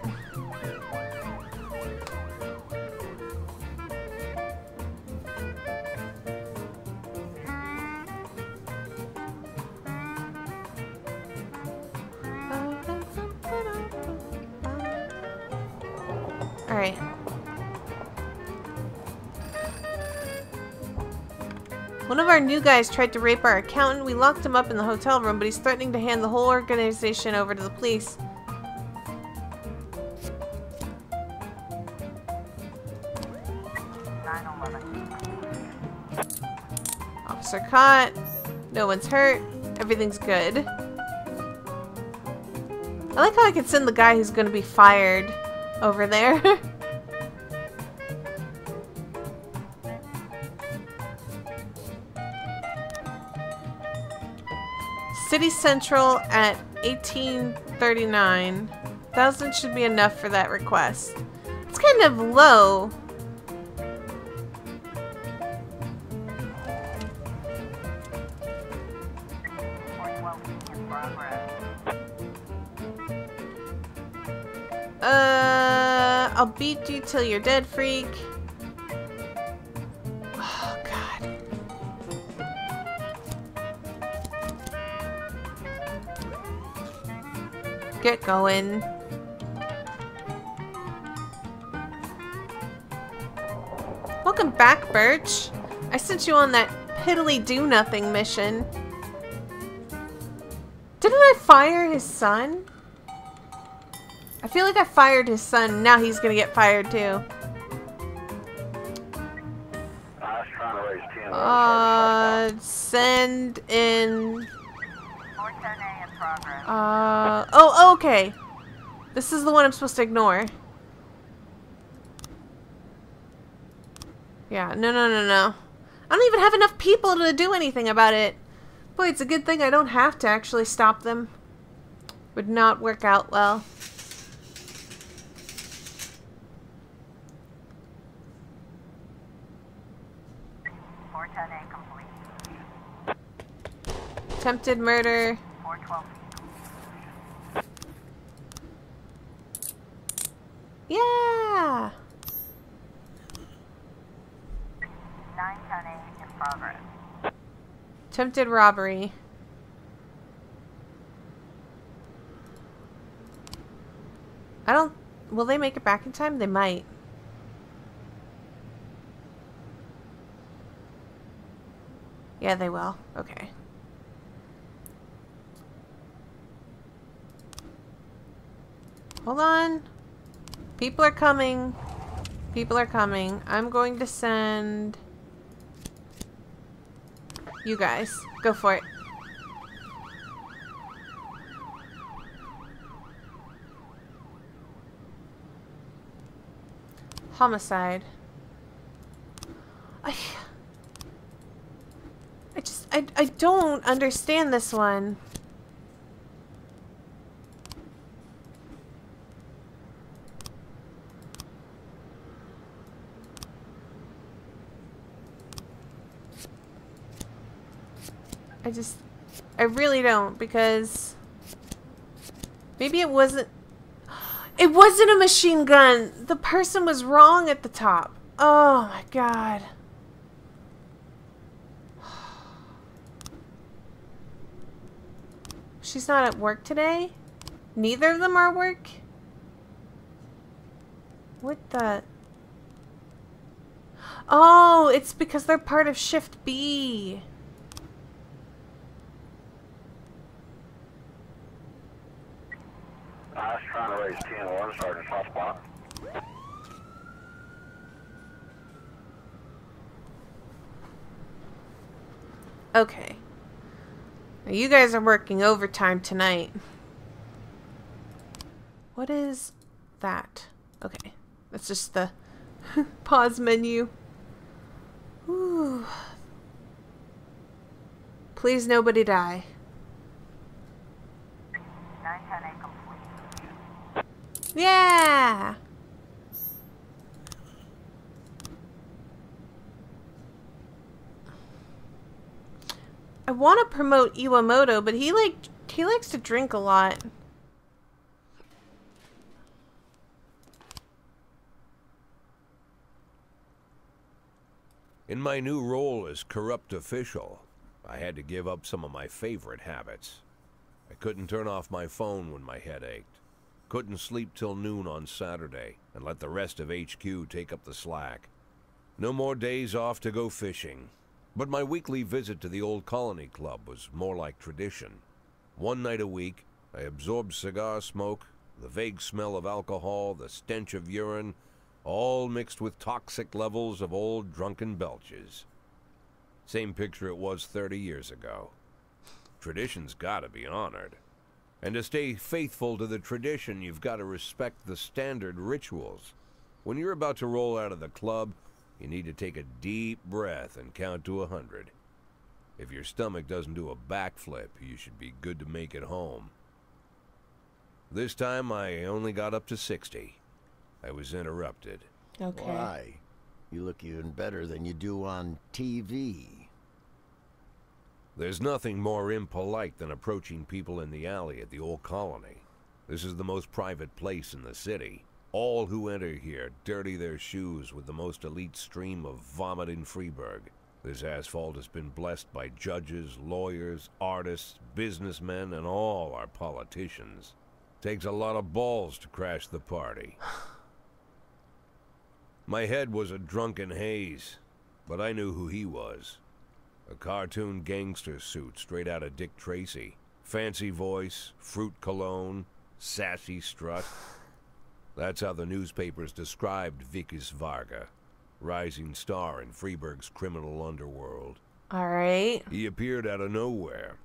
Alright. One of our new guys tried to rape our accountant. We locked him up in the hotel room, but he's threatening to hand the whole organization over to the police. Officer caught. No one's hurt. Everything's good. I like how I can send the guy who's going to be fired over there. City Central at 1839. 1,000 should be enough for that request. It's kind of low. I'll beat you till you're dead, freak. Oh, God. Get going. Welcome back, Birch. I sent you on that piddly do-nothing mission. Didn't I fire his son? I feel like I fired his son. Now he's gonna get fired too. Send in. Oh, okay. This is the one I'm supposed to ignore. Yeah, no. I don't even have enough people to do anything about it. Boy, it's a good thing I don't have to actually stop them. Would not work out well. Attempted murder. 412. Yeah. 910A in progress. Attempted robbery. I don't... Will they make it back in time? They might. Yeah, they will. Okay. Hold on. People are coming. People are coming. I'm going to send you guys. Go for it. Homicide. I don't understand this one. I really don't, because maybe it wasn't a machine gun. The person was wrong at the top. Oh my god. She's not at work today? Neither of them are at work? What the? Oh, it's because they're part of Shift B. I was trying to raise TN1, Sergeant Top Spot. Okay. Now you guys are working overtime tonight. What is that? Okay. That's just the pause menu. Whew. Please nobody die. 910 complete. Yeah! I want to promote Iwamoto, but he likes to drink a lot. In my new role as corrupt official, I had to give up some of my favorite habits. I couldn't turn off my phone when my head ached. Couldn't sleep till noon on Saturday and let the rest of HQ take up the slack. No more days off to go fishing. But my weekly visit to the old Colony Club was more like tradition. One night a week, I absorbed cigar smoke, the vague smell of alcohol, the stench of urine, all mixed with toxic levels of old drunken belches. Same picture it was 30 years ago. Tradition's gotta be honored. And to stay faithful to the tradition, you've got to respect the standard rituals. When you're about to roll out of the club, you need to take a deep breath and count to 100. If your stomach doesn't do a backflip, you should be good to make it home. This time, I only got up to 60. I was interrupted. Okay. Why? You look even better than you do on TV. There's nothing more impolite than approaching people in the alley at the old Colony. This is the most private place in the city. All who enter here dirty their shoes with the most elite stream of vomit in Freeburg. This asphalt has been blessed by judges, lawyers, artists, businessmen, and all our politicians. Takes a lot of balls to crash the party. My head was a drunken haze, but I knew who he was. A cartoon gangster suit straight out of Dick Tracy. Fancy voice, fruit cologne, sassy strut. That's how the newspapers described Vikas Varga, rising star in Freeburg's criminal underworld. All right. He appeared out of nowhere,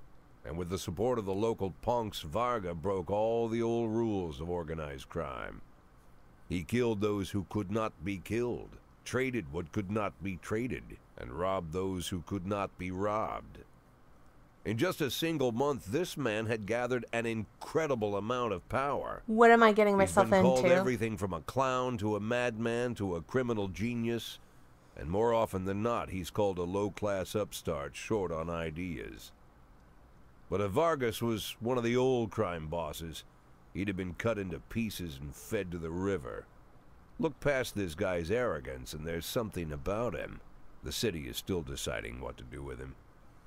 and with the support of the local punks, Varga broke all the old rules of organized crime. He killed those who could not be killed, traded what could not be traded, and robbed those who could not be robbed. In just a single month, this man had gathered an incredible amount of power. What am I getting myself He's been called into? everything from a clown to a madman to a criminal genius, and more often than not, he's called a low-class upstart short on ideas. But if Vargas was one of the old crime bosses, he'd have been cut into pieces and fed to the river. Look past this guy's arrogance, and there's something about him. The city is still deciding what to do with him.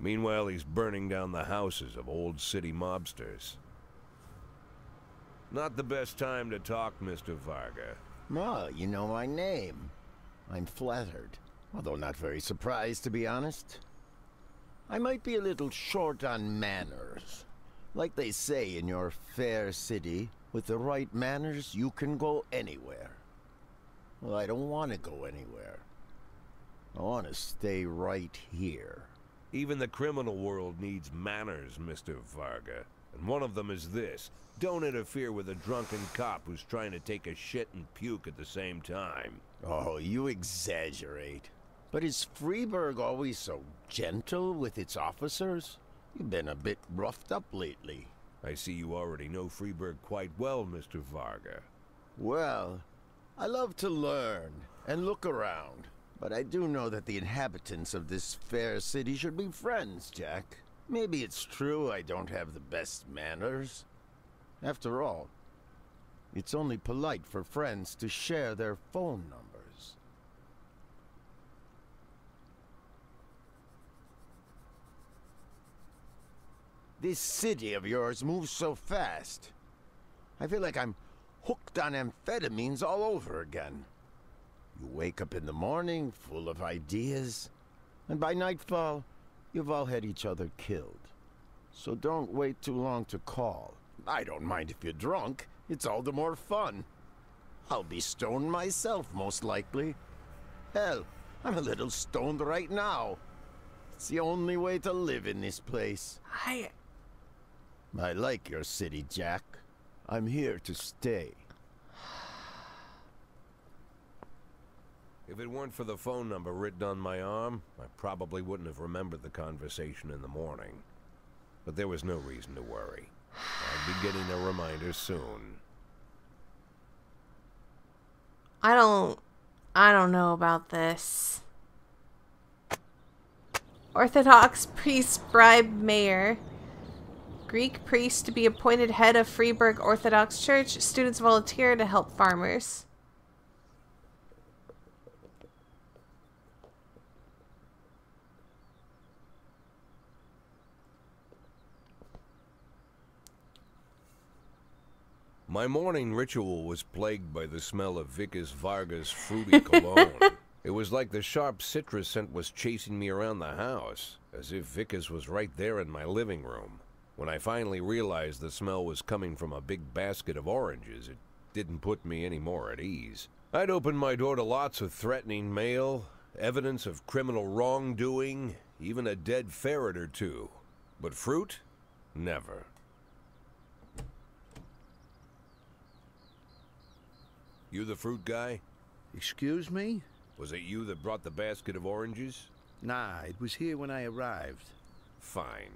Meanwhile, he's burning down the houses of old city mobsters. Not the best time to talk, Mr. Varga. Well, you know my name. I'm flattered, although not very surprised, to be honest. I might be a little short on manners. Like they say in your fair city, with the right manners, you can go anywhere. Well, I don't want to go anywhere. I want to stay right here. Even the criminal world needs manners, Mr. Varga. And one of them is this. Don't interfere with a drunken cop who's trying to take a shit and puke at the same time. Oh, you exaggerate. But is Freeburg always so gentle with its officers? You've been a bit roughed up lately. I see you already know Freeburg quite well, Mr. Varga. Well, I love to learn and look around. But I do know that the inhabitants of this fair city should be friends, Jack. Maybe it's true I don't have the best manners. After all, it's only polite for friends to share their phone numbers. This city of yours moves so fast. I feel like I'm hooked on amphetamines all over again. You wake up in the morning full of ideas, and by nightfall, you've all had each other killed. So don't wait too long to call. I don't mind if you're drunk. It's all the more fun. I'll be stoned myself, most likely. Hell, I'm a little stoned right now. It's the only way to live in this place. I like your city, Jack. I'm here to stay. If it weren't for the phone number written on my arm, I probably wouldn't have remembered the conversation in the morning. But there was no reason to worry. I'd be getting a reminder soon. I don't know about this. Orthodox priest bribe mayor. Greek priest to be appointed head of Freiburg Orthodox Church. Students volunteer to help farmers. My morning ritual was plagued by the smell of Vickers Vargas' fruity cologne. It was like the sharp citrus scent was chasing me around the house, as if Vickers was right there in my living room. When I finally realized the smell was coming from a big basket of oranges, it didn't put me any more at ease. I'd opened my door to lots of threatening mail, evidence of criminal wrongdoing, even a dead ferret or two. But fruit? Never. You the fruit guy? Excuse me? Was it you that brought the basket of oranges? Nah, it was here when I arrived. Fine.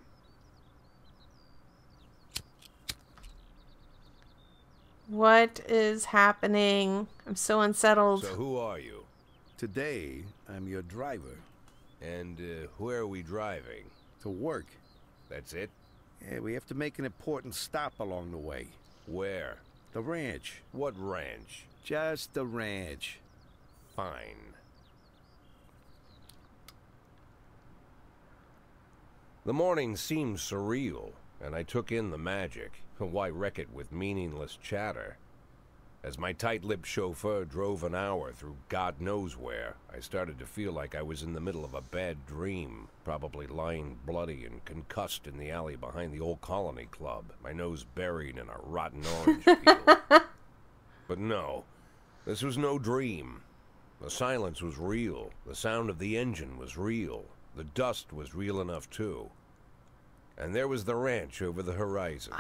What is happening? I'm so unsettled. So who are you? Today, I'm your driver. And where are we driving? To work. That's it? Yeah, we have to make an important stop along the way. Where? The ranch. What ranch? Just the ranch. Fine. The morning seemed surreal, and I took in the magic. Why wreck it with meaningless chatter? As my tight-lipped chauffeur drove an hour through God knows where, I started to feel like I was in the middle of a bad dream, probably lying bloody and concussed in the alley behind the old Colony Club, my nose buried in a rotten orange peel. But no, this was no dream. The silence was real. The sound of the engine was real. The dust was real enough, too. And there was the ranch over the horizon.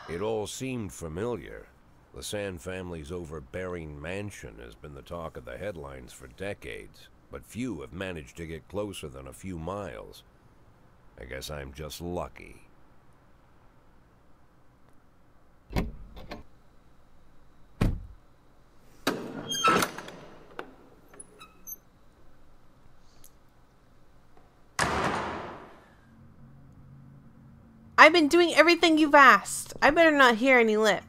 It all seemed familiar. The Sand family's overbearing mansion has been the talk of the headlines for decades, but few have managed to get closer than a few miles. I guess I'm just lucky. I've been doing everything you've asked. I better not hear any lip.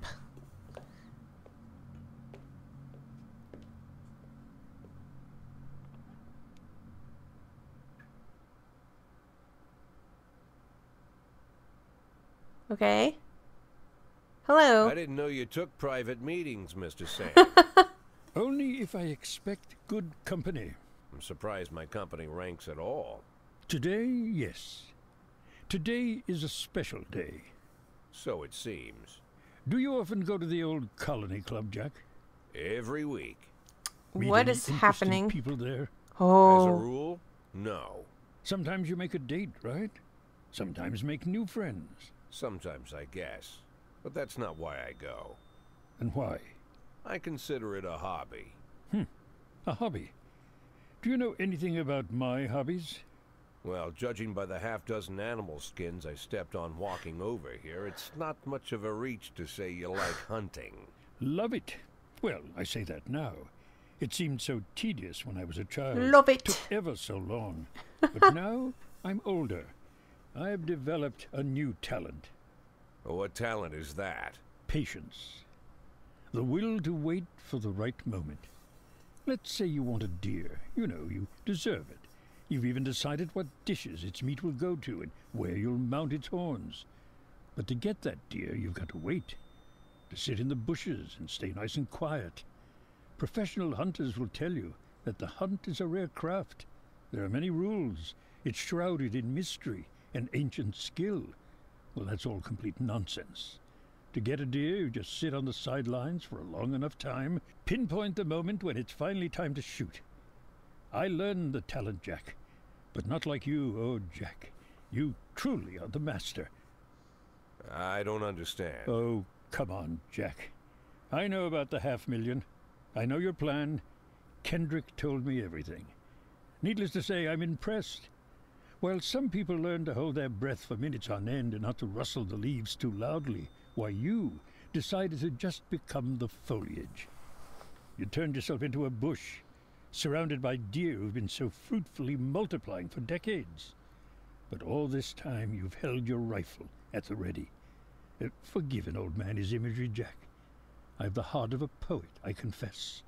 Okay. Hello. I didn't know you took private meetings, Mr. Sand. Only if I expect good company. I'm surprised my company ranks at all. Today, yes. Today is a special day. So it seems. Do you often go to the old Colony Club, Jack? Every week. What is happening? People there? Oh. As a rule, no. Sometimes you make a date, right? Sometimes make new friends. Sometimes, I guess. But that's not why I go. And why? I consider it a hobby. A hobby. Do you know anything about my hobbies? Well, judging by the half-dozen animal skins I stepped on walking over here, it's not much of a reach to say you like hunting. Love it. Well, I say that now. It seemed so tedious when I was a child. Love it. Took ever so long. But now I'm older. I've developed a new talent. What talent is that? Patience. The will to wait for the right moment. Let's say you want a deer. You know, you deserve it. You've even decided what dishes its meat will go to and where you'll mount its horns. But to get that deer, you've got to wait. To sit in the bushes and stay nice and quiet. Professional hunters will tell you that the hunt is a rare craft. There are many rules. It's shrouded in mystery and ancient skill. Well, that's all complete nonsense. To get a deer, you just sit on the sidelines for a long enough time, pinpoint the moment when it's finally time to shoot. I learned the talent, Jack, but not like you, oh, Jack. You truly are the master. I don't understand. Oh, come on, Jack. I know about the $500,000. I know your plan. Kendrick told me everything. Needless to say, I'm impressed. While some people learn to hold their breath for minutes on end and not to rustle the leaves too loudly, why you decided to just become the foliage. You turned yourself into a bush, surrounded by deer who've been so fruitfully multiplying for decades. But all this time you've held your rifle at the ready. Forgive an old man his imagery, Jack. I've the heart of a poet, I confess.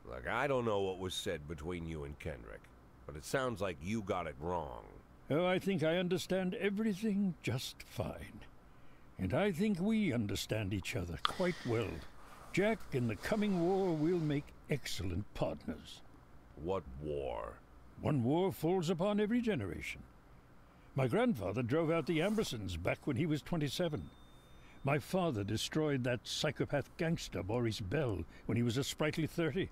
Look, I don't know what was said between you and Kendrick, but it sounds like you got it wrong. Oh, I think I understand everything just fine. And I think we understand each other quite well. Jack, in the coming war, we'll make excellent partners. What war? One war falls upon every generation. My grandfather drove out the Ambersons back when he was 27. My father destroyed that psychopath gangster, Maurice Bell, when he was a sprightly 30.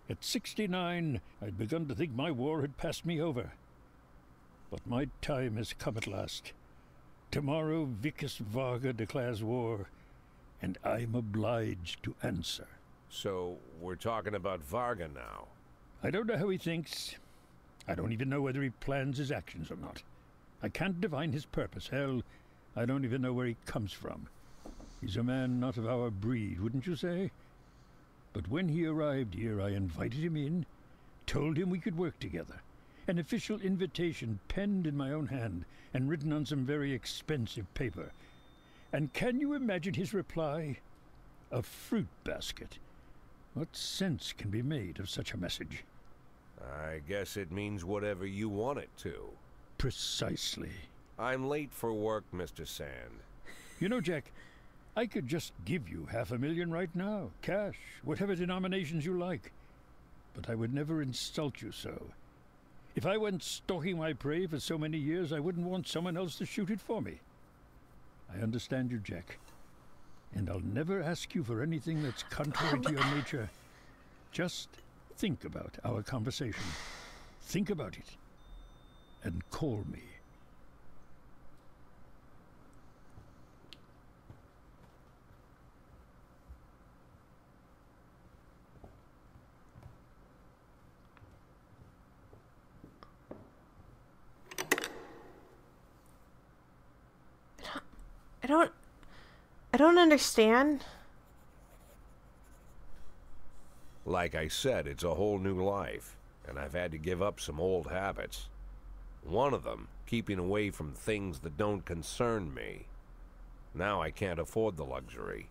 At 69, I'd begun to think my war had passed me over. But my time has come at last. Tomorrow, Vickis Varga declares war, and I'm obliged to answer. So, we're talking about Varga now? I don't know how he thinks. I don't even know whether he plans his actions or not. I can't divine his purpose. Hell, I don't even know where he comes from. He's a man not of our breed, wouldn't you say? But when he arrived here, I invited him in, told him we could work together. An official invitation penned in my own hand and written on some very expensive paper. And can you imagine his reply? A fruit basket. What sense can be made of such a message? I guess it means whatever you want it to. Precisely. I'm late for work, Mr. Sand. You know, Jack, I could just give you $500,000 right now, cash, whatever denominations you like. But I would never insult you so. If I went stalking my prey for so many years, I wouldn't want someone else to shoot it for me. I understand you, Jack. And I'll never ask you for anything that's contrary to your nature. Just think about our conversation. Think about it. And call me. I don't understand. Like I said, it's a whole new life, and I've had to give up some old habits. One of them, keeping away from things that don't concern me. Now I can't afford the luxury.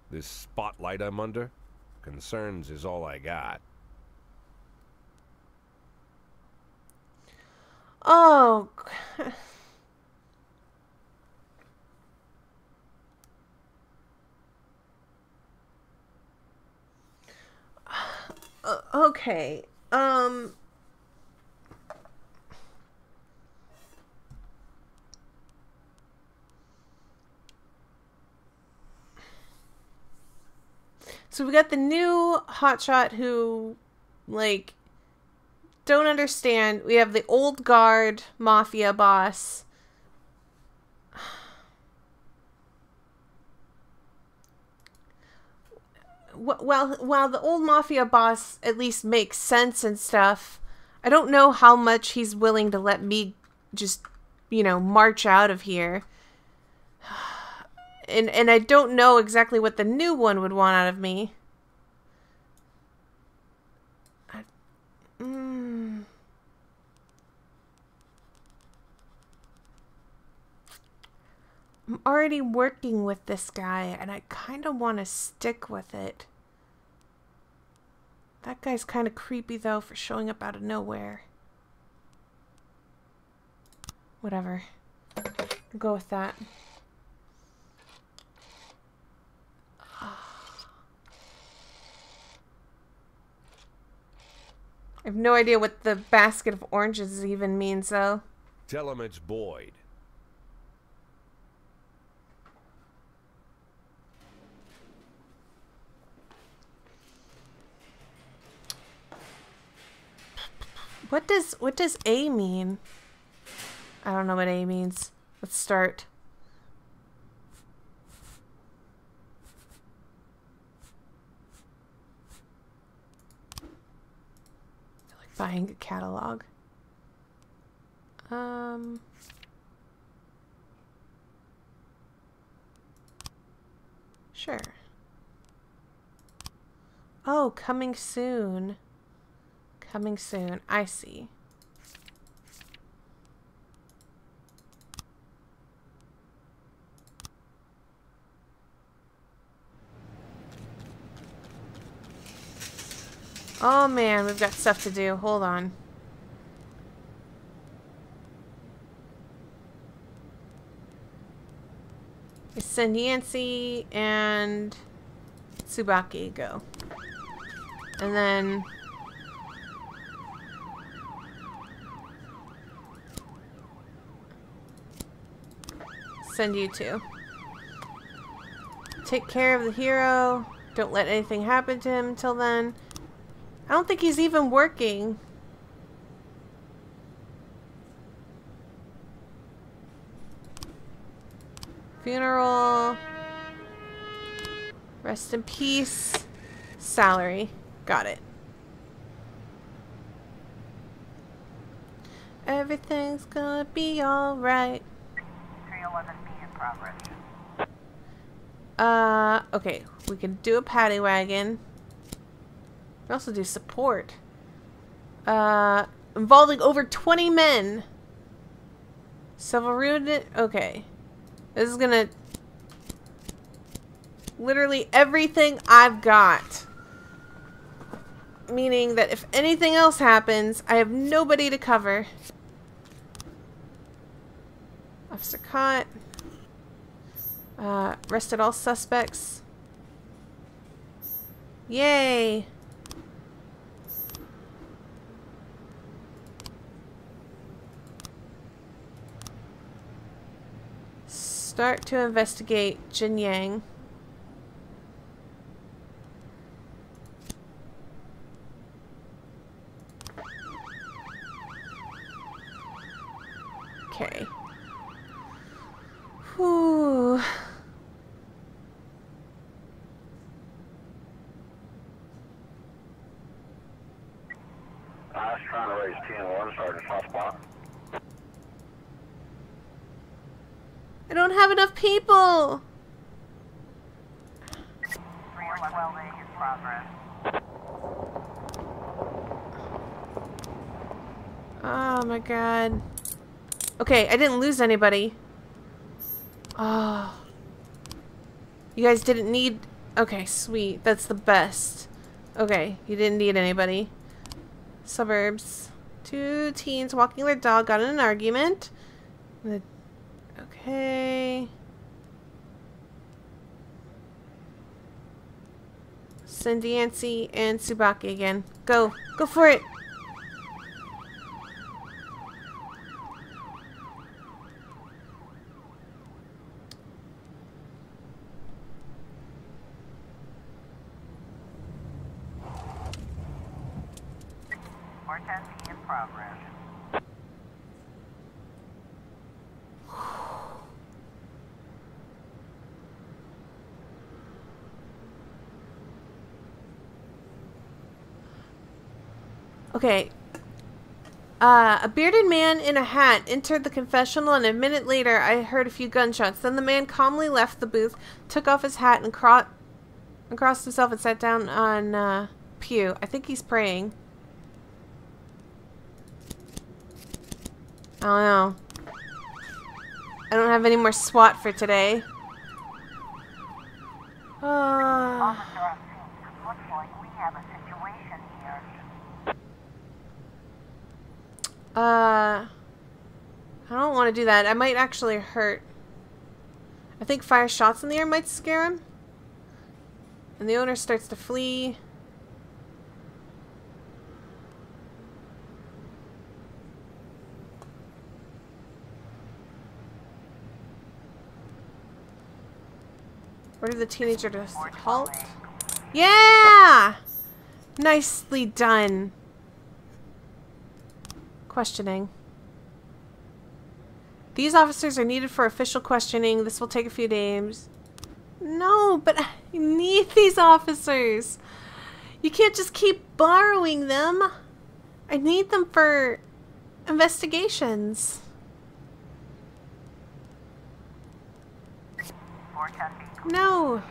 This spotlight I'm under, concerns is all I got. Oh. Okay. So we got the new hotshot who, like, don't understand. We have the old guard mafia boss. Well, while the old mafia boss at least makes sense and stuff, I don't know how much he's willing to let me just, you know, march out of here. And I don't know exactly what the new one would want out of me. I'm already working with this guy, and I kind of want to stick with it. That guy's kind of creepy, though, for showing up out of nowhere. Whatever. I'll go with that. I have no idea what the basket of oranges even means, though. Tell him it's Boyd. What does A mean? I don't know what A means. Let's start. I feel like buying a catalog. Sure. Oh, coming soon. Coming soon. I see. Oh man, we've got stuff to do. Hold on. Send Yancy and Tsubaki go. And then send you two. Take care of the hero. Don't let anything happen to him until then. I don't think he's even working. Funeral. Rest in peace. Salary. Got it. Everything's gonna be alright. 311B in progress. Okay. We can do a paddy wagon. We also do support. Involving over 20 men. Several wounded. Okay. This is gonna... Literally everything I've got. Meaning that if anything else happens, I have nobody to cover. Officer caught. Arrested all suspects. Yay! Start to investigate Jin Yang. Okay. Whew. I was trying to raise 10-1, Sergeant Southpaw. I don't have enough people! 312A in progress. Oh my god. Okay, I didn't lose anybody. Oh. You guys didn't need... Okay, sweet. That's the best. Okay, you didn't need anybody. Suburbs. 2 teens walking their dog got in an argument. Okay. Send Yancy and Tsubaki again. Go. Go for it. in progress. Okay. A bearded man in a hat entered the confessional, and a minute later I heard a few gunshots. Then the man calmly left the booth, took off his hat, and crossed himself and sat down on pew. I think he's praying. I don't know. I don't have any more SWAT for today. Officer on scene. Looks like we have a situation here. I don't want to do that. I might actually hurt. I think fire shots in the air might scare him. And the owner starts to flee. Order the teenager to halt. Yeah! Nicely done. Questioning. These officers are needed for official questioning. This will take a few days. No, but I need these officers. You can't just keep borrowing them. I need them for investigations. No.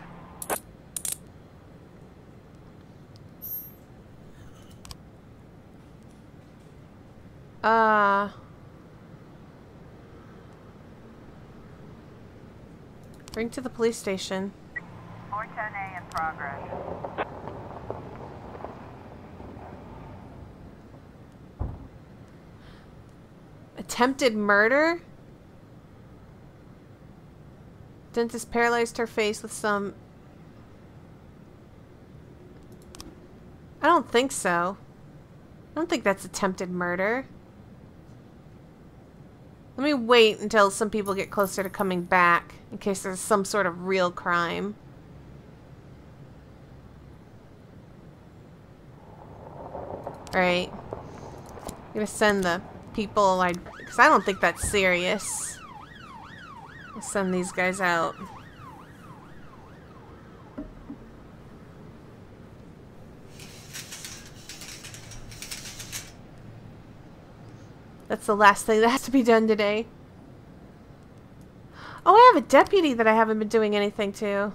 Bring to the police station. 410A in progress. Attempted murder? Dentist paralyzed her face with some... I don't think so. I don't think that's attempted murder. Let me wait until some people get closer to coming back, in case there's some sort of real crime. Alright. I'm gonna send the people, because I don't think that's serious. I'll send these guys out. That's the last thing that has to be done today. Oh, I have a deputy that I haven't been doing anything to.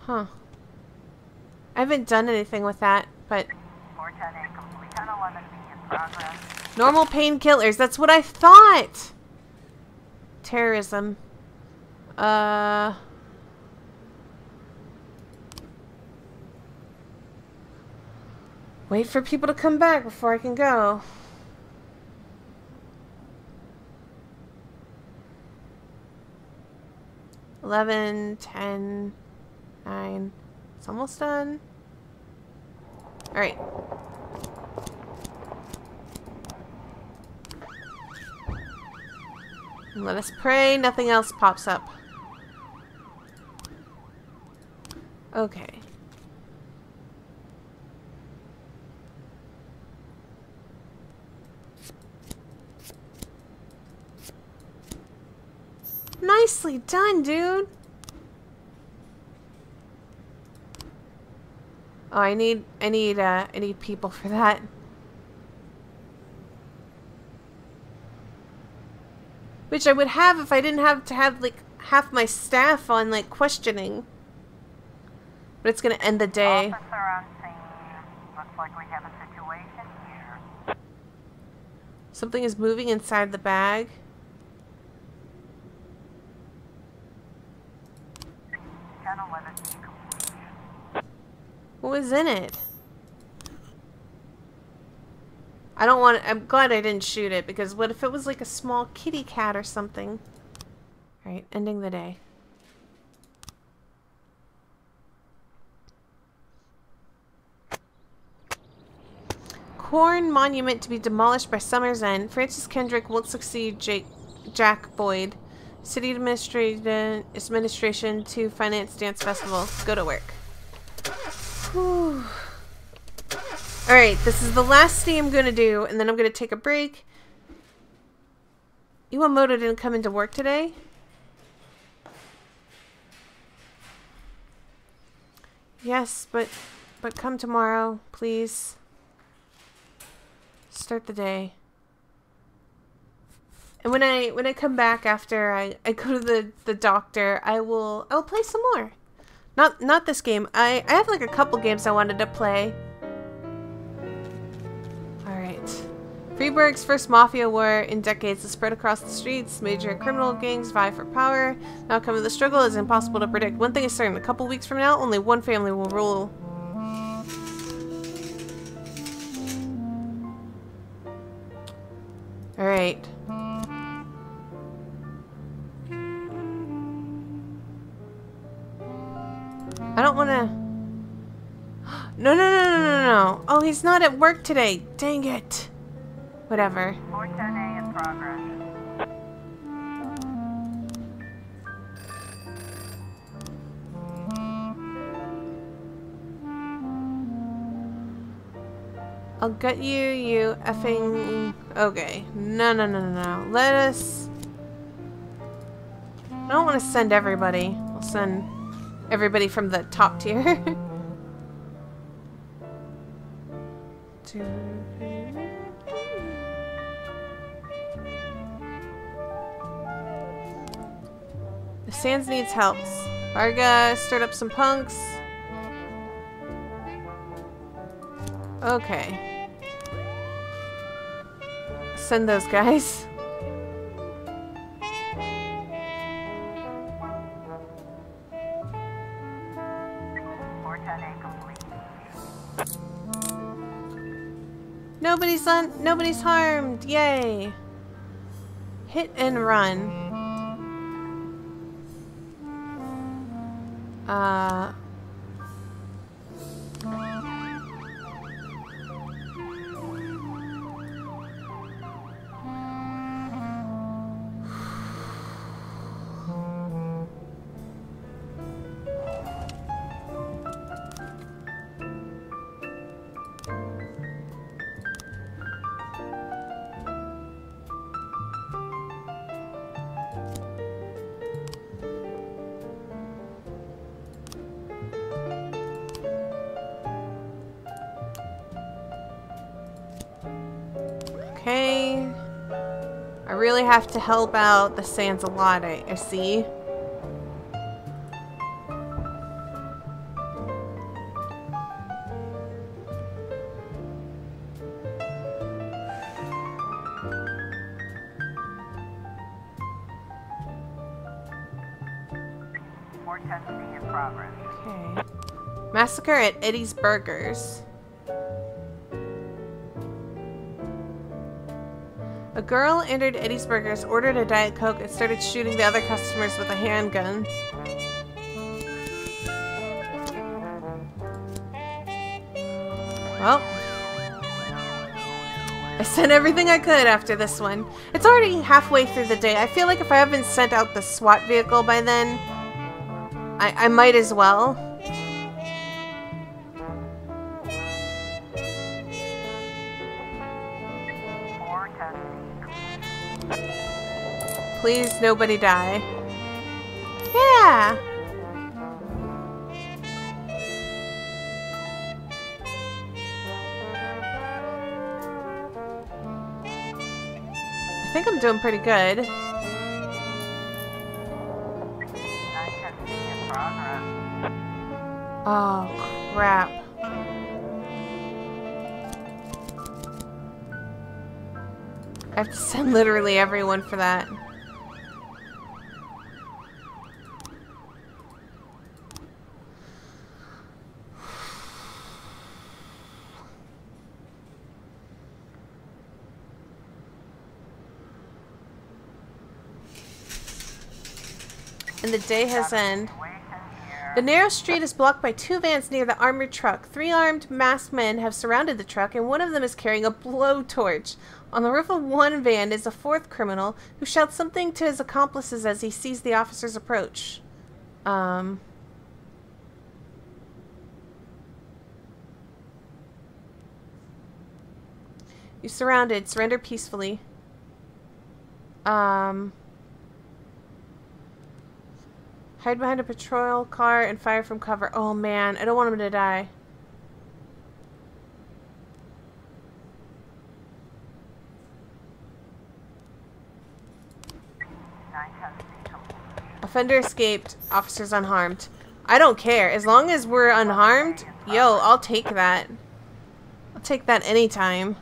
Huh. I haven't done anything with that, but... 410A complete. 1011B in progress. Normal painkillers, that's what I thought! Terrorism. Wait for people to come back before I can go. $11, $10, $9. It's almost done. Alright. Let us pray nothing else pops up. Okay. Nicely done, dude. Oh, I need people for that. Which I would have if I didn't have to have, like, half my staff on, like, questioning. But it's gonna end the day. Officer on scene. Looks like we have a situation here. Something is moving inside the bag. 1011B complete. What was in it? I don't want... I'm glad I didn't shoot it, because what if it was like a small kitty cat or something? Alright, ending the day. Corn monument to be demolished by summer's end. Francis Kendrick won't succeed Jack Boyd. City administration to finance dance festival. Go to work. Whew. Alright, this is the last thing I'm going to do, and then I'm going to take a break. Iwamoto didn't come into work today. Yes, but come tomorrow, please. Start the day. And when I come back after I go to the doctor, I'll play some more. Not this game. I have like a couple games I wanted to play. Alright. Freeburg's first mafia war in decades has spread across the streets. Major criminal gangs vie for power. The outcome of the struggle is impossible to predict. One thing is certain, a couple weeks from now, only one family will rule. Alright. I don't want to... No. Oh, he's not at work today. Dang it. Whatever. 410A in progress. I'll gut you, you effing... Okay. No. Let us... I don't want to send everybody. I'll send everybody from the top tier. The Sands needs help. Varga stirred up some punks. Okay. Send those guys. Nobody's harmed. Yay. Hit and run. Okay. I really have to help out the Sands a lot, I see. in progress. Okay. Massacre at Eddie's Burgers. A girl entered Eddie's Burgers, ordered a Diet Coke, and started shooting the other customers with a handgun. Well, I sent everything I could after this one. It's already halfway through the day. I feel like if I haven't sent out the SWAT vehicle by then, I might as well. Please, nobody die. Yeah! I think I'm doing pretty good. Oh, crap. I have to send literally everyone for that. And the day has ended. The narrow street is blocked by two vans near the armored truck. 3 armed, masked men have surrounded the truck, and one of them is carrying a blowtorch. On the roof of one van is a 4th criminal who shouts something to his accomplices as he sees the officers approach. You're surrounded. Surrender peacefully. Hide behind a patrol car and fire from cover. Oh man, I don't want him to die. Offender escaped. Officers unharmed. I don't care. As long as we're unharmed, yo, I'll take that. I'll take that anytime.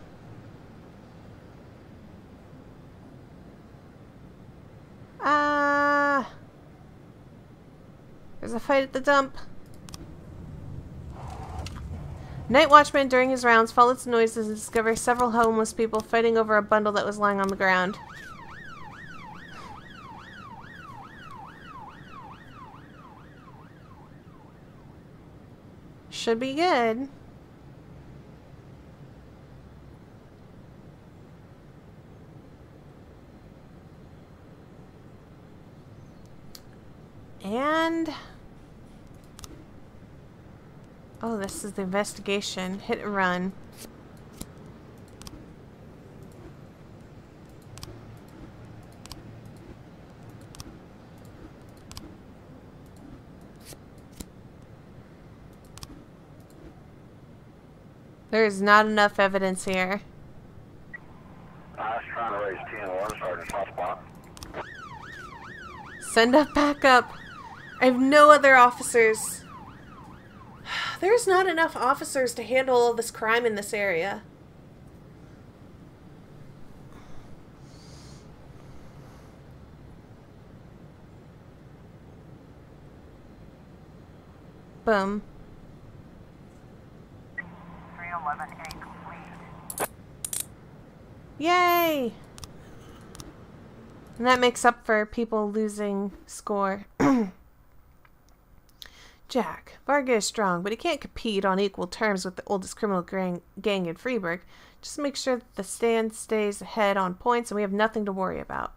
There's a fight at the dump. Night watchman during his rounds followed some noises and discovered several homeless people fighting over a bundle that was lying on the ground. Should be good. And... oh, this is the investigation. Hit and run. There is not enough evidence here. I was trying to raise TN1, Sergeant Soft Spot. Send up backup. I have no other officers. There's not enough officers to handle all this crime in this area. Boom. 311A complete. Yay! And that makes up for people losing score. Jack, Varga is strong, but he can't compete on equal terms with the oldest criminal gang in Freeburg. Just make sure that the stand stays ahead on points and we have nothing to worry about.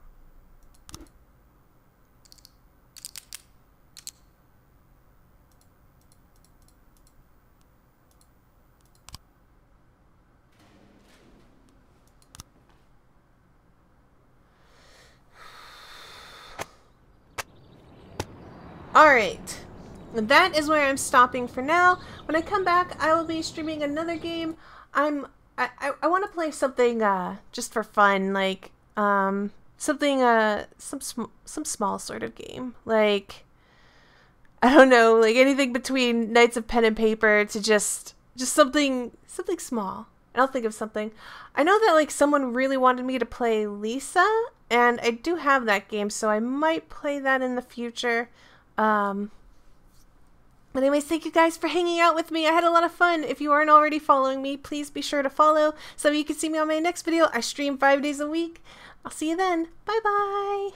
Alright. That is where I'm stopping for now. When I come back, I will be streaming another game. I want to play something just for fun, like something some small sort of game, like I don't know, like anything between Knights of Pen and Paper to just something small. And I'll think of something. I know that like someone really wanted me to play Lisa, and I do have that game, so I might play that in the future. But anyways, thank you guys for hanging out with me. I had a lot of fun. If you aren't already following me, please be sure to follow so you can see me on my next video. I stream 5 days a week. I'll see you then. Bye-bye.